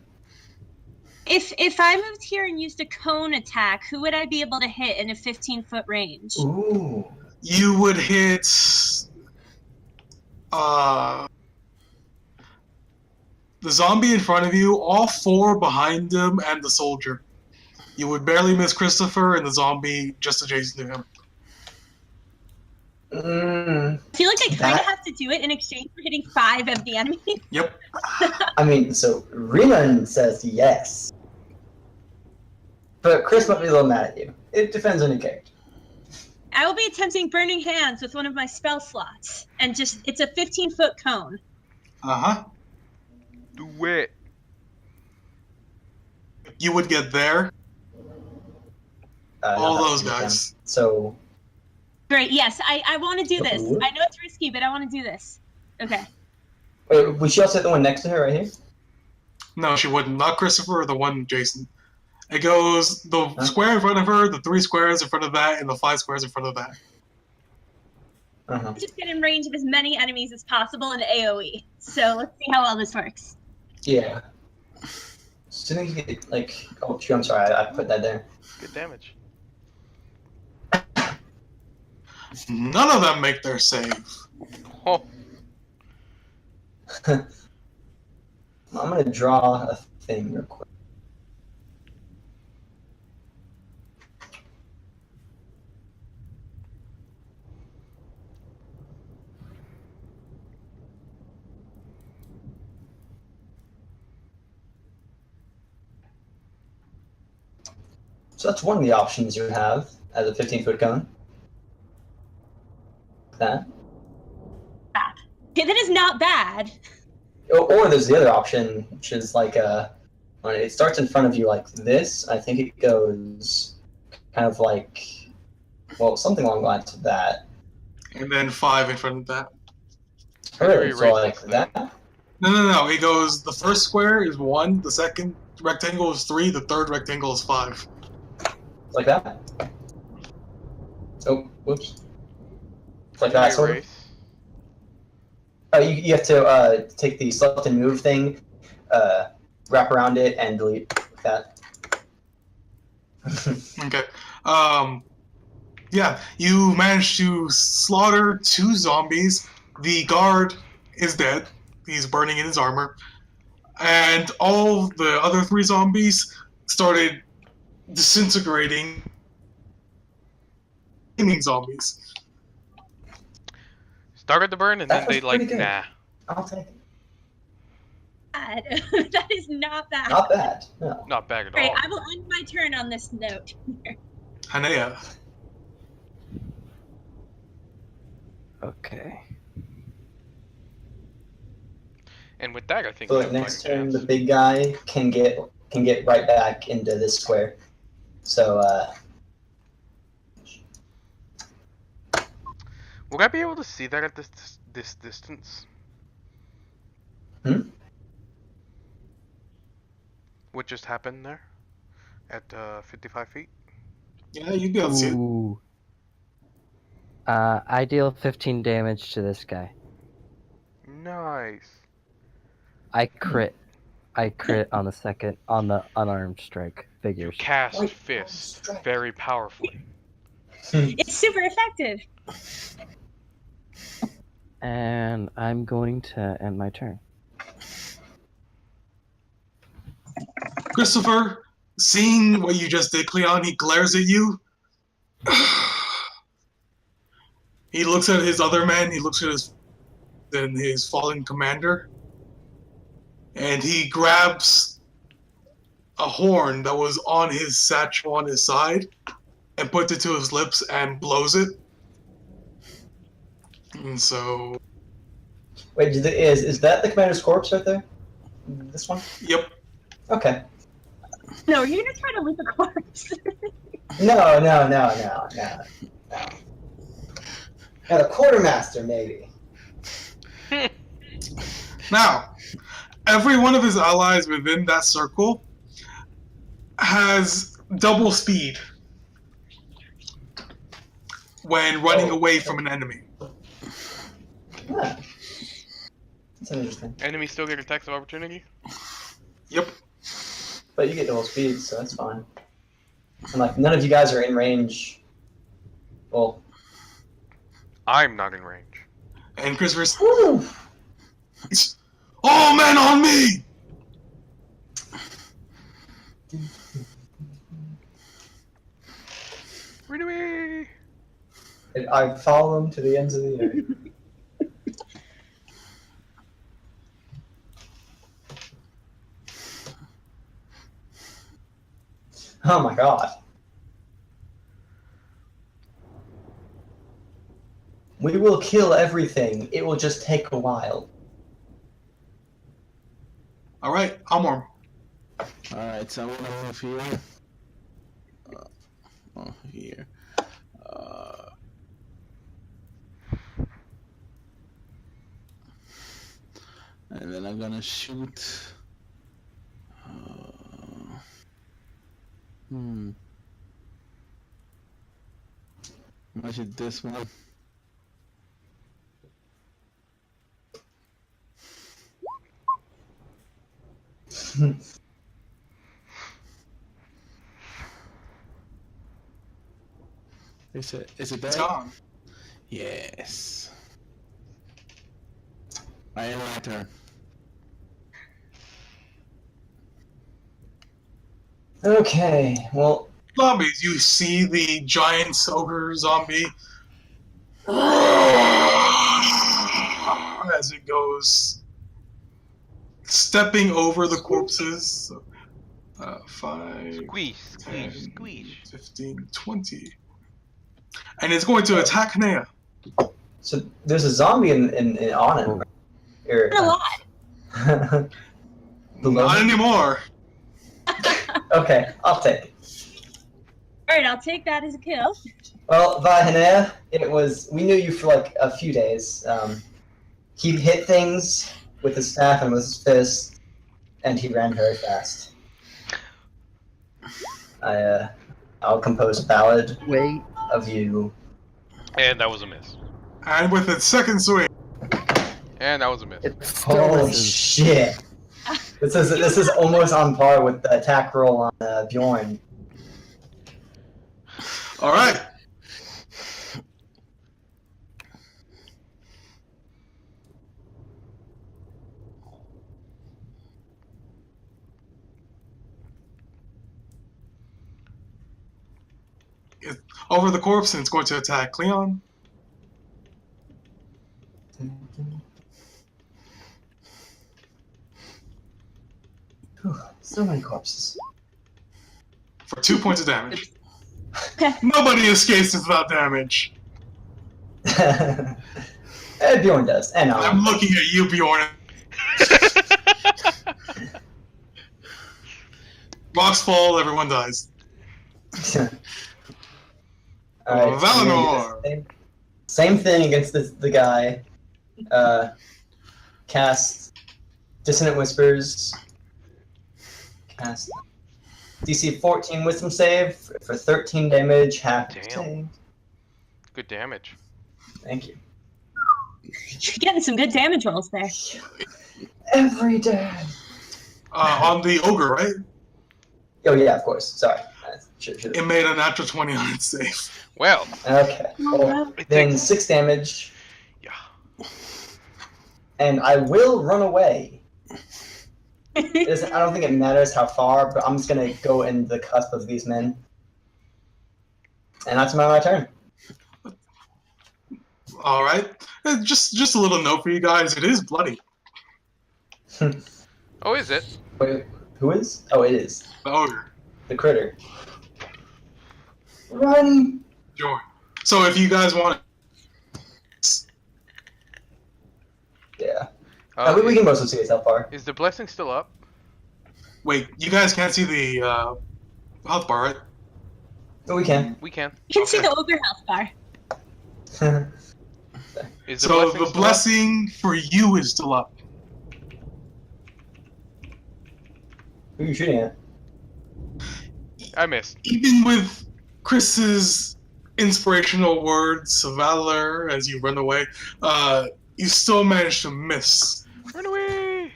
If I moved here and used a cone attack, who would I be able to hit in a 15-foot range? Ooh. You would hit... the zombie in front of you, all 4 behind him, and the soldier. You would barely miss Christopher and the zombie just adjacent to him. I feel like I kind of have to do it in exchange for hitting 5 of the enemy. Yep. I mean, so Riemann says yes. But Chris might be a little mad at you. It depends on your character. I will be attempting Burning Hands with one of my spell slots. And it's a 15-foot cone. Uh-huh. Do it. You would get there. All those guys. So, Great, yes, I want to do this. Ooh. I know it's risky, but I want to do this. Okay. wait, would she also hit the one next to her right here? No, she wouldn't. Not Christopher or the one Jason. It goes the square in front of her, the 3 squares in front of that, and the 5 squares in front of that. Uh-huh. Just get in range of as many enemies as possible in AoE. So let's see how well this works. Yeah. So then you get, like... Oh, shoot, I'm sorry. I put that there. Good damage. None of them make their save. Oh, I'm going to draw a thing real quick. So that's one of the options you have as a 15-foot cone. That. Okay, that is not bad. Or there's the other option, which is like when it starts in front of you like this. I think it goes kind of like, well, something along the lines of that. And then 5 in front of that. Really? So Right, like that's that? No. It goes, the first square is 1, the second rectangle is 3, the third rectangle is 5. Like that? Oh, whoops. Like that, sort of? erase. You have to take the select and move thing, wrap around it, and delete that. Okay. Yeah, you managed to slaughter 2 zombies. The guard is dead. He's burning in his armor. And all the other 3 zombies started disintegrating. Flaming zombies. Started to burn and That then they was pretty like, good. nah. I'll take it. Bad. That is not bad. Not bad. No. Not bad at Great, all. I will end my turn on this note. Hanea. Okay. And with that, I think So we like have next fighting turn, chance. the big guy can get right back into this square. So Would I be able to see that at this distance? Hmm? What just happened there? At 55 feet? Yeah, you'd be able to see it. Ooh. I deal 15 damage to this guy. Nice. I crit on the second on the unarmed strike You figures. cast Wait, Fist strike. very powerfully. It's super effective. And I'm going to end my turn. Christopher, seeing what you just did, Cleon, he glares at you. He looks at his other men, he looks at his fallen commander, and he grabs a horn that was on his satchel on his side and puts it to his lips and blows it. And so, wait, is that the commander's corpse right there? This one? yep. Okay. No, you're gonna try to loot the corpse. No. Now the quartermaster, maybe. Now, every one of his allies within that circle has double speed. when running away from an enemy. Yeah. That's interesting. Enemies still get attacks of opportunity? Yep. But you get double speed, so that's fine. And like none of you guys are in range. Well, I'm not in range. And Christopher's, whew, all men on me! Run away! I follow them to the ends of the earth. Oh my god. We will kill everything. It will just take a while. Alright, I'm armed. Alright, so I'm gonna move here. Here. And then I'm gonna shoot. I'm gonna shoot this one. Is it It's dead? gone. Yes. I am my turn. Okay, well, Zombies, you see the giant ogre zombie as it goes, stepping over the corpses. 5, Squeeze, 10, squeeze, squeeze. 15, 20. And it's going to attack Nea. so there's a zombie on it. Oh. Or, Not a lot. Below Not me? anymore. Okay, I'll take it. Alright, I'll take that as a kill. Well, Vahanea, we knew you for like a few days. He hit things with his staff and with his fist, and he ran very fast. I'll compose a ballad Wait. of you. And that was a miss. And with its second swing, And that was a miss. It still Holy misses. shit! This is almost on par with the attack roll on Bjorn. alright. Over the corpse, and it's going to attack Cleon. Whew, so many corpses. For 2 points of damage. Okay. Nobody escapes without damage. Bjorn does, and I'm looking at you, Bjorn. Rocks fall, everyone dies. Alright, so we're gonna do the same thing against the guy. Cast Dissonant Whispers. Cast DC 14 Wisdom save for 13 damage, half Damn. save. Good damage. Thank you. You're getting some good damage rolls there. Every day. On the ogre, right? Oh yeah, of course. Sorry. Sure. It made a natural 20 on its save. Well, Okay. Oh, Well, no. it then takes... 6 damage, Yeah. and I will run away. I don't think it matters how far, but I'm just gonna go in the cusp of these men. And that's my turn. Alright. Just a little note for you guys. It is bloody. Oh, is it? Wait, who is? Oh, it is. The ogre. The critter. Run! Join. So if you guys want Yeah. Uh, We can mostly see it how far. Is the blessing still up? wait, you guys can't see the health bar, right? But we can. We can. You can see Okay. the ogre health bar. Is the So blessing the still blessing for you is still up. Who are you shooting at? up? I missed. Even with Chris's inspirational words of valor as you run away, you still manage to miss. Run away!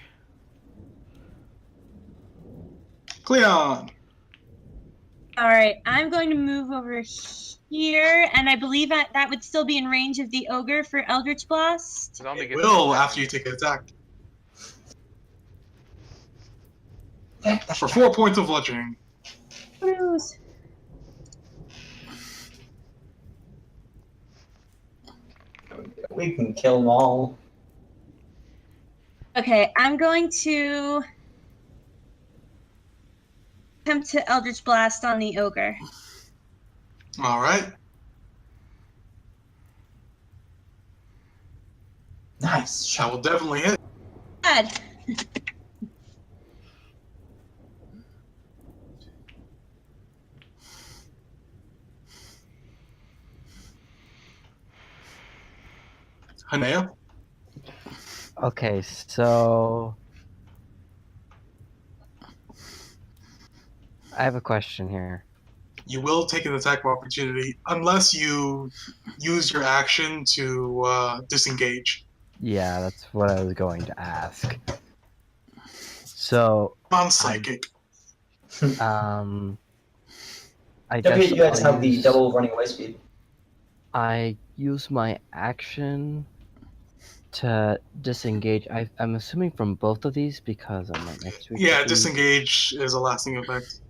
Cleon! All right, I'm going to move over here, and I believe that would still be in range of the ogre for Eldritch Blast. Zombie It gets will attacked. after you take an attack. For 4 points of bludgeoning. Bruce. We can kill them all. Okay, I'm going to attempt to Eldritch Blast on the ogre. Alright. Nice That shot. will definitely hit. Good. Hanea? Okay, so I have a question here. You will take an attack of opportunity unless you use your action to disengage. Yeah, that's what I was going to ask. So, I'm psychic. I Don't you guys I'll have the use- double running away speed? I use my action to disengage. I'm assuming from both of these because I'm right next to each Yeah, of these. disengage is a lasting effect.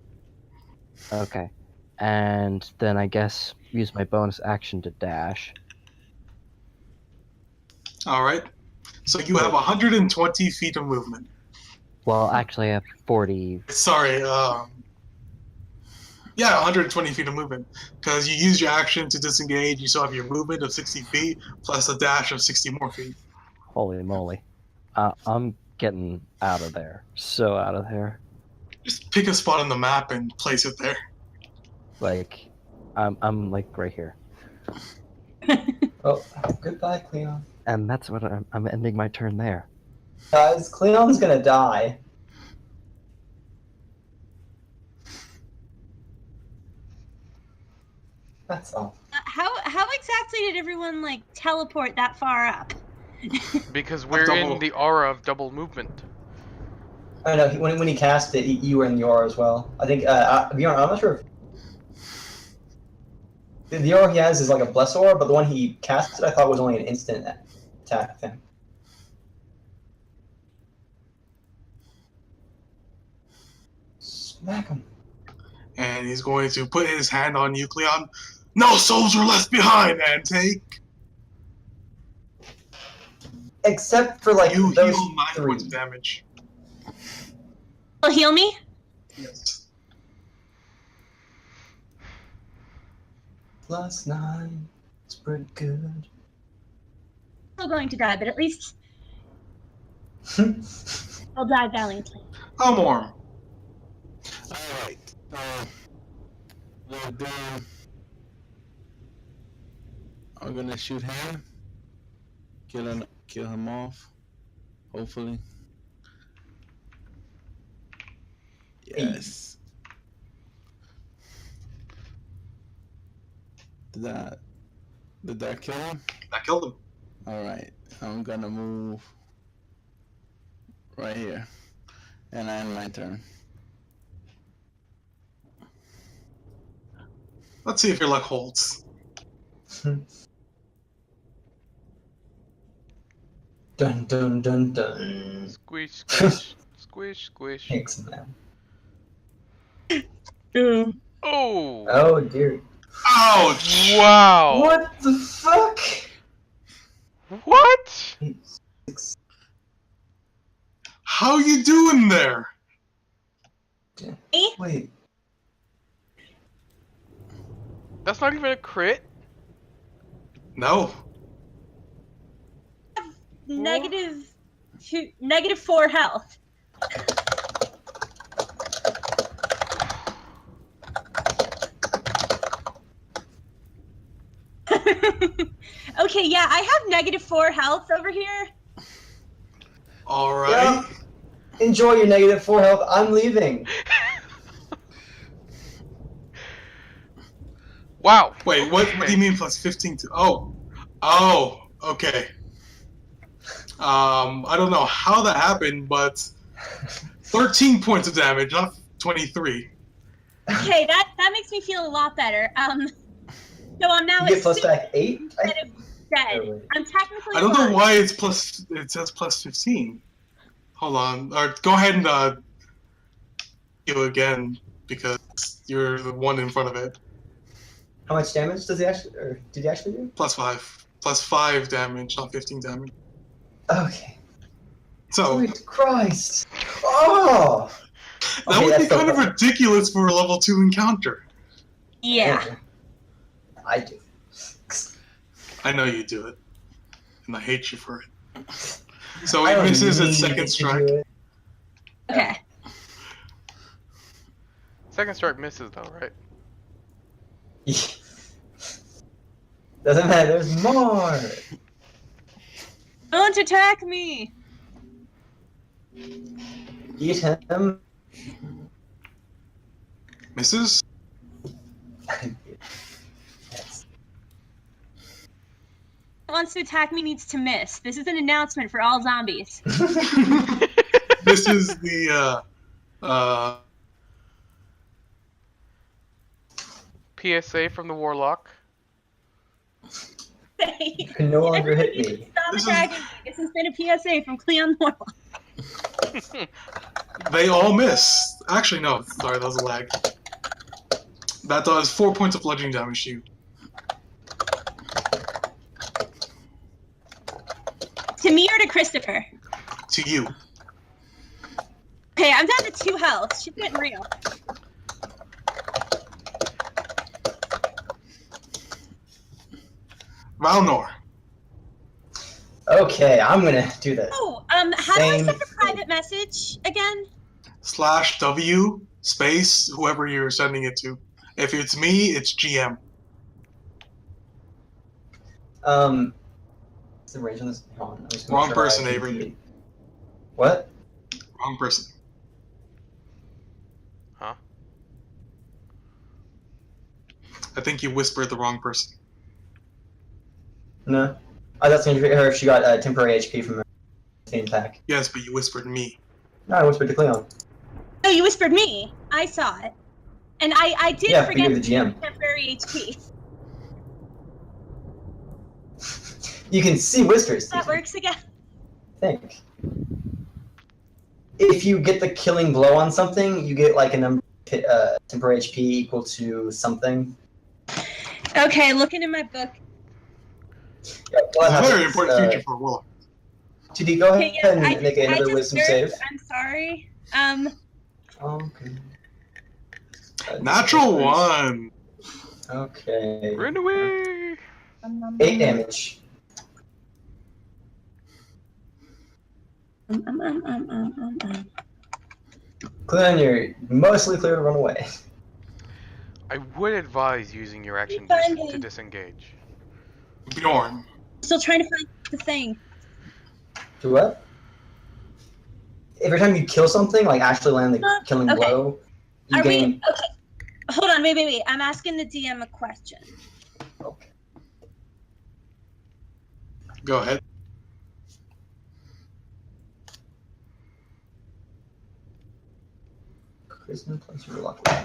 Okay. And then I guess use my bonus action to dash. Alright. So you have 120 feet of movement. Well, actually I have 40. Sorry, yeah, 120 feet of movement. Because you use your action to disengage, you still have your movement of 60 feet, plus a dash of 60 more feet. Holy moly. I'm getting out of there. So out of there. Just pick a spot on the map and place it there. Like, I'm like right here. Oh, goodbye, Cleon. And that's what I'm ending my turn there. Guys, Cleon's gonna die. That's all. How exactly did everyone like teleport that far up? Because we're double. in the aura of double movement. I know when he cast it, you were in the aura as well. I think Bjorn, I'm not sure if the aura he has is like a bless aura, but the one he casted I thought was only an instant attack thing. Smack him. And he's going to put his hand on you, Cleon. No souls are left behind, and take. Except for like You those heal 9 three. points of damage. Will heal me? Yes. Plus 9. It's pretty good. Still going to die, but at least I'll die valiantly. Elmore. Alright. We're doing. I'm gonna shoot him. Kill him off. Hopefully. Yes. Did that kill him? That killed him. Alright. I'm gonna move right here. And I end my turn. Let's see if your luck holds. Dun dun dun dun. Squish, squish, squish, squish. Thanks, man. Oh! Oh dear. Ouch! Wow! What the fuck? What? 8, 6, How you doing there? wait. That's not even a crit. No. -4 health. Okay, yeah, I have -4 health over here. Alright. Yeah. Enjoy your -4 health. I'm leaving. Wow. Wait, what do you mean plus 15 to... Oh, okay. I don't know how that happened, but 13 points of damage, not 23. Okay, that makes me feel a lot better. So I'm now You get plus asleep back 8? instead of dead. Oh, wait. I'm technically I don't know alive. why it says plus 15. Hold on. Or go ahead and you again, because you're the one in front of it. How much damage does he actually, or did he actually do? Plus 5. Plus 5 damage, not 15 damage. Okay. So, Sweet Christ! Oh! that Okay, would that's be kind so of funny. ridiculous for a level 2 encounter. Yeah. I do. I know you do it. And I hate you for it. So I it don't misses its need second to strike. do it. Okay. Second strike misses though, right? Doesn't matter, there's more! Don't attack me! Eat him. Misses? Yes. Who wants to attack me needs to miss. This is an announcement for all zombies. This is the PSA from the Warlock. You can no longer hit me. Stop This is- attacking me. This has been a PSA from Cleon Warlock. they all miss. Actually, no. Sorry, that was a lag. That does 4 points of bludgeoning damage to you. To me or to Christopher? To you. Okay, I'm down to 2 health. She's getting real. Valnor. Okay, I'm gonna do this. Oh, how do I Same send a thing. private message again? /W space whoever you're sending it to. If it's me, it's GM. What's the range on this? Hold on, I'm just Wrong make person, I can Avery. see. What? Wrong person. Huh? I think you whispered the wrong person. No. I was asking her if she got temporary HP from her same attack. Yes, but you whispered me. No, I whispered to Cleon. Oh, you whispered me. I saw it. And I did Yeah, but forget you're the GM. temporary HP. You can see whispers. That works again. I think. If you get the killing blow on something, you get like a number temporary HP equal to something. Okay, looking in my book. Yeah, well, that It's a very happens, important feature for a Warlock. 2D, go Okay, ahead yeah, and make another wisdom save. I'm sorry. Okay. Natural 1. Okay. Run away! 8 damage. Cleon, you're mostly clear to run away. I would advise using your action Fine. to disengage. Bjorn. Still trying to find the thing. Do what? Every time you kill something, like actually land the killing Okay. blow, you Are we gain. okay? Hold on, wait. I'm asking the DM a question. Okay. Go ahead. Charisma plus your luck. I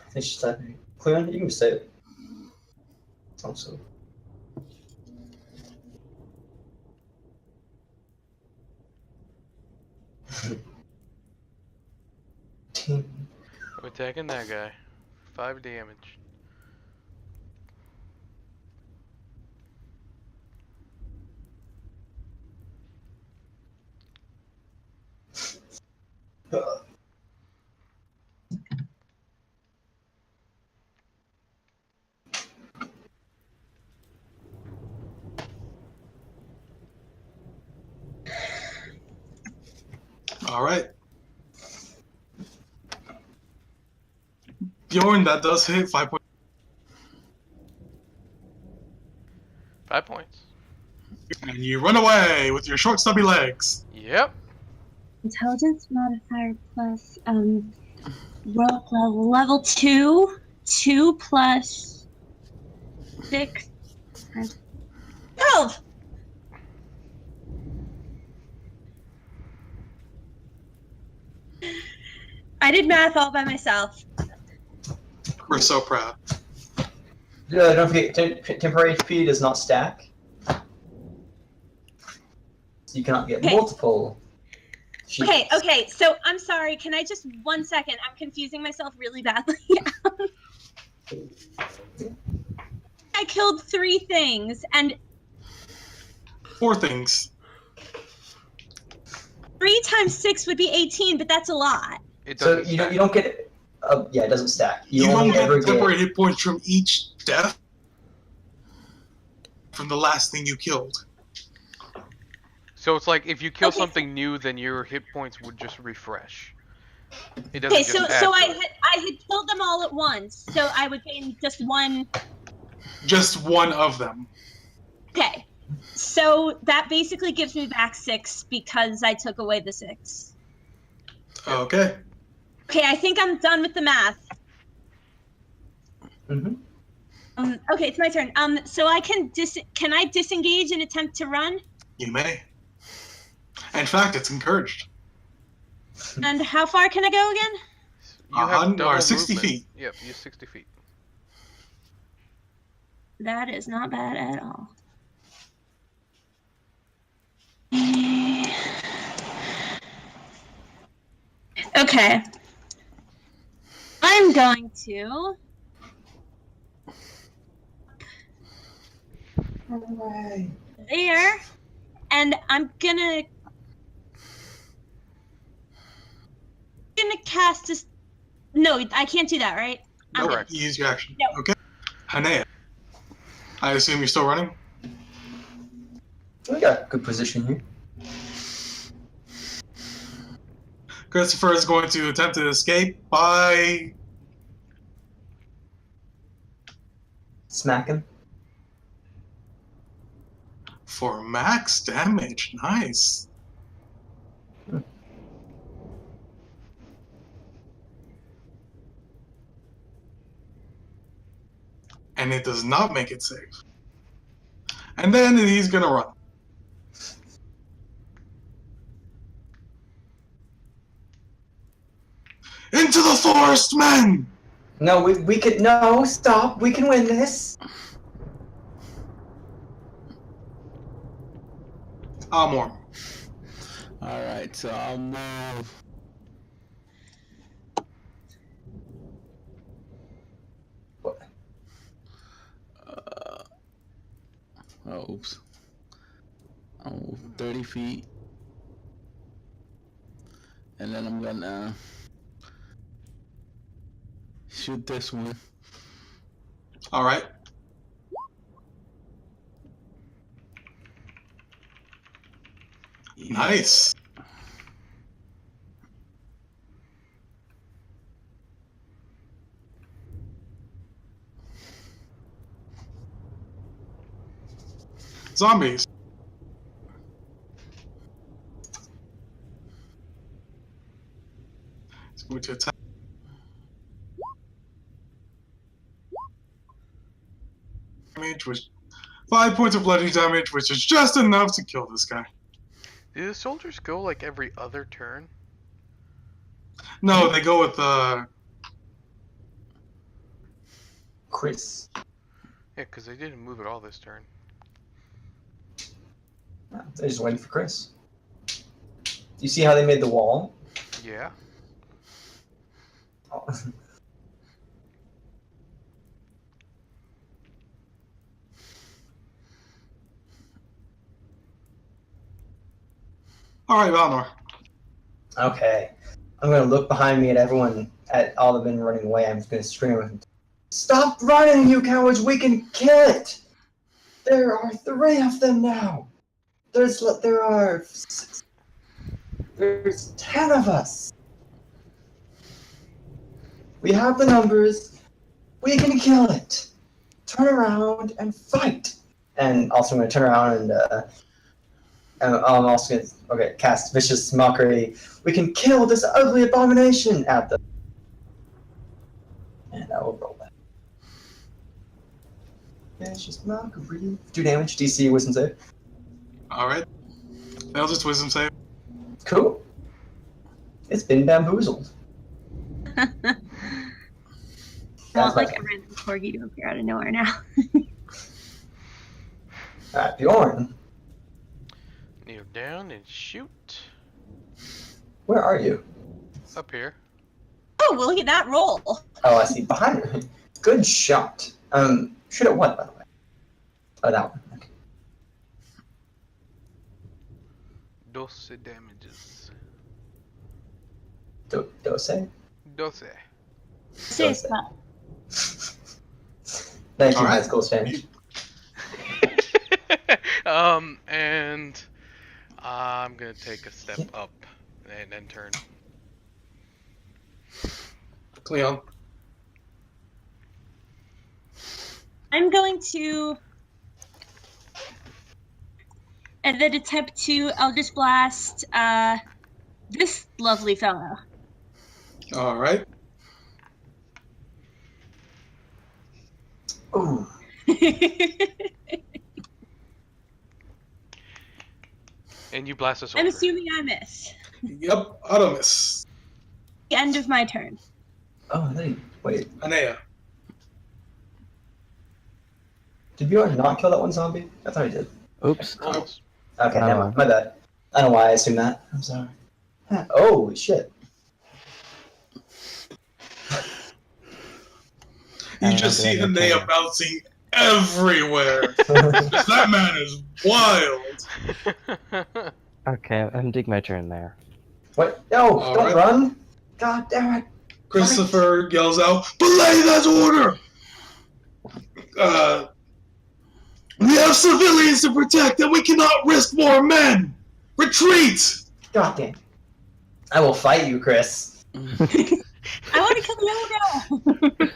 think she's typing. Cleon, you can just say it. Sounds so. Team. We're attacking that guy. 5 damage. All right. Bjorn, that does hit 5 points. 5 points. And you run away with your short, stubby legs. Yep. Intelligence modifier plus Level 2. 2 plus 6 times 12. I did math all by myself. We're so proud. Don't forget, temporary HP does not stack. So you cannot get Okay. multiple sheets. Okay, so I'm sorry, can I just 1 second? I'm confusing myself really badly. I killed 3 things, and 4 things. 3 times 6 would be 18, but that's a lot. It So doesn't you stack. don't get. Yeah, it doesn't stack. You don't only get ever temporary hit points from each death from the last thing you killed. So it's like if you kill Okay. something new, then your hit points would just refresh. It doesn't Okay, just so add so to I it. had killed them all at once, so I would gain just 1. Just one of them. Okay, so that basically gives me back 6 because I took away the 6. Okay. Okay, I think I'm done with the math. Mm-hmm. Okay, it's my turn. So I can I disengage and attempt to run? You may. In fact, it's encouraged. And how far can I go again? You have double 60 movement. feet. Yep, use 60 feet. That is not bad at all. Okay. I'm going to there, and I'm gonna cast this. No, I can't do that, right? Nope, Correct. you use your action. No. Okay. Hanea. I assume you're still running? We got good position here. Christopher is going to attempt to escape by Smacking. for max damage. Nice. And it does not make it safe. And then he's gonna run. Into the forest, men! No, we can. No, stop. We can win this. More. Alright, so I'll move. What? Oops. I'll move 30 feet. And then I'm gonna shoot this one. Alright. Nice. Zombies. It's going to attack. Damage was 5 points of bludgeoning damage, which is just enough to kill this guy. Do the soldiers go like every other turn? No, they go with Chris. Yeah, because they didn't move at all this turn. They're just waiting for Chris. Do you see how they made the wall? Yeah. Oh. Alright, Valnor. Okay. I'm gonna look behind me at everyone, at all the men running away. I'm just gonna scream at them. Stop running, you cowards! We can kill it! There are 3 of them now! There's 10 of us! We have the numbers. We can kill it! Turn around and fight! And also I'm gonna turn around and I'm also gonna cast Vicious Mockery. We can kill this ugly abomination at them. And I will roll that. Yeah, it's just Marguerite. 2 damage, DC, wisdom save. Alright. Fails its wisdom save. Cool. It's been bamboozled. I That's want like my- a random corgi to appear out of nowhere now. Alright, Bjorn. Kneel down and shoot. Where are you? Up here. Oh, well, look at that roll. Oh, I see. Behind her. Good shot. Shoot at what, by the way? Oh, that one. Okay. 12 damages. Dose? 12. Says that. Thank you, All right. high school Spanish. And I'm gonna take a step up and then turn. Cleon. I'm going to and then attempt to Eldritch Blast this lovely fellow. Alright. Ooh. And you blast us I'm over. assuming I miss. Yep, auto miss. The end of my turn. Oh, wait. Anea. Did Bjorn not kill that one zombie? I thought he did. Oops. Almost. Okay, No. never mind. My bad. I don't know why I assumed that. I'm sorry. Oh, shit. You just see Anea bouncing everywhere. That man is wild. Okay, I'm taking my turn there. What? No, All don't right. run. God damn it. Christopher yells out, "Belay that order! We have civilians to protect and we cannot risk more men! Retreat!" God damn. I will fight you, Chris. I want to kill the Yoda.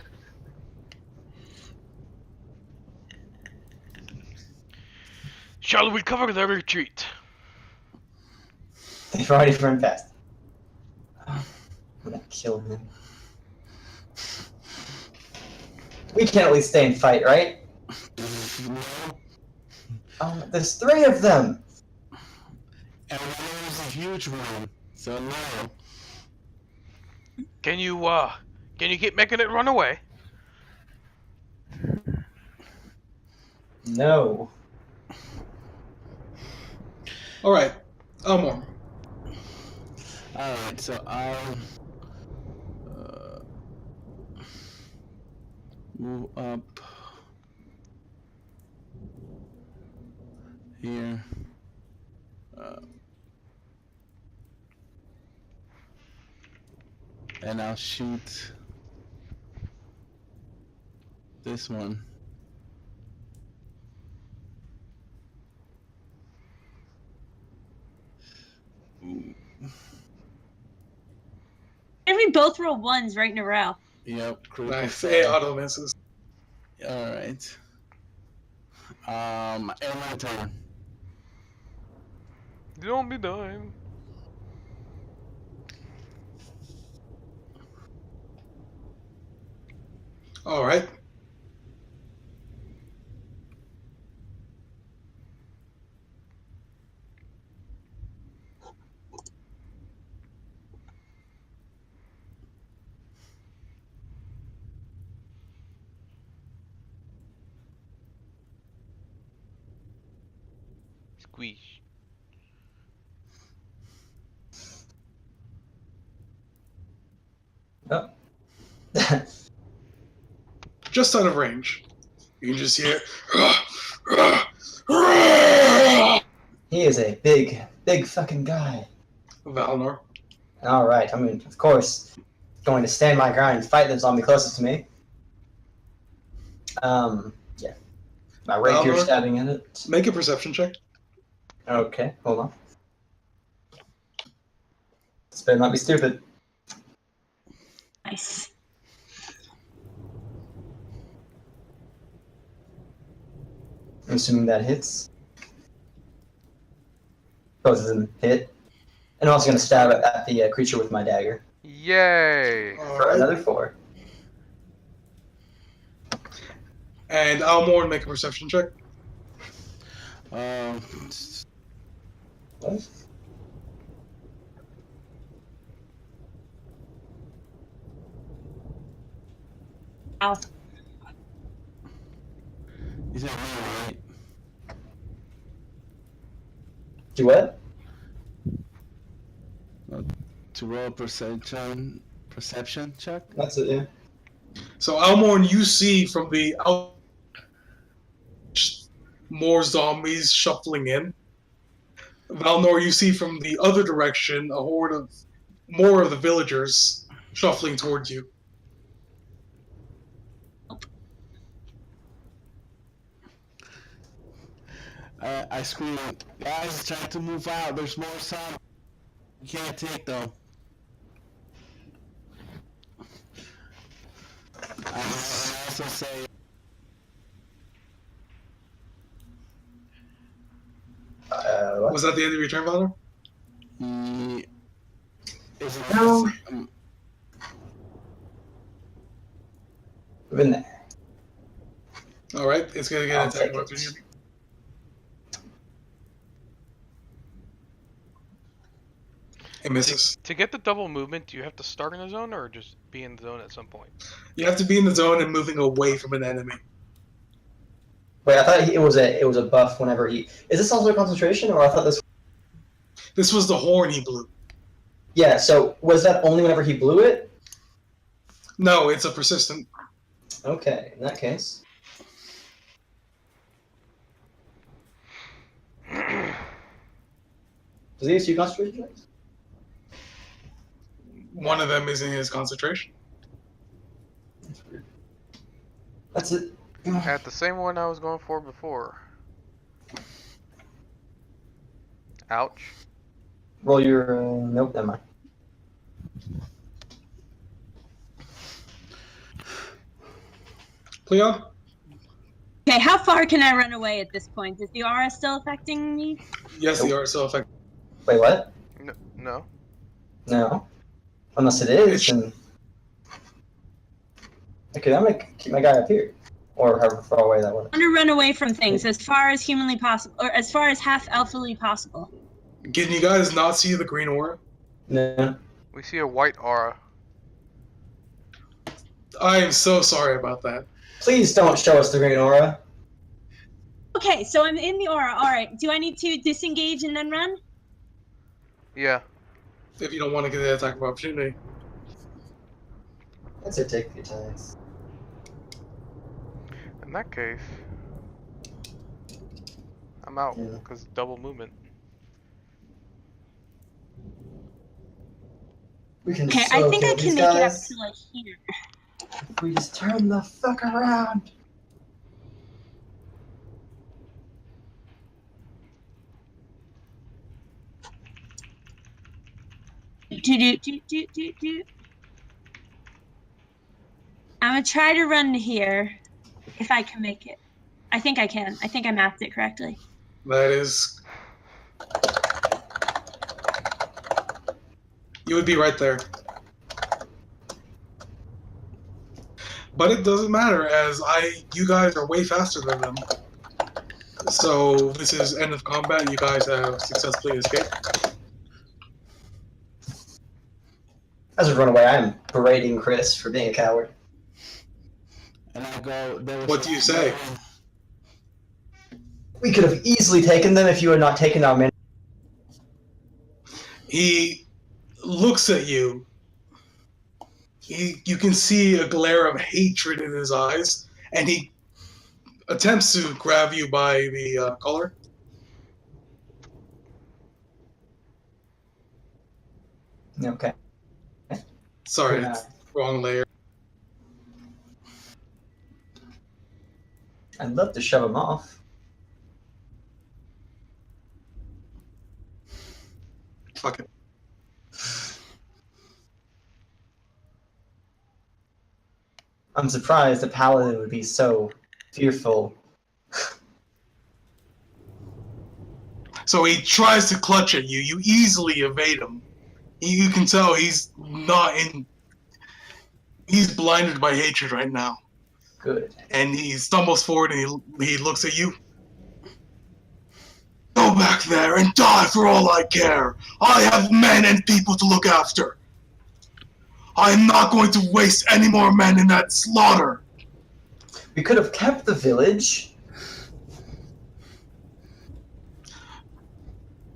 Shall we cover the retreat? They've already run past. I'm gonna kill him. We can at least stay and fight, right? There's 3 of them. And one was a huge one, so no. Can you keep making it run away? No. Alright, Elmore. Alright, so I'll move up here. And I'll shoot this one. Ooh. And we both roll 1s right in a row. Yep, critical Nice. fail. Auto misses. Alright. And my turn. Don't be dying. Alright. Squeeze. Oh. Just out of range. You can just hear. He is a big fucking guy. Valnor. Alright, I mean, of course, going to stand my ground and fight the zombie closest to me. Yeah. My rapier Valor? stabbing at it. Make a perception check. Okay, hold on. This better not be stupid. Nice. I'm assuming that hits. Both of them hit. And I'm also going to stab at the creature with my dagger Yay! for Alright. another 4. And Almorn, make a perception check. What? Ow. He's not me, right? Do what? To roll a perception check. That's it, yeah. So Almorn, you see from the out more zombies shuffling in. Valnor, you see from the other direction a horde of more of the villagers shuffling towards you. I scream, guys, try to move out. There's more zombies. You can't take them. I also say, What? Was that the end of your turn, Valnor? is it No. We've been there. All right, it's gonna get an I'll attack take of it. opportunity. It misses. To get the double movement, do you have to start in a zone or just be in the zone at some point? You have to be in the zone and moving away from an enemy. Wait, I thought it was a buff whenever he. Is this also a concentration, or I thought this? This was the horn he blew. Yeah. So was that only whenever he blew it? No, it's a persistent. Okay, in that case. Does he have 2 concentration checks? One of them is in his concentration. That's weird. That's it. At the same one I was going for before. Ouch. Roll your. Nope, never mind. Cleo? Okay, how far can I run away at this point? Is the aura still affecting me? Yes, they are so effective. Wait, what? No. No. Unless it is, It's- then. Okay, I'm gonna keep my guy up here. Or however far away that was. I want to run away from things as far as humanly possible, or as far as half elfily possible. Can you guys not see the green aura? No. We see a white aura. I am so sorry about that. Please don't show us the green aura. Okay, so I'm in the aura. All right. Do I need to disengage and then run? Yeah. If you don't want to get the attack of opportunity. I'd say take the attacks. In that case, I'm out Yeah. because double movement. We can Okay, so I think I kill can these make it up guys to like here. if we just turn the fuck around. Do. I'm gonna try to run to here, if I can make it. I think I can. I think I mapped it correctly. That is. You would be right there. But it doesn't matter, as you guys are way faster than them. So this is end of combat. You guys have successfully escaped. As we run away, I'm berating Chris for being a coward. and I go, there was What do you say? We could have easily taken them if you had not taken our men. He looks at you. You can see a glare of hatred in his eyes, and he attempts to grab you by the collar. Okay. Sorry, Yeah. it's wrong layer. I'd love to shove him off. Fuck it. I'm surprised a paladin would be so fearful. So he tries to clutch at you. You easily evade him. You can tell he's not in. He's blinded by hatred right now. Good. And he stumbles forward and he looks at you. Go back there and die for all I care. I have men and people to look after. I am not going to waste any more men in that slaughter. We could have kept the village.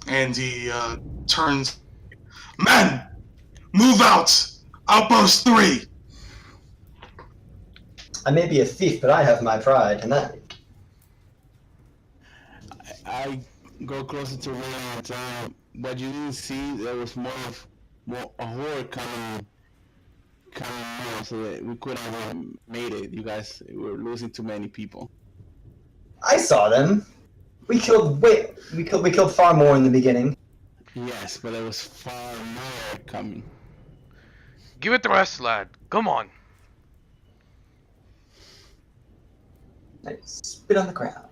And he turns. Men, move out. Outpost 3. I may be a thief, but I have my pride, and that. I go closer to Ray and tell him, but you didn't see there was more a horde coming more, so that we couldn't have made it. You guys were losing too many people. I saw them. We killed far more in the beginning. Yes, but there was far more coming. Give it the rest, lad. Come on. I spit on the ground.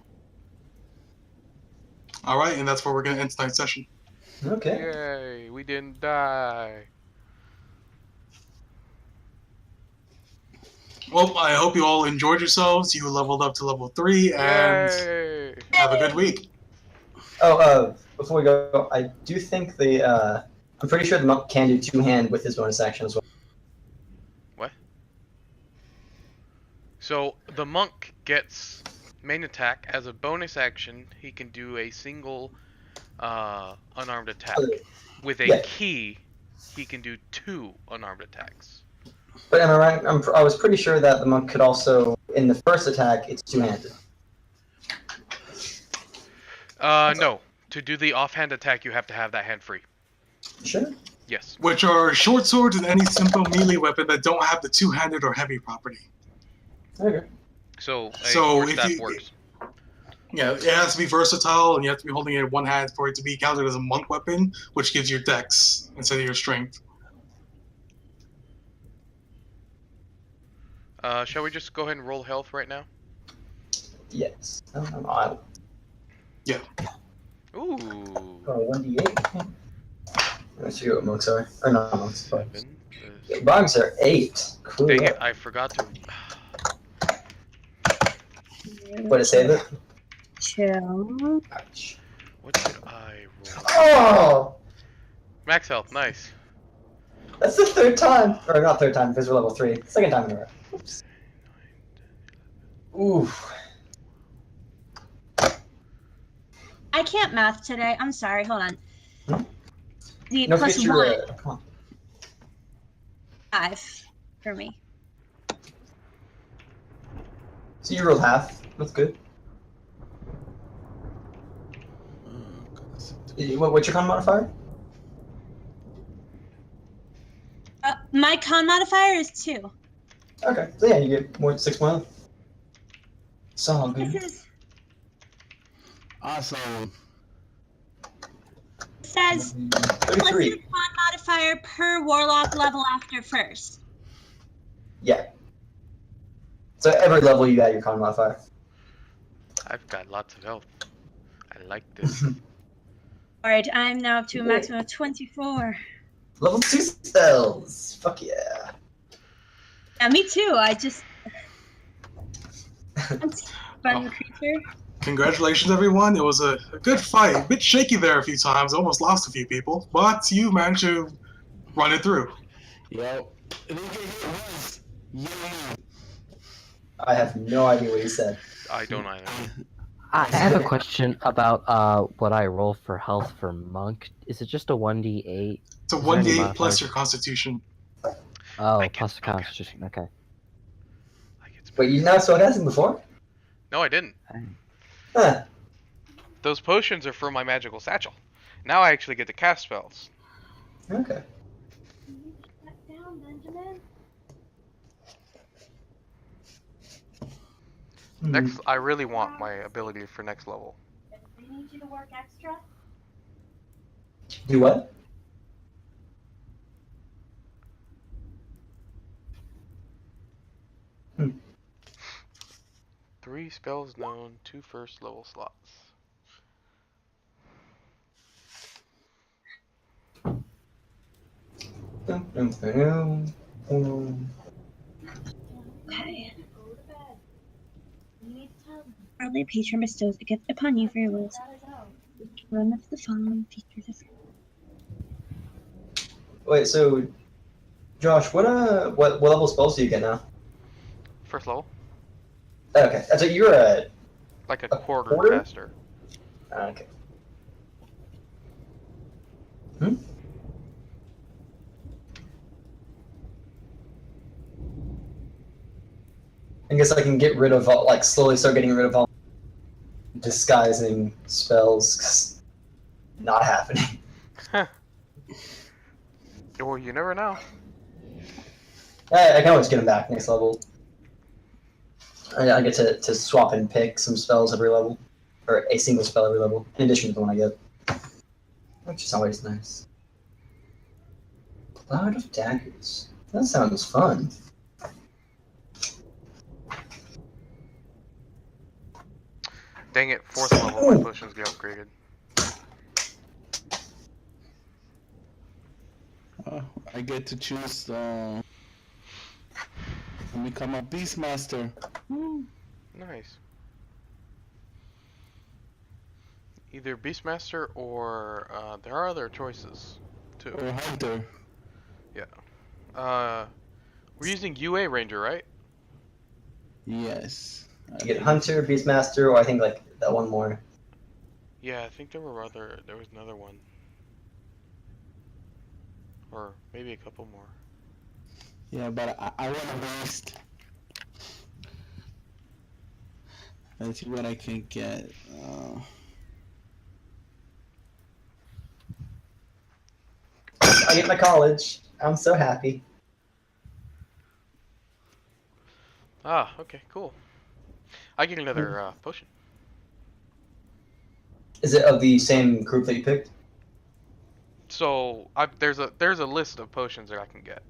All right, and that's where we're going to end tonight's session. Okay. Yay, we didn't die. Well, I hope you all enjoyed yourselves. You leveled up to level 3, and Yay. have a good week. Oh, before we go, I do think I'm pretty sure the monk can do two-hand with his bonus action as well. What? So the monk gets main attack as a bonus action. He can do a single unarmed attack. With a key, he can do 2 unarmed attacks. But am I right? I was pretty sure that the monk could also, in the first attack, it's two-handed. No. To do the offhand attack, you have to have that hand free. Sure. Yes. Which are short swords and any simple melee weapon that don't have the two-handed or heavy property. Okay. So So if that you- works. Yeah, it has to be versatile, and you have to be holding it in one hand for it to be counted as a monk weapon, which gives your dex instead of your strength. Shall we just go ahead and roll health right now? Yes. Yeah. Ooh. 1d8. Let's see what monks are. Or not monks, but 7. bugs are 8. Cool. Dang it! I forgot to. What to save it? Chill. Ouch. What did I roll? Oh! Max health. Nice. That's the third time. Or not third time, because we're level 3. Second time in a row. Oops. Oof. I can't math today. I'm sorry. Hold on. Hmm? The No, plus get your, 1, come on. 5 for me. So you rolled half. That's good. What's your con modifier? My con modifier is 2. Okay. So yeah, you get 6 more. It's all good. This is Awesome. says plus 33. your con modifier per warlock level after first. Yeah. So every level you got your con modifier. I've got lots of health. I like this. Alright, I'm now up to a maximum of 24. Level 2 spells. Fuck yeah. Yeah, me too. I'm fun creature. Congratulations, everyone. It was a good fight. A bit shaky there a few times. Almost lost a few people. But you managed to run it through. Yo. Yeah. I have no idea what he said. I don't either. I have a question about what I roll for health for monk. Is it just a 1d8? It's a Is there any 1d8 plus modifiers? your constitution. Oh, I get- plus the okay. constitution. Okay. I get Wait, you never saw it hasn't before? No, I didn't. Huh. Those potions are for my magical satchel. Now I actually get to cast spells. Okay. Put that down, Benjamin. Next, I really want my ability for next level. They need you to work extra. Do what? Hmm. 3 spells known, 2 first level slots. Okay. Early a patron bestows a gift upon you for your loyal service. One of the following features of Wait, so Josh, what level spells do you get now? First level, Okay, so you're a like a A quarter quarter? caster. okay. Hmm. I guess I can get rid of all, like slowly start getting rid of all disguising spells. 'Cause not happening. Well, you never know. I can always get them back next level. I get to swap and pick some spells every level, or a single spell every level, in addition to the one I get, which is always nice. Cloud of Daggers. That sounds fun. Dang it, 4th level, my potions get upgraded. I get to choose to become a Beastmaster. Nice. Either Beastmaster or there are other choices too. Or Hunter. We're using UA Ranger, right? Yes. You get Hunter, Beastmaster, or I think like that one more. Yeah, I think there was another one. Or maybe a couple more. Yeah, but I want to waste. Let's see what I can get. I get my college. I'm so happy. Ah, okay, cool. I get another potion. Is it of the same group that you picked? So there's a list of potions that I can get.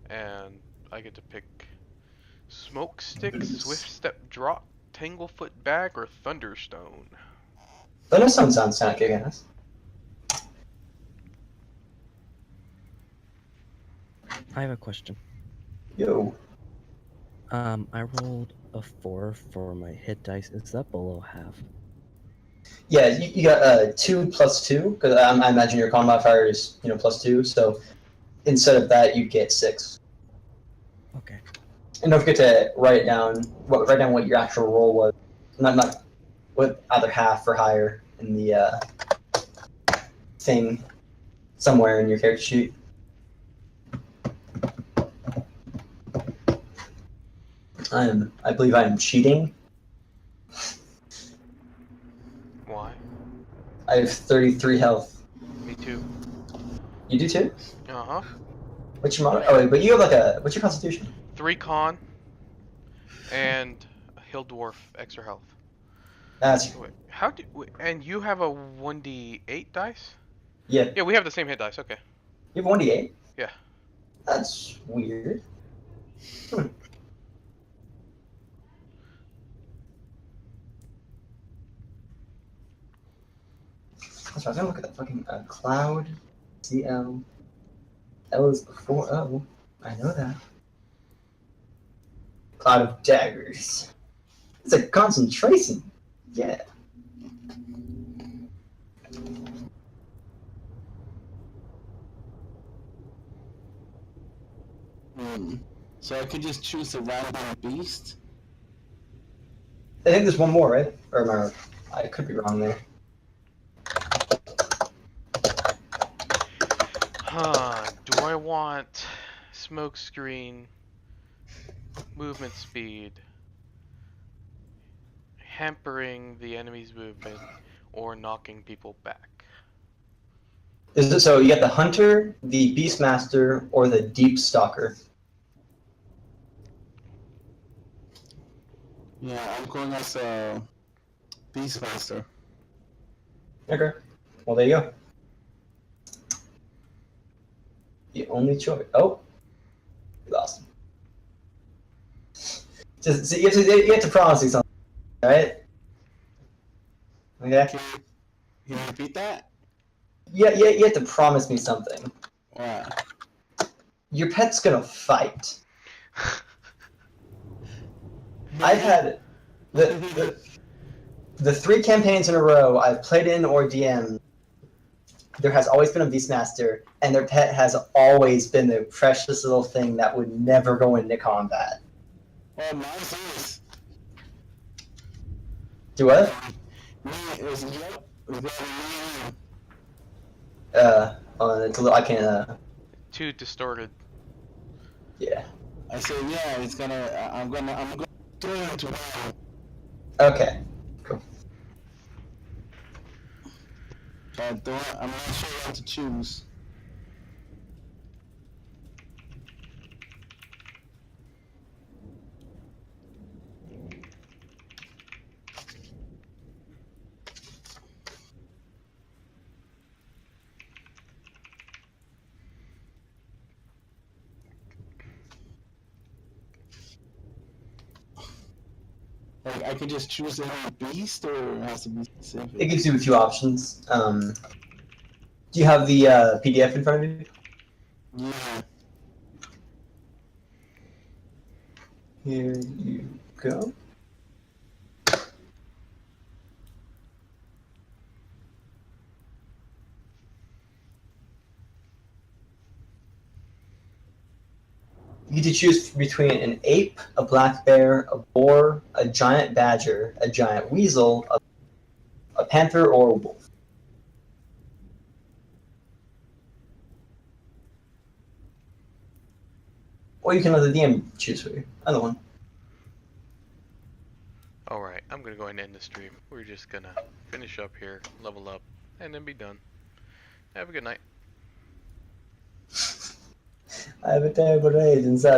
And I get to pick Smoke Stick, Swift Step Drop, Tanglefoot Bag, or Thunderstone. Thunderstone sounds kind of kick ass. I have a question. Yo. I rolled a 4 for my hit dice. Is that below half? Yeah, you got 2 plus 2, because I imagine your con modifier is plus 2, so instead of that you get 6. Okay. And don't forget to write down what your actual roll was. Not what either half or higher in the thing somewhere in your character sheet. I believe I am cheating. Why? I have 33 health. Me too. You do too? Uh-huh. What's your oh wait, but you have what's your constitution? 3 con and a Hill Dwarf extra health. That's Wait, and you have a 1d8 dice? yeah. Yeah, we have the same hit dice. Okay. You have 1d8? Yeah. That's weird. That's right, I was gonna look at that fucking cloud. CL. L is before O. I know that. Cloud of Daggers. It's a concentration. Yeah. So I could just choose a random beast? I think there's one more, right? Or am I wrong? I could be wrong there. Do I want smoke screen, movement speed, hampering the enemy's movement, or knocking people back? Is it so you got the Hunter, the Beastmaster, or the Deep Stalker? Yeah, I'm going as a Beastmaster. Okay. Well, there you go. The only choice. Oh, we lost him. Just so you have to promise me something, all right? Okay. Can you repeat that? Yeah, you have to promise me something. What? Your pet's gonna fight. I've had The 3 campaigns in a row I've played in or DM, there has always been a Beastmaster, and their pet has always been the precious little thing that would never go into combat. Oh, mine's is. Do what? Me is yep. Is that It's a little, I can't, Too distorted. yeah. I said yeah. It's gonna. I'm gonna throw it to battle. Okay. But I'm not sure what to choose. Like I could just choose any beast, or it has to be specific. It gives you a few options. Do you have the PDF in front of you? Yeah. Here you go. You get to choose between an ape, a black bear, a boar, a giant badger, a giant weasel, a panther, or a wolf. Or you can let the DM choose for you. Either one. Alright, I'm gonna go ahead and end the stream. We're just gonna finish up here, level up, and then be done. Have a good night. I have a terrible rage inside.